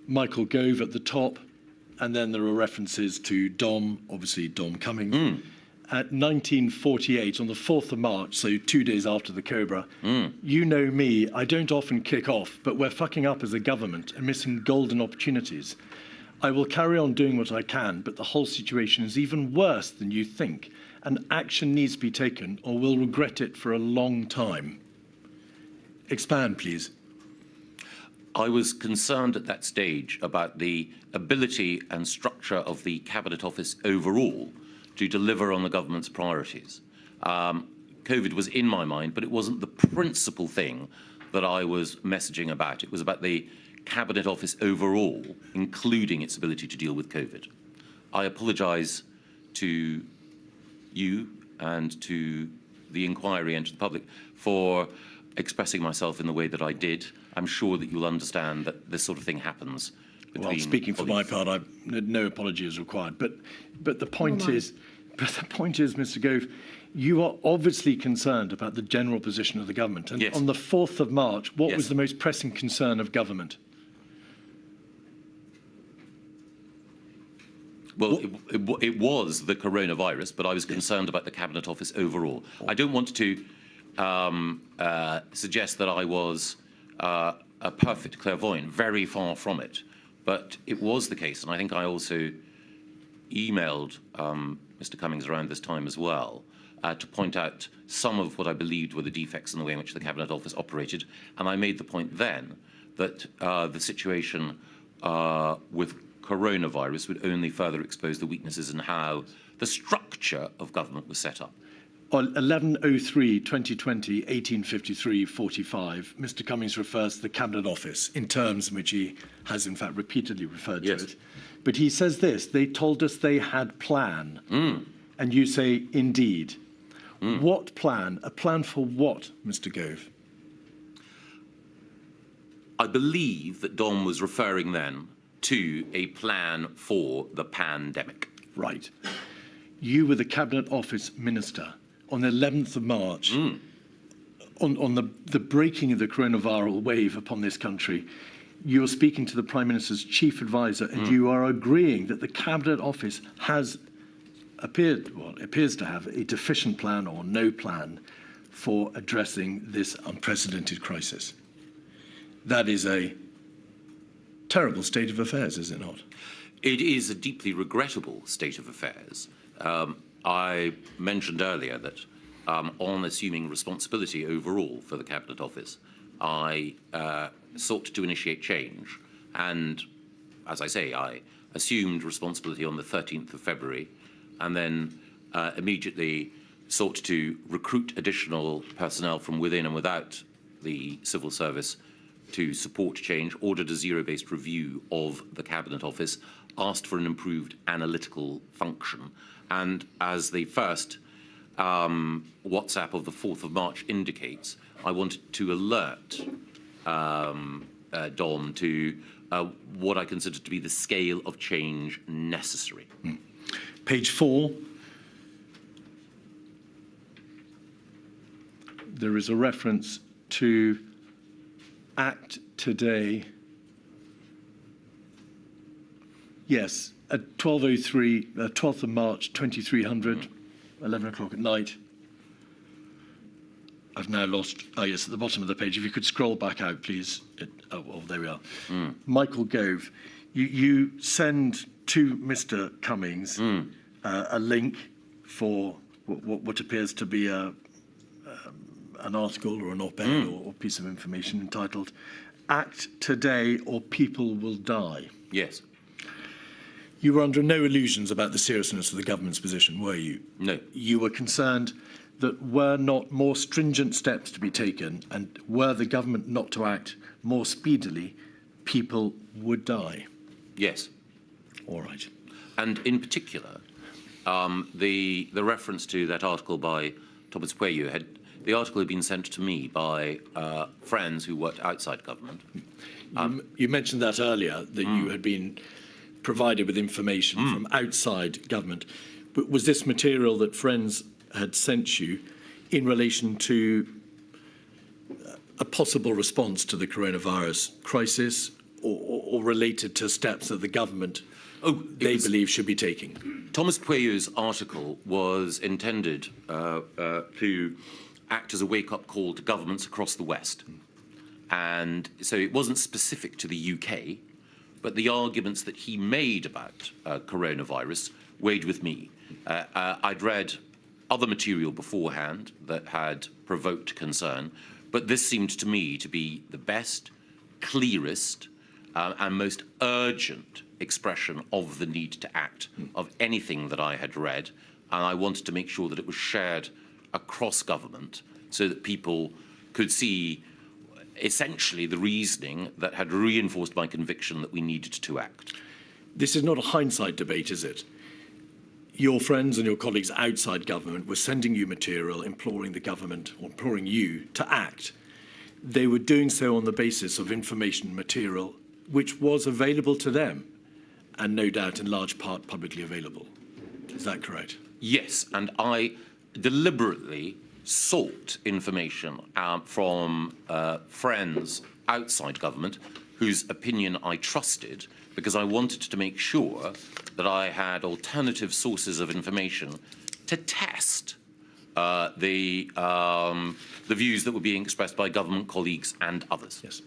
Michael Gove at the top, and then there are references to Dom, obviously Dom Cummings. At 1948, on the 4th of March, so 2 days after the Cobra, you know me, I don't often kick off, but we're fucking up as a government and missing golden opportunities. I will carry on doing what I can, but the whole situation is even worse than you think, and action needs to be taken or we'll regret it for a long time. Expand, please. I was concerned at that stage about the ability and structure of the Cabinet Office overall to deliver on the government's priorities. COVID was in my mind, but it wasn't the principal thing that I was messaging about. It was about the Cabinet Office overall, including its ability to deal with COVID. I apologise to you and to the inquiry and to the public for expressing myself in the way that I did. I'm sure that you'll understand that this sort of thing happens. Well, speaking for my part, no apology is required. But the point is, Mr. Gove, you are obviously concerned about the general position of the government. And yes. On the 4th of March, what yes. was the most pressing concern of government? Well, it was the coronavirus, but I was concerned about the Cabinet Office overall. I don't want to suggest that I was a perfect clairvoyant, very far from it. But it was the case, and I think I also emailed Mr. Cummings around this time as well to point out some of what I believed were the defects in the way in which the Cabinet Office operated. And I made the point then that the situation with coronavirus would only further expose the weaknesses in how the structure of government was set up. On 11/03/2020, 1853/45, Mr. Cummings refers to the Cabinet Office in terms in which he has, in fact, repeatedly referred to it. But he says this: they told us they had plan, and you say, indeed. What plan? A plan for what, Mr. Gove? I believe that Dom was referring then to a plan for the pandemic. Right. You were the Cabinet Office Minister on the 11th of March, on the breaking of the coronavirus wave upon this country. You are speaking to the Prime Minister's chief advisor, and you are agreeing that the Cabinet Office appears to have a deficient plan or no plan for addressing this unprecedented crisis. That is a terrible state of affairs, is it not? It is a deeply regrettable state of affairs. I mentioned earlier that on assuming responsibility overall for the Cabinet Office, I sought to initiate change. And as I say, I assumed responsibility on the 13th of February and then immediately sought to recruit additional personnel from within and without the civil service to support change, ordered a zero-based review of the Cabinet Office, asked for an improved analytical function. And as the first WhatsApp of the 4th of March indicates, I wanted to alert Dom to what I consider to be the scale of change necessary. Page 4. There is a reference to act today. Yes, at 12:03, 12th of March, 2300, 11 o'clock at night. I've now lost, yes, at the bottom of the page. If you could scroll back out, please. Well, there we are. Michael Gove, you send to Mr. Cummings a link for what appears to be an article or an op-ed or piece of information entitled "Act Today or People Will Die." Yes. You were under no illusions about the seriousness of the government's position, were you? No. You were concerned that were not more stringent steps to be taken and were the government not to act more speedily, people would die. Yes. All right. And in particular, The reference to that article by Thomas Pueyo the article had been sent to me by friends who worked outside government. You mentioned that earlier, that you had been provided with information from outside government. But was this material that friends had sent you in relation to a possible response to the coronavirus crisis, or related to steps that the government believe should be taking? Thomas Pueyo's article was intended to act as a wake-up call to governments across the West. And so it wasn't specific to the UK, but the arguments that he made about coronavirus weighed with me. I'd read other material beforehand that had provoked concern, but this seemed to me to be the best, clearest, and most urgent expression of the need to act of anything that I had read, and I wanted to make sure that it was shared across government so that people could see essentially the reasoning that had reinforced my conviction that we needed to act. This is not a hindsight debate, is it? Your friends and your colleagues outside government were sending you material, imploring the government, or imploring you to act. They were doing so on the basis of information material which was available to them, and no doubt in large part publicly available. Is that correct? Yes, and I deliberately sought information from friends outside government whose opinion I trusted, because I wanted to make sure that I had alternative sources of information to test the views that were being expressed by government colleagues and others. Yes.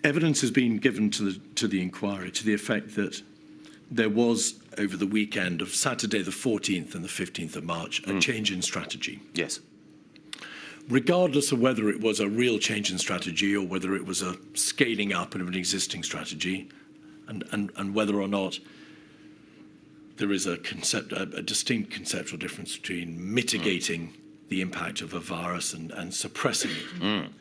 Evidence has been given to the inquiry to the effect that there was, over the weekend of Saturday the 14th and the 15th of March, a change in strategy. Yes. Regardless of whether it was a real change in strategy or whether it was a scaling up of an existing strategy, and whether or not there is a distinct conceptual difference between mitigating the impact of a virus and suppressing it.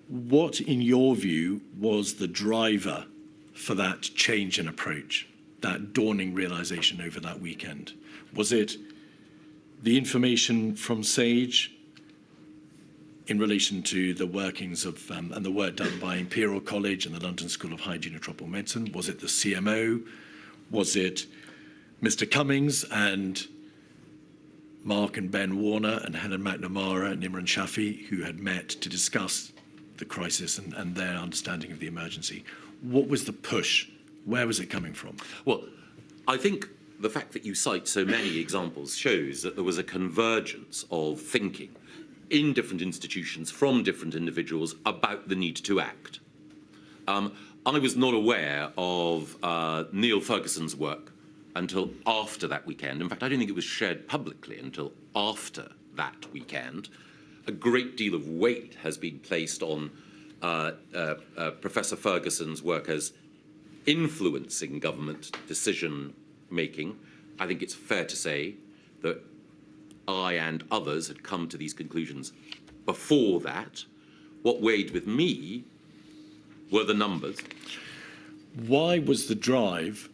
What, in your view, was the driver for that change in approach, that dawning realization over that weekend? Was it the information from SAGE in relation to the workings of and the work done by Imperial College and the London School of Hygiene and Tropical Medicine? Was it the CMO? Was it Mr. Cummings and Mark and Ben Warner and Helen McNamara and Imran Shafi, who had met to discuss the crisis and their understanding of the emergency? What was the push? Where was it coming from? Well, I think the fact that you cite so many examples shows that there was a convergence of thinking in different institutions from different individuals about the need to act. I was not aware of Neil Ferguson's work until after that weekend. In fact, I don't think it was shared publicly until after that weekend. A great deal of weight has been placed on Professor Ferguson's work as influencing government decision-making. I think it's fair to say that I and others had come to these conclusions before that. What weighed with me were the numbers. Why was the drive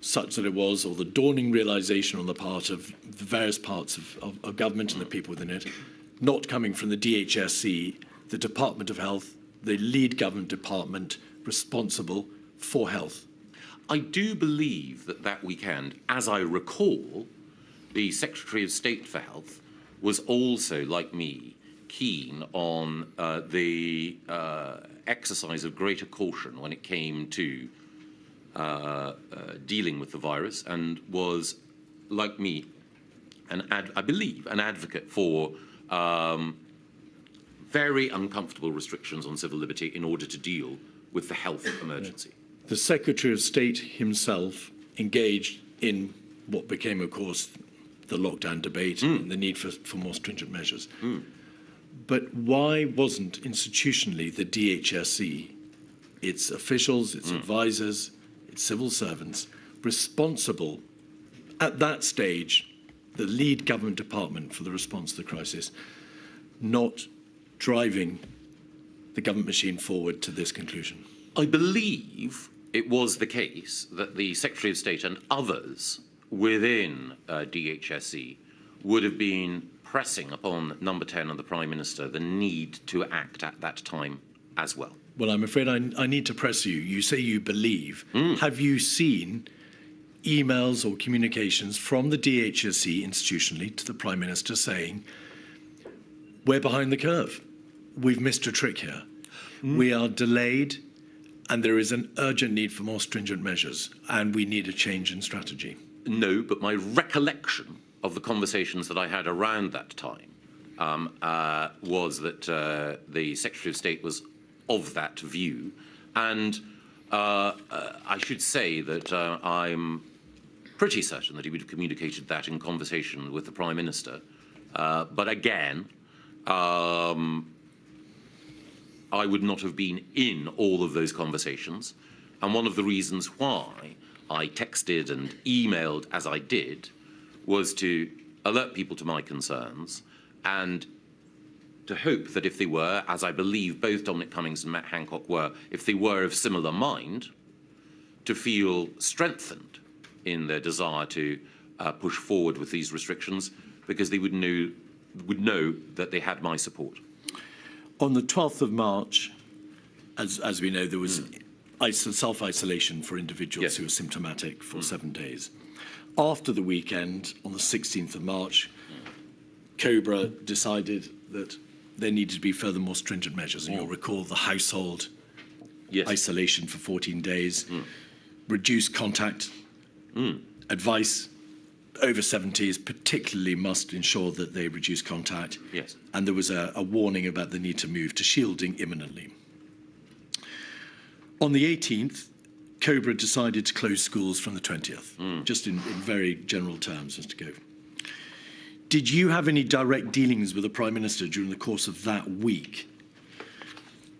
such that it was, or the dawning realization on the part of the various parts of government and the people within it, not coming from the DHSC, the Department of Health, the lead government department responsible for health? I do believe that that weekend, as I recall, the Secretary of State for Health was also, like me, keen on the exercise of greater caution when it came to dealing with the virus, and was, like me, I believe, an advocate for very uncomfortable restrictions on civil liberty in order to deal with the health emergency. The Secretary of State himself engaged in what became, of course, the lockdown debate and the need for more stringent measures. But why wasn't institutionally the DHSC, its officials, its advisors, its civil servants, responsible at that stage, the lead government department for the response to the crisis, not driving the government machine forward to this conclusion? I believe it was the case that the Secretary of State and others within DHSE would have been pressing upon Number 10 and the Prime Minister the need to act at that time as well. Well, I'm afraid I need to press you. You say you believe. Have you seen emails or communications from the DHSE institutionally to the Prime Minister saying, we're behind the curve, we've missed a trick here, we are delayed, and there is an urgent need for more stringent measures, and we need a change in strategy? No, but my recollection of the conversations that I had around that time was that the Secretary of State was of that view. And I should say that I'm pretty certain that he would have communicated that in conversation with the Prime Minister. But again, I would not have been in all of those conversations. And one of the reasons why I texted and emailed as I did was to alert people to my concerns and to hope that if they were, as I believe both Dominic Cummings and Matt Hancock were, if they were of similar mind, to feel strengthened in their desire to push forward with these restrictions, because they would know that they had my support. On the 12th of March, as we know, there was self-isolation for individuals who were symptomatic for 7 days. After the weekend, on the 16th of March, COBRA decided that there needed to be further more stringent measures. And you'll recall the household isolation for 14 days, reduced contact, advice over 70s particularly must ensure that they reduce contact. Yes. And there was a warning about the need to move to shielding imminently. On the 18th, COBRA decided to close schools from the 20th, just in very general terms, Mr. Gove. Did you have any direct dealings with the Prime Minister during the course of that week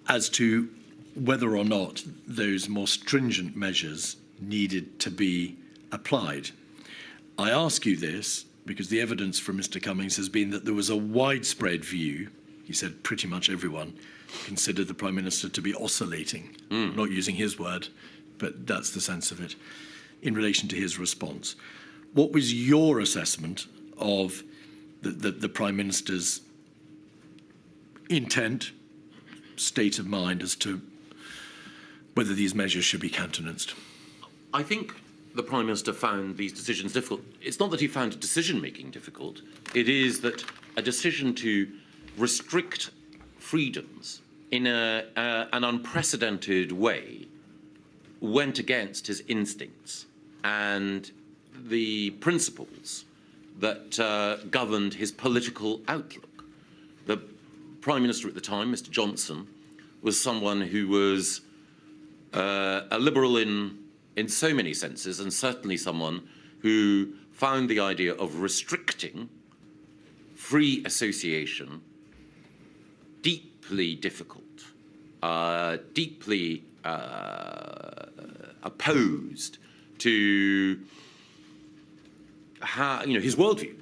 as to whether or not those more stringent measures needed to be applied? I ask you this because the evidence from Mr. Cummings has been that there was a widespread view, he said pretty much everyone considered the Prime Minister to be oscillating, not using his word, but that's the sense of it, in relation to his response. What was your assessment of the Prime Minister's intent, state of mind as to whether these measures should be countenanced? I think the Prime Minister found these decisions difficult. It's not that he found decision-making difficult. It is that a decision to restrict freedoms in an unprecedented way went against his instincts and the principles that governed his political outlook. The Prime Minister at the time, Mr. Johnson, was someone who was a liberal in so many senses, and certainly someone who found the idea of restricting free association deeply difficult, deeply opposed to his worldview,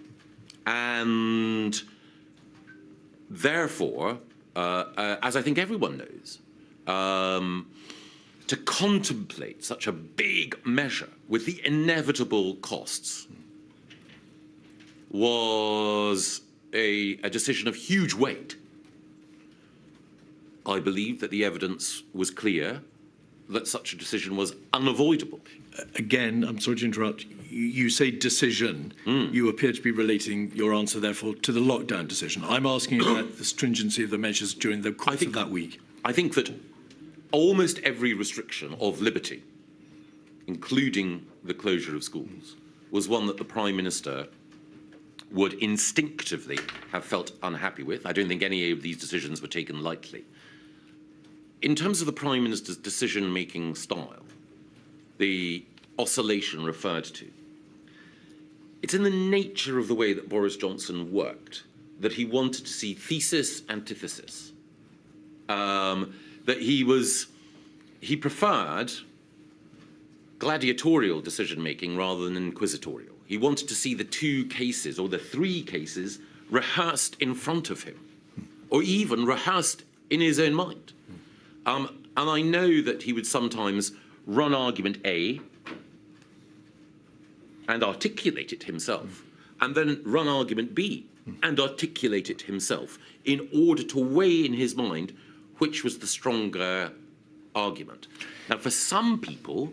and therefore, as I think everyone knows, to contemplate such a big measure with the inevitable costs was a decision of huge weight. I believe that the evidence was clear that such a decision was unavoidable. Again, I'm sorry to interrupt. You say decision. You appear to be relating your answer, therefore, to the lockdown decision. I'm asking about the stringency of the measures during the course of that week. I think that almost every restriction of liberty, including the closure of schools, was one that the Prime Minister would instinctively have felt unhappy with. I don't think any of these decisions were taken lightly. In terms of the Prime Minister's decision-making style, the oscillation referred to, it's in the nature of the way that Boris Johnson worked that he wanted to see thesis, antithesis. That he preferred gladiatorial decision-making rather than inquisitorial. He wanted to see the two cases, or the three cases, rehearsed in front of him, or even rehearsed in his own mind. And I know that he would sometimes run argument A, and articulate it himself, and then run argument B and articulate it himself in order to weigh in his mind which was the stronger argument. Now, for some people,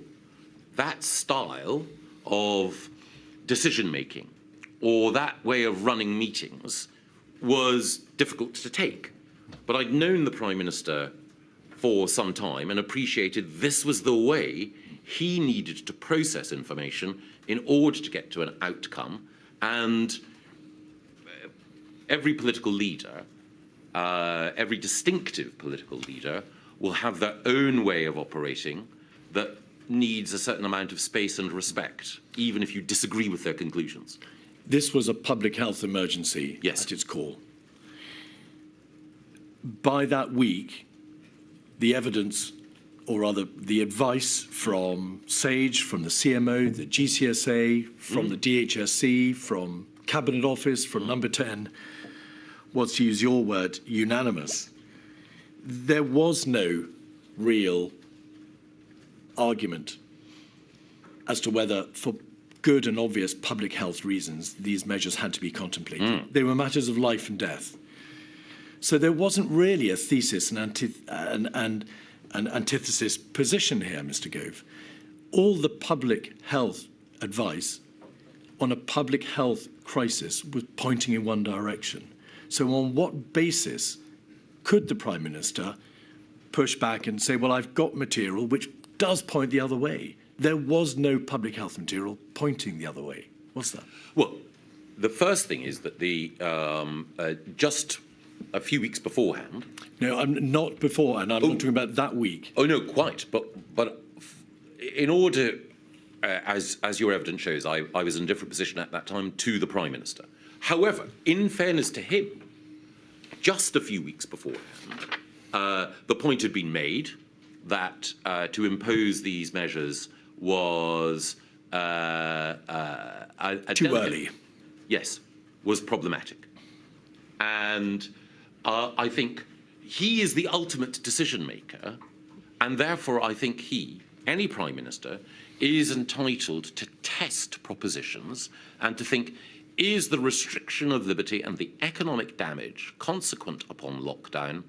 that style of decision-making or that way of running meetings was difficult to take. But I'd known the Prime Minister for some time and appreciated this was the way he needed to process information in order to get to an outcome. And every political leader, every distinctive political leader, will have their own way of operating that needs a certain amount of space and respect, even if you disagree with their conclusions. This was a public health emergency at its core. By that week, the evidence, or rather the advice from SAGE, from the CMO, the GCSA, from the DHSC, from Cabinet Office, from Number 10, was, to use your word, unanimous. There was no real argument as to whether, for good and obvious public health reasons, these measures had to be contemplated. They were matters of life and death. So there wasn't really a thesis and antithesis position here, Mr. Gove. All the public health advice on a public health crisis was pointing in one direction. So on what basis could the Prime Minister push back and say, well, I've got material which does point the other way? There was no public health material pointing the other way. What's that? Well, the first thing is that the just a few weeks beforehand. No, I'm not beforehand. I'm not talking about that week. Oh no, quite. But in order, as your evidence shows, I was in a different position at that time to the Prime Minister. However, in fairness to him, just a few weeks beforehand, the point had been made that to impose these measures was too early. Yes, was problematic. And I think he is the ultimate decision maker, and therefore I think any Prime Minister, is entitled to test propositions and to think, is the restriction of liberty and the economic damage consequent upon lockdown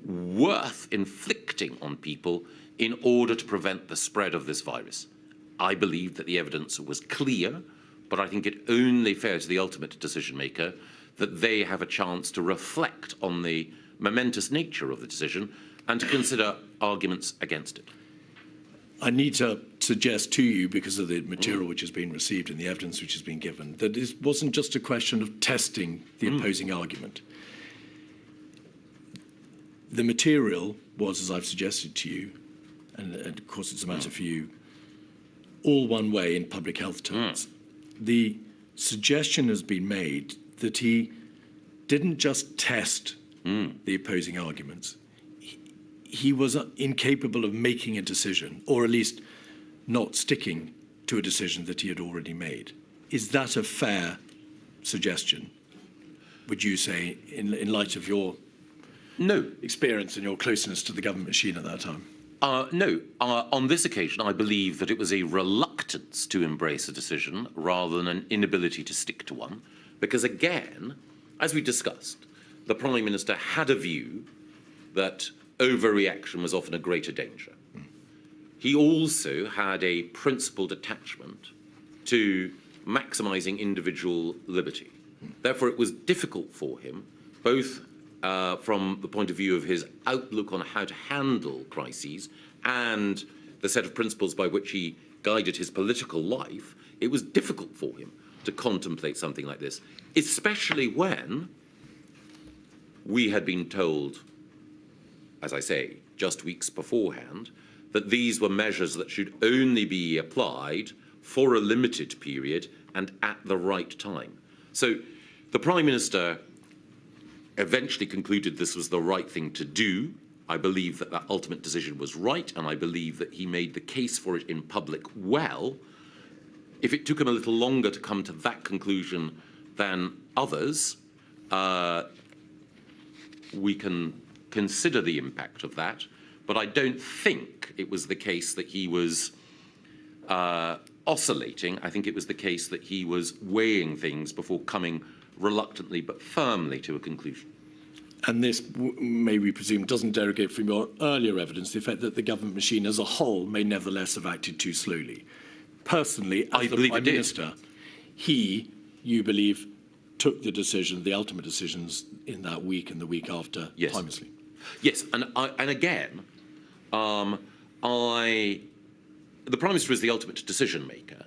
worth inflicting on people in order to prevent the spread of this virus? I believe that the evidence was clear, but I think it only fair to the ultimate decision maker that they have a chance to reflect on the momentous nature of the decision and to consider arguments against it. I need to suggest to you, because of the material which has been received and the evidence which has been given, that it wasn't just a question of testing the opposing argument. The material was, as I've suggested to you, and of course it's a matter for you, all one way in public health terms. The suggestion has been made that he didn't just test the opposing arguments. He was incapable of making a decision, or at least not sticking to a decision that he had already made. Is that a fair suggestion, would you say, in light of your experience and your closeness to the government machine at that time? No. On this occasion, I believe that it was a reluctance to embrace a decision rather than an inability to stick to one. Because again, as we discussed, the Prime Minister had a view that overreaction was often a greater danger. He also had a principled attachment to maximising individual liberty. Therefore, it was difficult for him, both from the point of view of his outlook on how to handle crises and the set of principles by which he guided his political life, it was difficult for him to contemplate something like this, especially when we had been told, as I say, just weeks beforehand, that these were measures that should only be applied for a limited period and at the right time. So the Prime Minister eventually concluded this was the right thing to do. I believe that that ultimate decision was right, and I believe that he made the case for it in public well. If it took him a little longer to come to that conclusion than others, we can consider the impact of that, but I don't think it was the case that he was oscillating. I think it was the case that he was weighing things before coming reluctantly but firmly to a conclusion. And this, may we presume, doesn't derogate from your earlier evidence, the effect that the government machine as a whole may nevertheless have acted too slowly. Personally, as the Prime Minister, you believe, took the decision, the ultimate decisions in that week and the week after, timelessly. Yes, and again, the Prime Minister is the ultimate decision maker,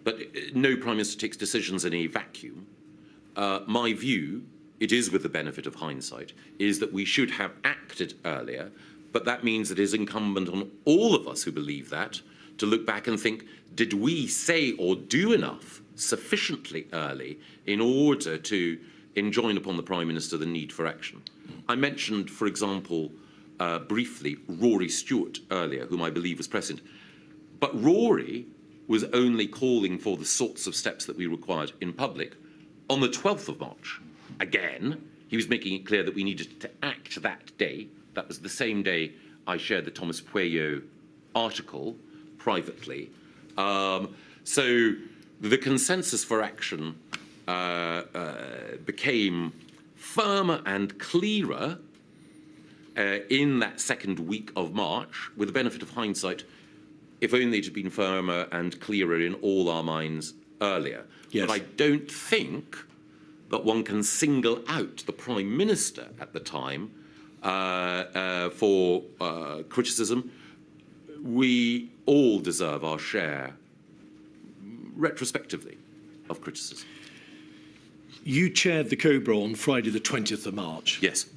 but no Prime Minister takes decisions in a vacuum. My view, it is with the benefit of hindsight, is that we should have acted earlier, but that means it is incumbent on all of us who believe that to look back and think, did we say or do enough sufficiently early in order to enjoin upon the Prime Minister the need for action? I mentioned, for example, briefly, Rory Stewart earlier, whom I believe was present. But Rory was only calling for the sorts of steps that we required in public on the 12th of March. Again, he was making it clear that we needed to act that day. That was the same day I shared the Thomas Pueyo article privately. So the consensus for action became firmer and clearer in that second week of March, with the benefit of hindsight, if only it had been firmer and clearer in all our minds earlier. Yes. But I don't think that one can single out the Prime Minister at the time for criticism. We all deserve our share, retrospectively, of criticism. You chaired the COBRA on Friday the 20th of March. Yes.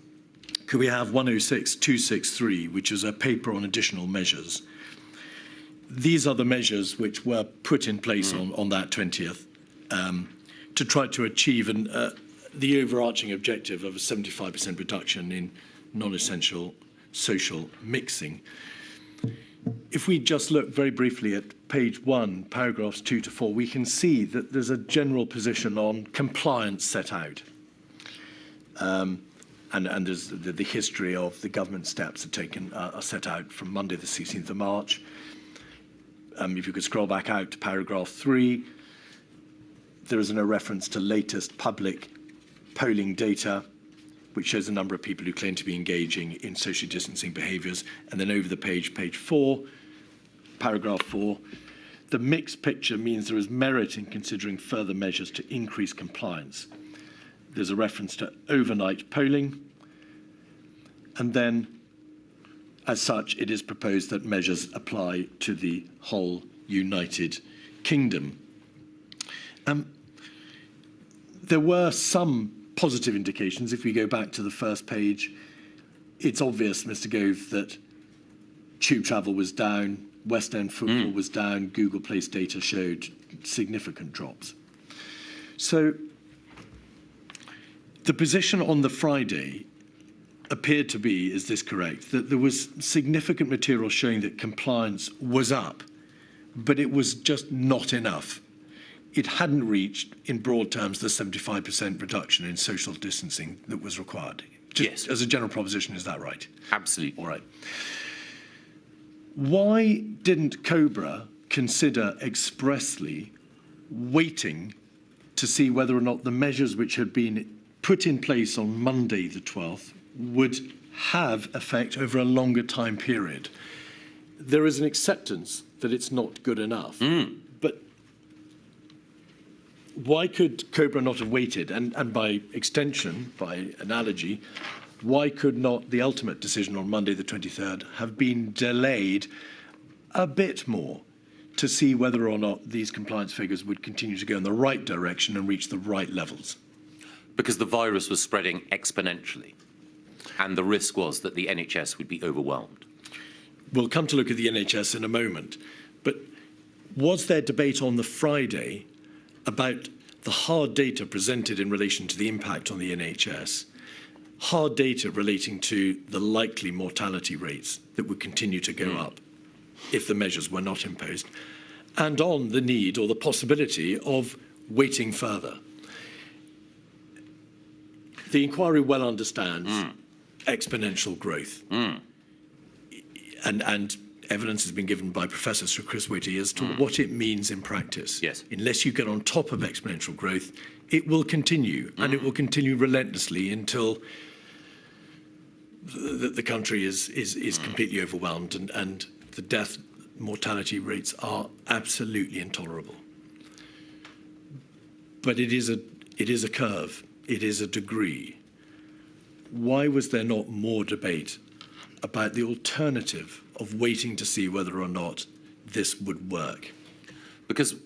Could we have 106-263, which is a paper on additional measures? These are the measures which were put in place on that 20th to try to achieve the overarching objective of a 75% reduction in non-essential social mixing. If we just look very briefly at page 1, paragraphs 2 to 4, we can see that there's a general position on compliance set out. And there's the history of the government steps are set out from Monday the 16th of March. If you could scroll back out to paragraph 3, there is a reference to latest public polling data, which shows the number of people who claim to be engaging in social distancing behaviours. And then over the page 4, paragraph 4, the mixed picture means there is merit in considering further measures to increase compliance. There's a reference to overnight polling. And then, as such, it is proposed that measures apply to the whole United Kingdom. There were some positive indications. If we go back to the first page, it's obvious, Mr. Gove, that tube travel was down, West End football was down, Google Place data showed significant drops. So the position on the Friday appeared to be, is this correct, that there was significant material showing that compliance was up, but it was just not enough. It hadn't reached, in broad terms, the 75% reduction in social distancing that was required. Just as a general proposition, is that right? Absolutely. All right. Why didn't COBRA consider expressly waiting to see whether or not the measures which had been put in place on Monday the 12th would have effect over a longer time period? There is an acceptance that it's not good enough. But why could COBRA not have waited? And by extension, by analogy, why could not the ultimate decision on Monday the 23rd have been delayed a bit more to see whether or not these compliance figures would continue to go in the right direction and reach the right levels? Because the virus was spreading exponentially, and the risk was that the NHS would be overwhelmed. We'll come to look at the NHS in a moment, but was there debate on the Friday about the hard data presented in relation to the impact on the NHS, hard data relating to the likely mortality rates that would continue to go up if the measures were not imposed, and on the need or the possibility of waiting further? The inquiry well understands exponential growth. And evidence has been given by Professor Sir Chris Whitty as to what it means in practice. Yes. Unless you get on top of exponential growth, it will continue, and it will continue relentlessly until the country is completely overwhelmed, and the death mortality rates are absolutely intolerable. But it is a curve. It is a degree. Why was there not more debate about the alternative of waiting to see whether or not this would work? Because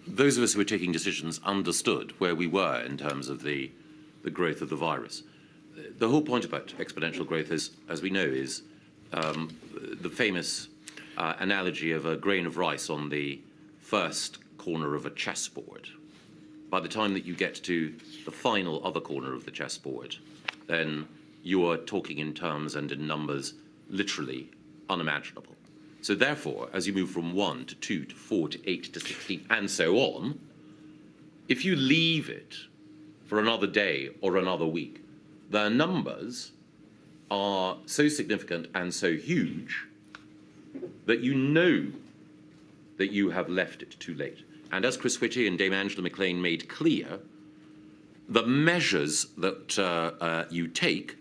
those of us who were taking decisions understood where we were in terms of the growth of the virus. The whole point about exponential growth is, as we know, is the famous analogy of a grain of rice on the first corner of a chessboard. By the time that you get to the final other corner of the chessboard, then you are talking in terms and in numbers literally unimaginable. So therefore, as you move from 1 to 2 to 4 to 8 to 16 and so on, if you leave it for another day or another week, the numbers are so significant and so huge that you know that you have left it too late. And as Chris Whitty and Dame Angela McLean made clear, the measures that you take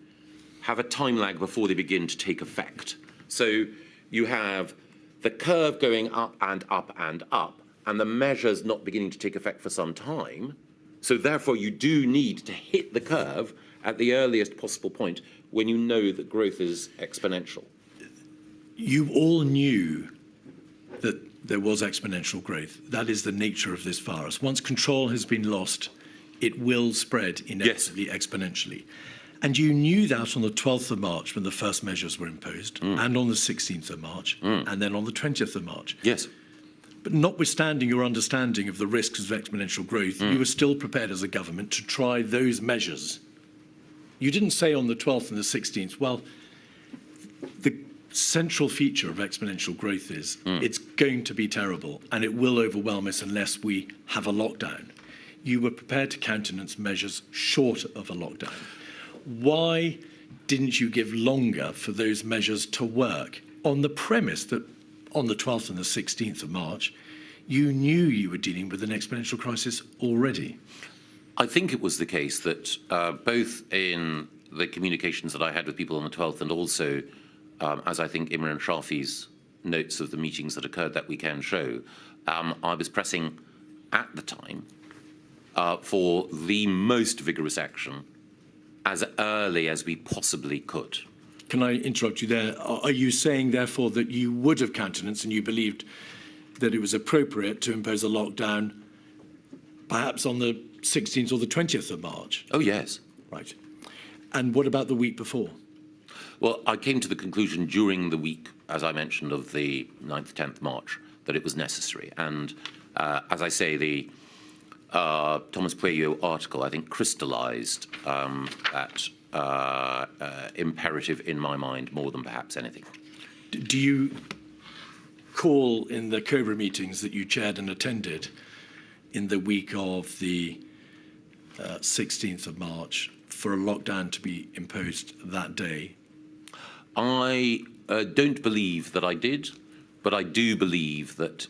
have a time lag before they begin to take effect. So you have the curve going up and up and up, and the measures not beginning to take effect for some time. So therefore, you do need to hit the curve at the earliest possible point when you know that growth is exponential. You all knew that there was exponential growth. That is the nature of this virus. Once control has been lost, it will spread inevitably exponentially. And you knew that on the 12th of March when the first measures were imposed, and on the 16th of March, and then on the 20th of March. Yes. But notwithstanding your understanding of the risks of exponential growth, you were still prepared as a government to try those measures. You didn't say on the 12th and the 16th, well, the central feature of exponential growth is it's going to be terrible and it will overwhelm us unless we have a lockdown. You were prepared to countenance measures short of a lockdown. Why didn't you give longer for those measures to work on the premise that on the 12th and the 16th of March, you knew you were dealing with an exponential crisis already? I think it was the case that both in the communications that I had with people on the 12th and also, as I think Imran Shafi's notes of the meetings that occurred that weekend show, I was pressing at the time for the most vigorous action as early as we possibly could. Can I interrupt you there? Are you saying, therefore, that you would have countenanced and you believed that it was appropriate to impose a lockdown perhaps on the 16th or the 20th of March? Oh, yes. Right. And what about the week before? Well, I came to the conclusion during the week, as I mentioned, of the 9th, 10th March, that it was necessary. And as I say, the Thomas Pueyo article, I think, crystallized that imperative in my mind more than perhaps anything. Do you call in the COBRA meetings that you chaired and attended in the week of the 16th of March for a lockdown to be imposed that day? I don't believe that I did, but I do believe that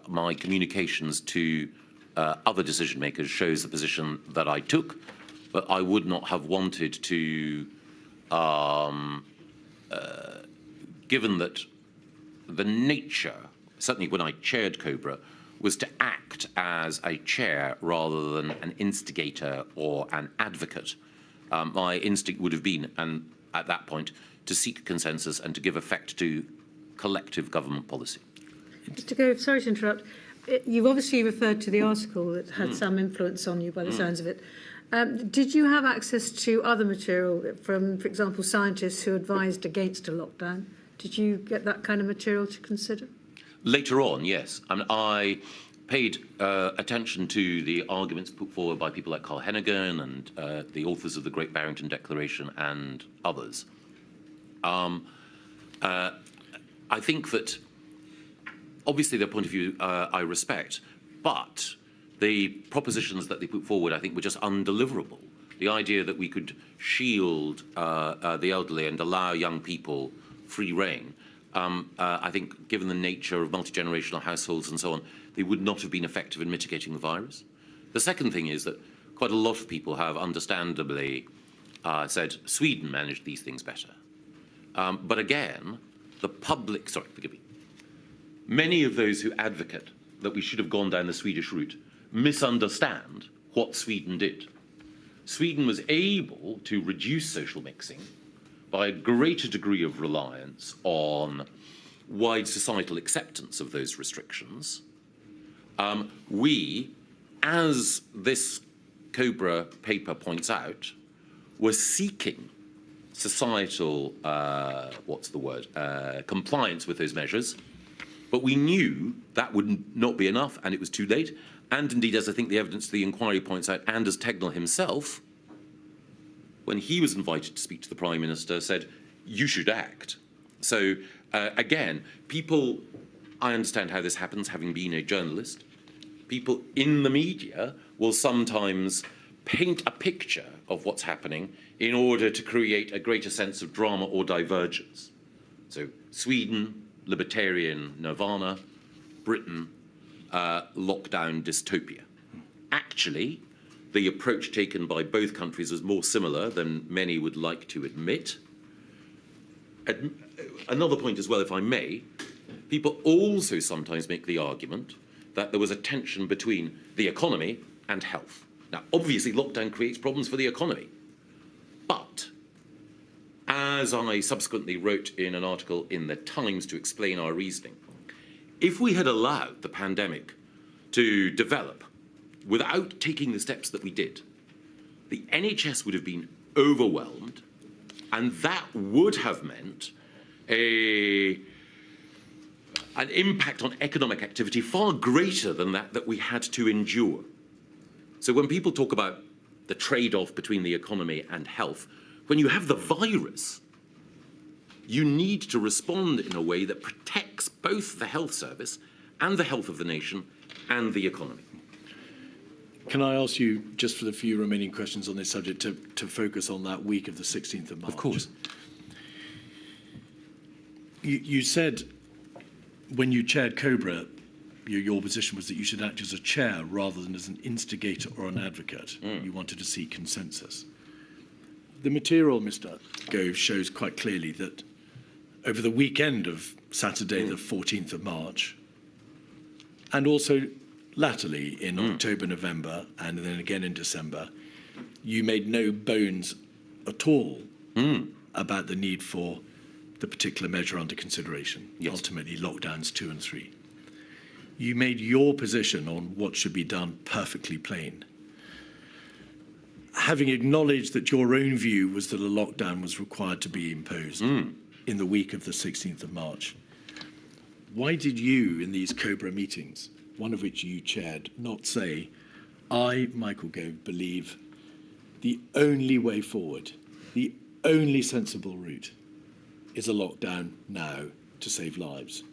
my communications to other decision makers shows the position that I took, but I would not have wanted to, given that the nature, certainly when I chaired COBRA, was to act as a chair rather than an instigator or an advocate. My instinct would have been, and at that point, to seek consensus and to give effect to collective government policy. Just to go, sorry to interrupt, you've obviously referred to the article that had some influence on you by the sounds of it. Did you have access to other material from, for example, scientists who advised against a lockdown? Did you get that kind of material to consider? Later on, yes. I mean, I paid attention to the arguments put forward by people like Carl Hennigan and the authors of the Great Barrington Declaration and others. I think that obviously their point of view I respect, but the propositions that they put forward I think were just undeliverable. The idea that we could shield the elderly and allow young people free rein I think, given the nature of multi-generational households and so on, they would not have been effective in mitigating the virus. The second thing is that quite a lot of people have understandably said Sweden managed these things better. But again, the public, sorry, forgive me, many of those who advocate that we should have gone down the Swedish route misunderstand what Sweden did. Sweden was able to reduce social mixing by a greater degree of reliance on wide societal acceptance of those restrictions. We, as this Cobra paper points out, were seeking societal, compliance with those measures, but we knew that would not be enough and it was too late. And indeed, as I think the evidence of the inquiry points out, and as Tegnell himself, when he was invited to speak to the Prime Minister, said, you should act. So again, people, I understand how this happens, having been a journalist, people in the media will sometimes paint a picture of what's happening in order to create a greater sense of drama or divergence. So Sweden, libertarian nirvana, Britain, lockdown dystopia. Actually, the approach taken by both countries was more similar than many would like to admit. Another point as well, if I may, people also sometimes make the argument that there was a tension between the economy and health. Now, obviously, lockdown creates problems for the economy. But, as I subsequently wrote in an article in the Times to explain our reasoning, if we had allowed the pandemic to develop without taking the steps that we did, the NHS would have been overwhelmed, and that would have meant an impact on economic activity far greater than that we had to endure. So when people talk about the trade-off between the economy and health, when you have the virus, you need to respond in a way that protects both the health service and the health of the nation and the economy. Can I ask you, just for the few remaining questions on this subject, to focus on that week of the 16th of March? Of course. You said when you chaired Cobra, your position was that you should act as a chair rather than as an instigator or an advocate. You wanted to seek consensus. The material, Mr. Gove, shows quite clearly that over the weekend of Saturday, the 14th of March, and also latterly in October, November, and then again in December, you made no bones at all about the need for the particular measure under consideration, ultimately lockdowns 2 and 3. You made your position on what should be done perfectly plain. Having acknowledged that your own view was that a lockdown was required to be imposed in the week of the 16th of March, why did you, in these Cobra meetings, one of which you chaired, not say, I, Michael Gove, believe the only way forward, the only sensible route is a lockdown now to save lives?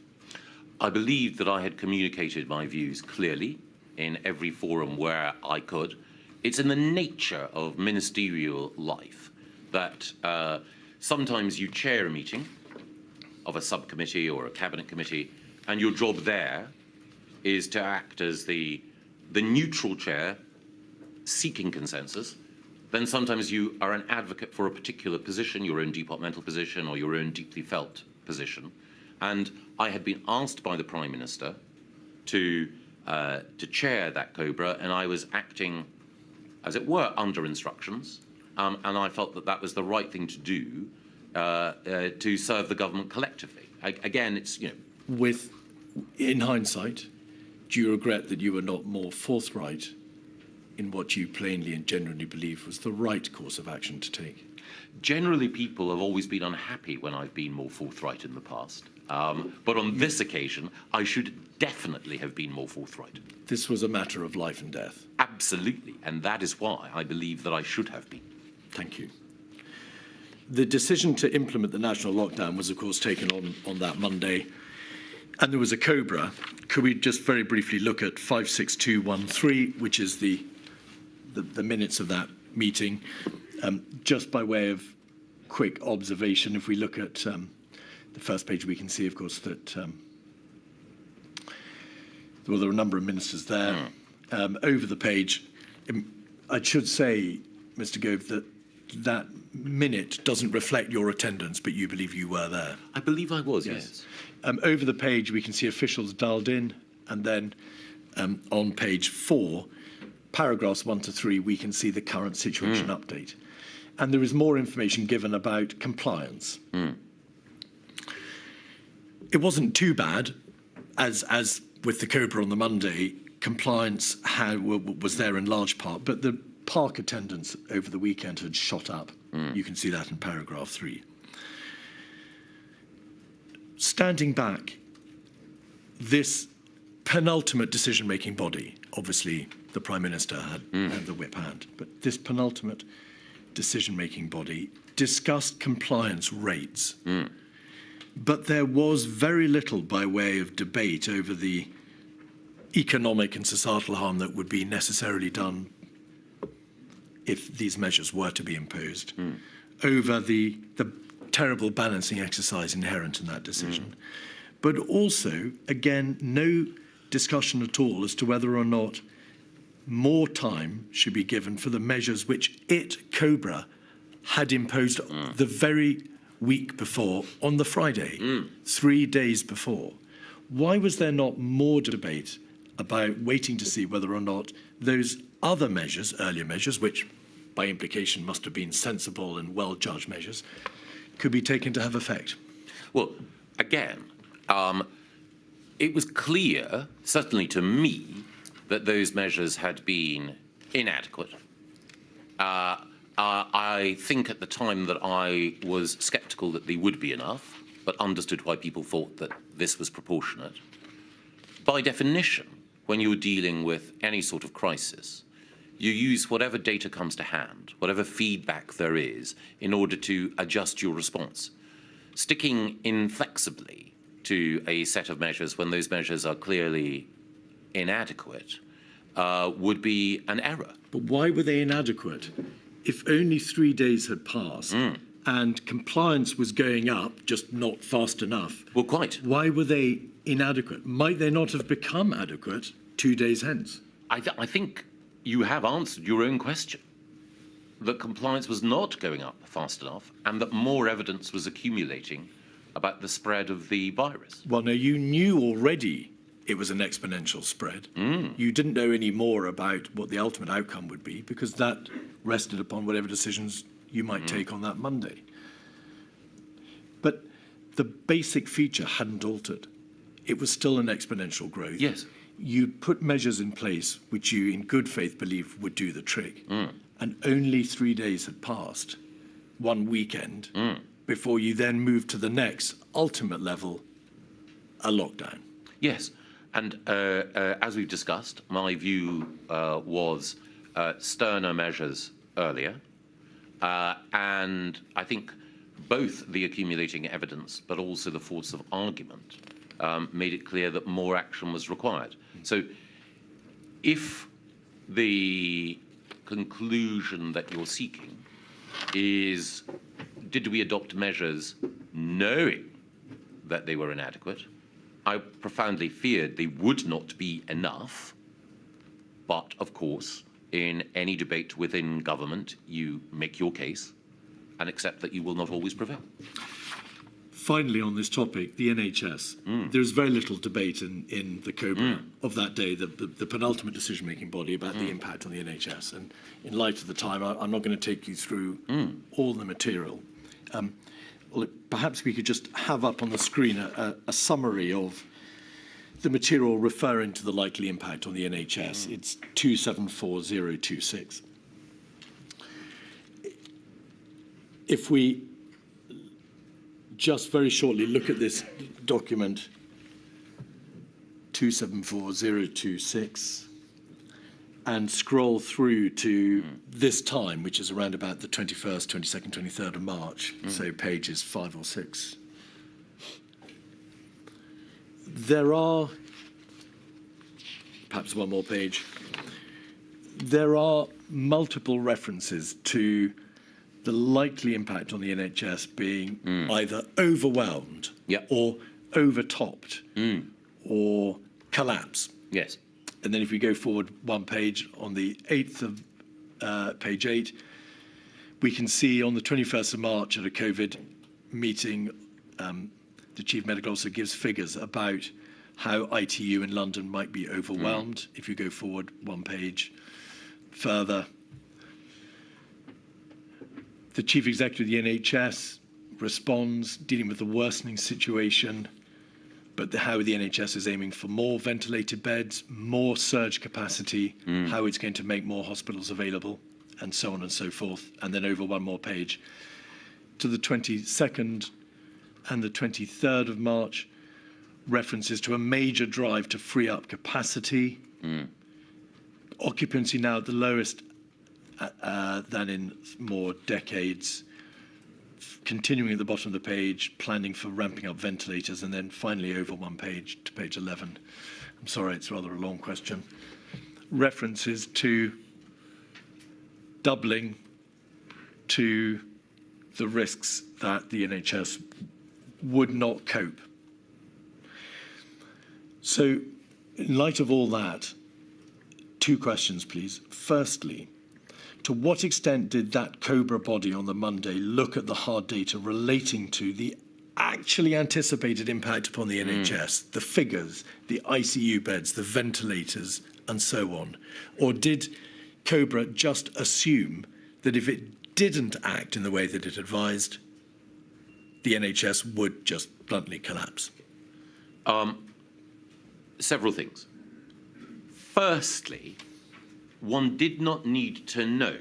I believed that I had communicated my views clearly in every forum where I could. It's in the nature of ministerial life that sometimes you chair a meeting of a subcommittee or a cabinet committee, and your job there is to act as the neutral chair seeking consensus. Then sometimes you are an advocate for a particular position, your own departmental position or your own deeply felt position. And I had been asked by the Prime Minister to chair that Cobra, and I was acting, as it were, under instructions. And I felt that that was the right thing to do to serve the government collectively. Again, it's, you know. In hindsight, do you regret that you were not more forthright in what you plainly and genuinely believe was the right course of action to take? Generally, people have always been unhappy when I've been more forthright in the past. But on this occasion, I should definitely have been more forthright. This was a matter of life and death. Absolutely, and that is why I believe that I should have been. Thank you. The decision to implement the national lockdown was, of course, taken on that Monday, and there was a Cobra. Could we just very briefly look at 56213, which is the minutes of that meeting? Just by way of quick observation, if we look at the first page we can see, of course, that well, there are a number of ministers there. Over the page, I should say, Mr. Gove, that that minute doesn't reflect your attendance, but you believe you were there. I believe I was, yes. Over the page, we can see officials dialed in, and then on page 4, paragraphs 1 to 3, we can see the current situation update. And there is more information given about compliance. It wasn't too bad, as with the Cobra on the Monday, compliance was there in large part, but the park attendance over the weekend had shot up. You can see that in paragraph 3. Standing back, this penultimate decision-making body, obviously the Prime Minister had the whip hand, but this penultimate decision-making body discussed compliance rates. But there was very little by way of debate over the economic and societal harm that would be necessarily done if these measures were to be imposed, over the terrible balancing exercise inherent in that decision. But also, again, no discussion at all as to whether or not more time should be given for the measures which Cobra, had imposed the very week before, on the Friday, 3 days before. Why was there not more debate about waiting to see whether or not those other measures, earlier measures, which by implication must have been sensible and well-judged measures, could be taken to have effect? Well, again, it was clear, certainly to me, that those measures had been inadequate. I think at the time that I was sceptical that they would be enough, but understood why people thought that this was proportionate. By definition, when you're dealing with any sort of crisis, you use whatever data comes to hand, whatever feedback there is, in order to adjust your response. Sticking inflexibly to a set of measures when those measures are clearly inadequate would be an error. But why were they inadequate? If only 3 days had passed and compliance was going up, just not fast enough. Well, quite. Why were they inadequate? Might they not have become adequate 2 days hence? I think you have answered your own question, that compliance was not going up fast enough and that more evidence was accumulating about the spread of the virus. Well, no, you knew already it was an exponential spread. You didn't know any more about what the ultimate outcome would be because that rested upon whatever decisions you might take on that Monday. But the basic feature hadn't altered. It was still an exponential growth. Yes. You put measures in place which you in good faith believed would do the trick. And only 3 days had passed, one weekend, before you then moved to the next ultimate level, a lockdown. Yes. And as we've discussed, my view was sterner measures earlier. And I think both the accumulating evidence but also the force of argument made it clear that more action was required. So if the conclusion that you're seeking is, did we adopt measures knowing that they were inadequate? I profoundly feared they would not be enough. But, of course, in any debate within government, you make your case and accept that you will not always prevail. Finally, on this topic, the NHS. There's very little debate in the Cobra of that day, the penultimate decision-making body, about the impact on the NHS. And in light of the time, I'm not going to take you through all the material. Well, perhaps we could just have up on the screen a summary of the material referring to the likely impact on the NHS. It's 274026. If we just very shortly look at this document, 274026, and scroll through to this time, which is around about the 21st, 22nd, 23rd of March, so pages 5 or 6. There are, perhaps one more page, there are multiple references to the likely impact on the NHS being either overwhelmed or overtopped or collapse. Yes. And then if we go forward one page, on the 8th of page 8, we can see on the 21st of March at a COVID meeting, the Chief Medical Officer gives figures about how ITU in London might be overwhelmed. If you go forward one page further, the Chief Executive of the NHS responds, dealing with the worsening situation, but how the NHS is aiming for more ventilated beds, more surge capacity, how it's going to make more hospitals available, and so on and so forth. And then over one more page to the 22nd and the 23rd of March, references to a major drive to free up capacity. Occupancy now at the lowest than in more decades. Continuing at the bottom of the page, planning for ramping up ventilators, and then finally over one page to page 11. I'm sorry, it's rather a long question. References to doubling to the risks that the NHS would not cope. So, in light of all that, two questions, please. Firstly, to what extent did that COBRA body on the Monday look at the hard data relating to the actually anticipated impact upon the NHS, the figures, the ICU beds, the ventilators, and so on? Or did COBRA just assume that if it didn't act in the way that it advised, the NHS would just bluntly collapse? Several things. Firstly, one did not need to know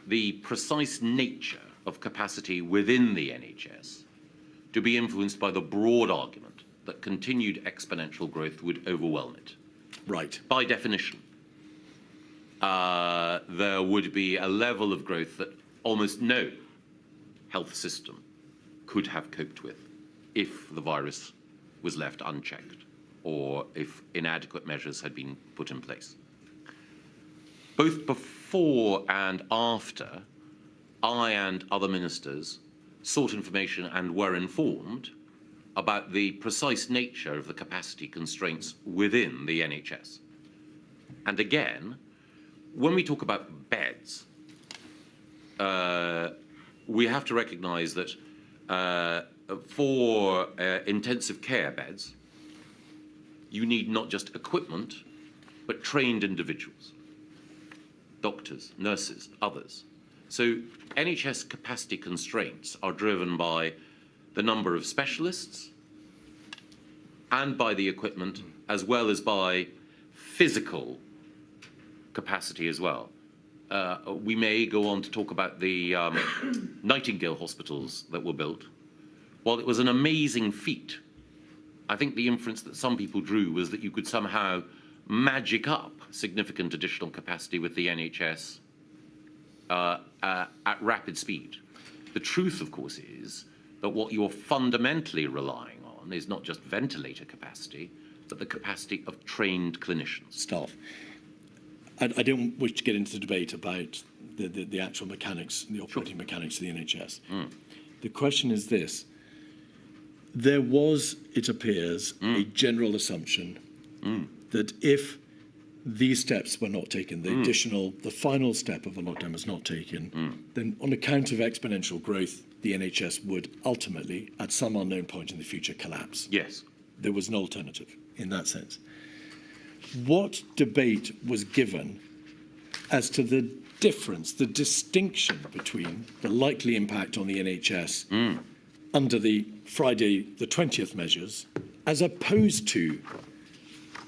the precise nature of capacity within the NHS to be influenced by the broad argument that continued exponential growth would overwhelm it. Right. By definition, there would be a level of growth that almost no health system could have coped with if the virus was left unchecked or if inadequate measures had been put in place. Both before and after, I and other ministers sought information and were informed about the precise nature of the capacity constraints within the NHS. And again, when we talk about beds, we have to recognise that for intensive care beds, you need not just equipment, but trained individuals. Doctors, nurses, others. So NHS capacity constraints are driven by the number of specialists and by the equipment, as well as by physical capacity as well. We may go on to talk about the Nightingale hospitals that were built. While it was an amazing feat, I think the inference that some people drew was that you could somehow magic up significant additional capacity with the NHS at rapid speed. The truth, of course, is that what you're fundamentally relying on is not just ventilator capacity, but the capacity of trained clinicians. Staff. I don't wish to get into the debate about the actual mechanics, the operating mechanics of the NHS. The question is this. There was, it appears, a general assumption that if these steps were not taken, the final step of the lockdown was not taken, then on account of exponential growth, the NHS would ultimately, at some unknown point in the future, collapse. Yes. There was an alternative in that sense. What debate was given as to the difference, the distinction between the likely impact on the NHS under the Friday the 20th measures as opposed to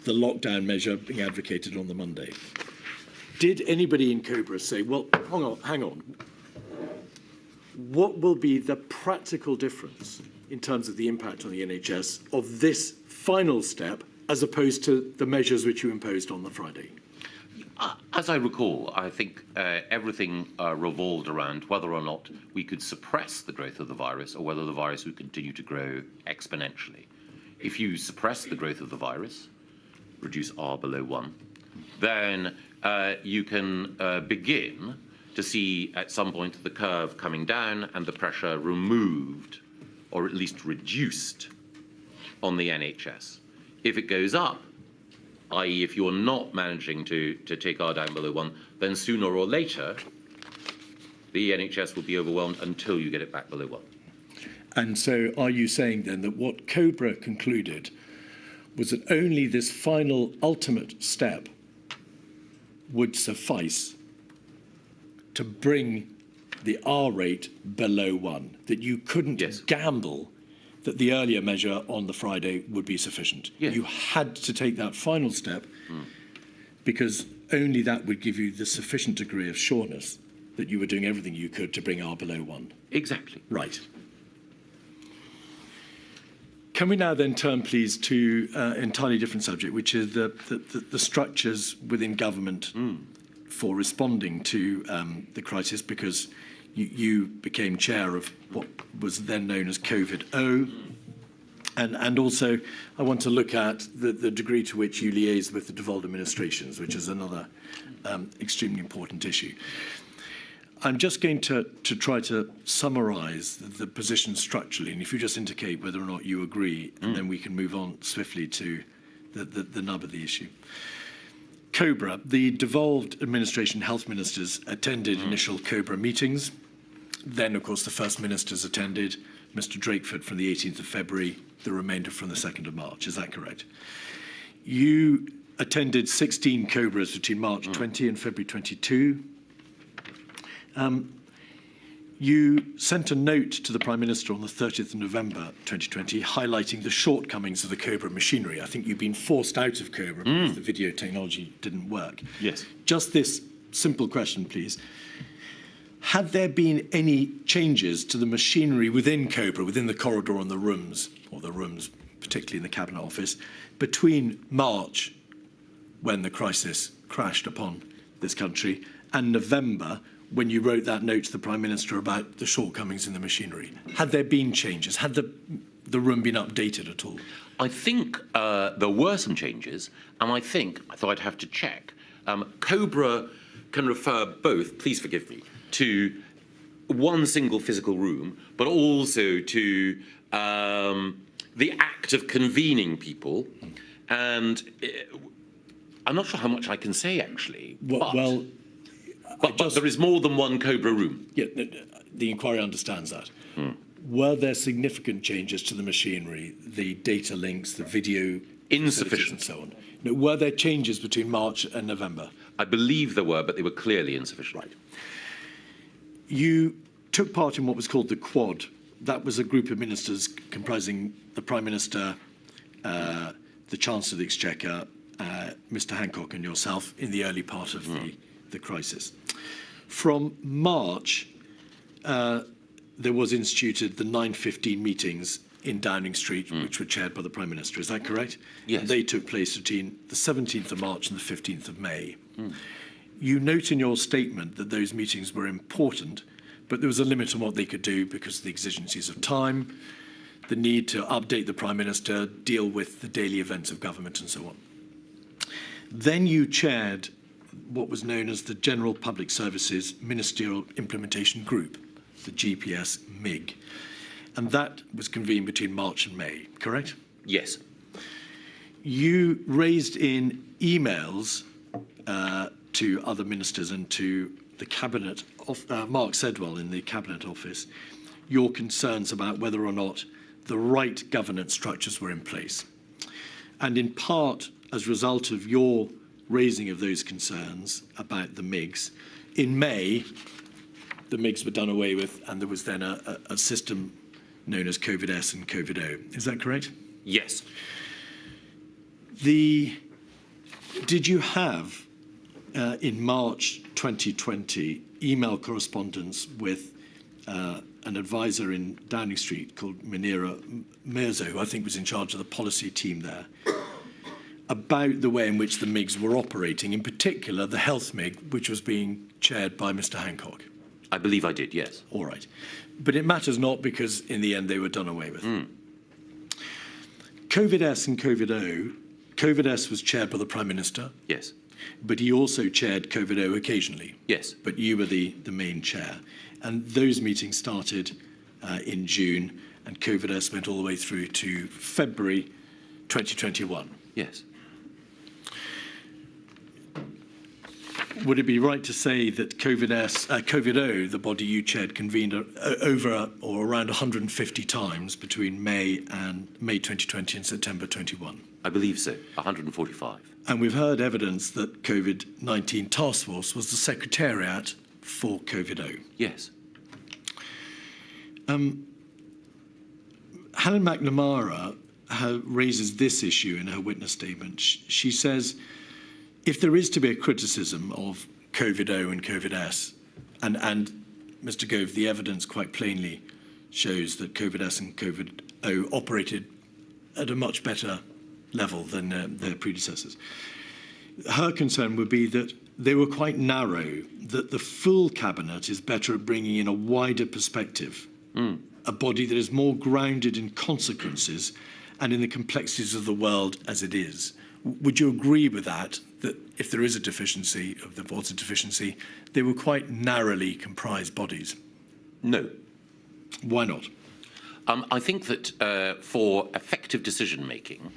the lockdown measure being advocated on the Monday? Did anybody in COBRA say, well, hang on, what will be the practical difference in terms of the impact on the NHS of this final step as opposed to the measures which you imposed on the Friday? As I recall, I think everything revolved around whether or not we could suppress the growth of the virus or whether the virus would continue to grow exponentially. If you suppress the growth of the virus, reduce R below 1, then you can begin to see at some point the curve coming down and the pressure removed, or at least reduced, on the NHS. If it goes up, i.e. if you're not managing to take R down below 1, then sooner or later the NHS will be overwhelmed until you get it back below 1. And so are you saying then that what Cobra concluded was that only this final ultimate step would suffice to bring the R rate below 1, that you couldn't gamble that the earlier measure on the Friday would be sufficient? Yes. You had to take that final step because only that would give you the sufficient degree of sureness that you were doing everything you could to bring R below 1. Exactly. Right. Can we now then turn, please, to an entirely different subject, which is the structures within government for responding to the crisis, because you became chair of what was then known as COVID-O. And also, I want to look at the degree to which you liaise with the devolved administrations, which is another extremely important issue. I'm just going to try to summarise the position structurally, and if you just indicate whether or not you agree, and then we can move on swiftly to the nub of the issue. Cobra, the devolved administration health ministers attended initial Cobra meetings. Then, of course, the first ministers attended, Mr. Drakeford from the 18th of February, the remainder from the 2nd of March. Is that correct? You attended 16 Cobras between March 20 and February 22. You sent a note to the Prime Minister on the 30th of November 2020 highlighting the shortcomings of the Cobra machinery. I think you've been forced out of Cobra because the video technology didn't work. Yes. Just this simple question, please. Had there been any changes to the machinery within Cobra, within the corridor and the rooms, or the rooms particularly in the Cabinet Office, between March, when the crisis crashed upon this country, and November, when you wrote that note to the Prime Minister about the shortcomings in the machinery? Had there been changes? Had the room been updated at all? I think there were some changes, and I thought I'd have to check. Cobra can refer both, please forgive me, to one single physical room, but also to the act of convening people. And I'm not sure how much I can say, actually. But there is more than one Cobra room. Yeah, the inquiry understands that. Were there significant changes to the machinery, the data links, the video? Insufficient. And so on? No, were there changes between March and November? I believe there were, but they were clearly insufficient. Right. You took part in what was called the Quad. That was a group of ministers comprising the Prime Minister, the Chancellor of the Exchequer, Mr. Hancock and yourself in the early part of the crisis. From March, there was instituted the 9:15 meetings in Downing Street, which were chaired by the Prime Minister. Is that correct? Yes. And they took place between the 17th of March and the 15th of May. You note in your statement that those meetings were important, but there was a limit on what they could do because of the exigencies of time, the need to update the Prime Minister, deal with the daily events of government and so on. Then you chaired what was known as the General Public Services Ministerial Implementation Group, the GPS MIG. And that was convened between March and May, correct? Yes. You raised in emails to other ministers and to the Cabinet, Mark Sedwell in the Cabinet Office, your concerns about whether or not the right governance structures were in place. And in part, as a result of your raising of those concerns about the MIGs, in May, the MIGs were done away with, and there was then a system known as COVID-S and COVID-O. Is that correct? Yes. Did you have, in March 2020, email correspondence with an advisor in Downing Street called Munira Mirza, who I think was in charge of the policy team there, about the way in which the MIGs were operating, in particular the health MIG, which was being chaired by Mr. Hancock? I believe I did, yes. All right. But it matters not because in the end they were done away with. COVID-S and COVID-O, COVID-S was chaired by the Prime Minister. Yes. but he also chaired COVID-0 occasionally. Yes. But you were the main chair. And those meetings started in June, and COVID-0 went all the way through to February 2021. Yes. Would it be right to say that COVID-0, the body you chaired, convened over or around 150 times between May 2020 and September 21? I believe so, 145. And we've heard evidence that COVID-19 task force was the secretariat for COVID-0. Yes. Helen McNamara raises this issue in her witness statement. She says, if there is to be a criticism of COVID-0 and COVID-S, and Mr. Gove, the evidence quite plainly shows that COVID-S and COVID-0 operated at a much better level than their predecessors. Her concern would be that they were quite narrow, that the full cabinet is better at bringing in a wider perspective, a body that is more grounded in consequences and in the complexities of the world as it is. Would you agree with that if there is a deficiency, if there was a deficiency, they were quite narrowly comprised bodies? No. Why not? I think that for effective decision-making,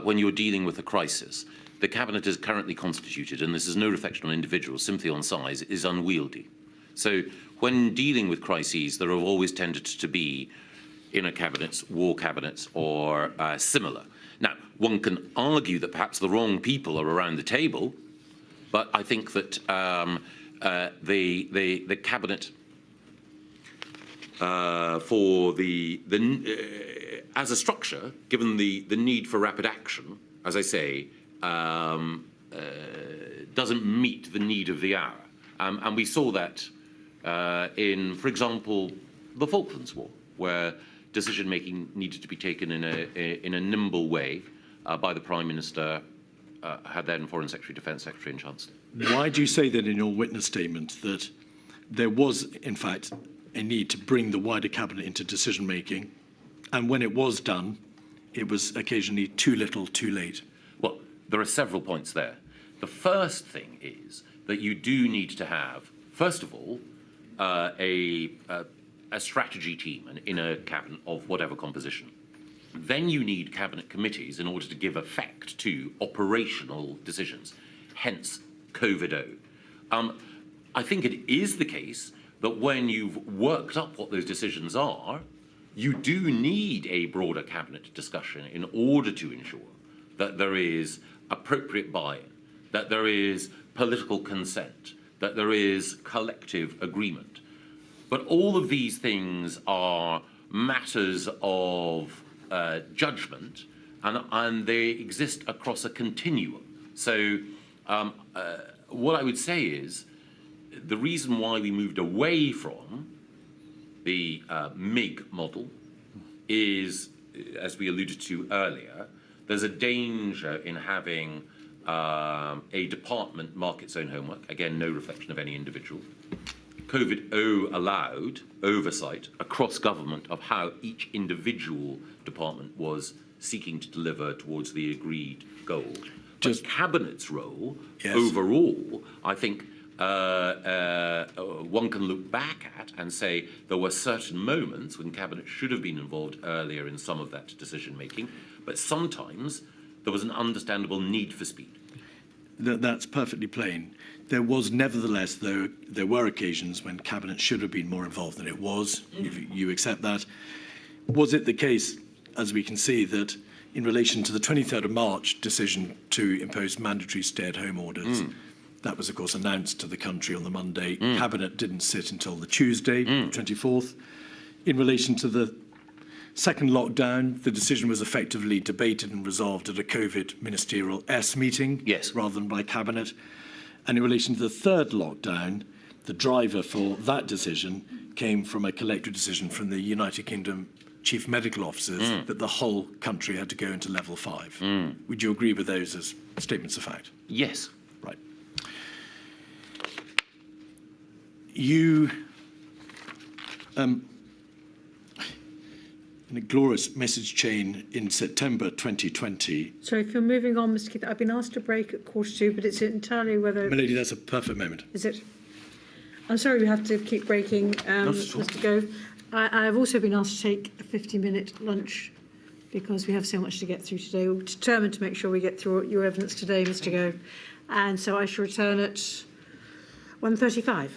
when you're dealing with a crisis, the cabinet is currently constituted, and this is no reflection on individuals, simply on size, is unwieldy. So when dealing with crises, there have always tended to be inner cabinets, war cabinets, or similar. Now, one can argue that perhaps the wrong people are around the table, but I think that the cabinet for as a structure, given the need for rapid action, as I say, doesn't meet the need of the hour. And we saw that in, for example, the Falklands War, where decision-making needed to be taken in a nimble way by the Prime Minister, her then Foreign Secretary, Defence Secretary and Chancellor. Why do you say that in your witness statement, that there was, in fact, a need to bring the wider cabinet into decision-making, and when it was done, it was occasionally too little, too late? Well, there are several points there. The first thing is that you do need to have, first of all, a strategy team, an inner cabinet of whatever composition. Then you need cabinet committees in order to give effect to operational decisions, hence COVID-0. I think it is the case that when you've worked up what those decisions are, you do need a broader cabinet discussion in order to ensure that there is appropriate buy-in, that there is political consent, that there is collective agreement. But all of these things are matters of judgment, and they exist across a continuum. So what I would say is the reason why we moved away from the MIG model is, as we alluded to earlier, there's a danger in having a department mark its own homework. Again, no reflection of any individual. COVID-0 allowed oversight across government of how each individual department was seeking to deliver towards the agreed goal. But Cabinet's role, yes, overall, I think one can look back at and say there were certain moments when Cabinet should have been involved earlier in some of that decision-making, but sometimes there was an understandable need for speed. That's perfectly plain. There was nevertheless, though, there were occasions when Cabinet should have been more involved than it was. You accept that. Was it the case, as we can see, that in relation to the 23rd of March decision to impose mandatory stay-at-home orders, that was, of course, announced to the country on the Monday. Cabinet didn't sit until the Tuesday, 24th. In relation to the second lockdown, the decision was effectively debated and resolved at a COVID ministerial meeting, yes, rather than by Cabinet. And in relation to the third lockdown, the driver for that decision came from a collective decision from the United Kingdom chief medical officers that the whole country had to go into level 5. Would you agree with those as statements of fact? Yes. Right. You in a glorious message chain in September 2020. So if you're moving on, Mr. Keith, I've been asked to break at 1:45, but it's entirely whether... My lady, that's a perfect moment. Is it? I'm sorry we have to keep breaking, Mr. Gove. I've also been asked to take a 50-minute lunch because we have so much to get through today. We're determined to make sure we get through your evidence today, Mr. Gove. And so I shall return at 1:35.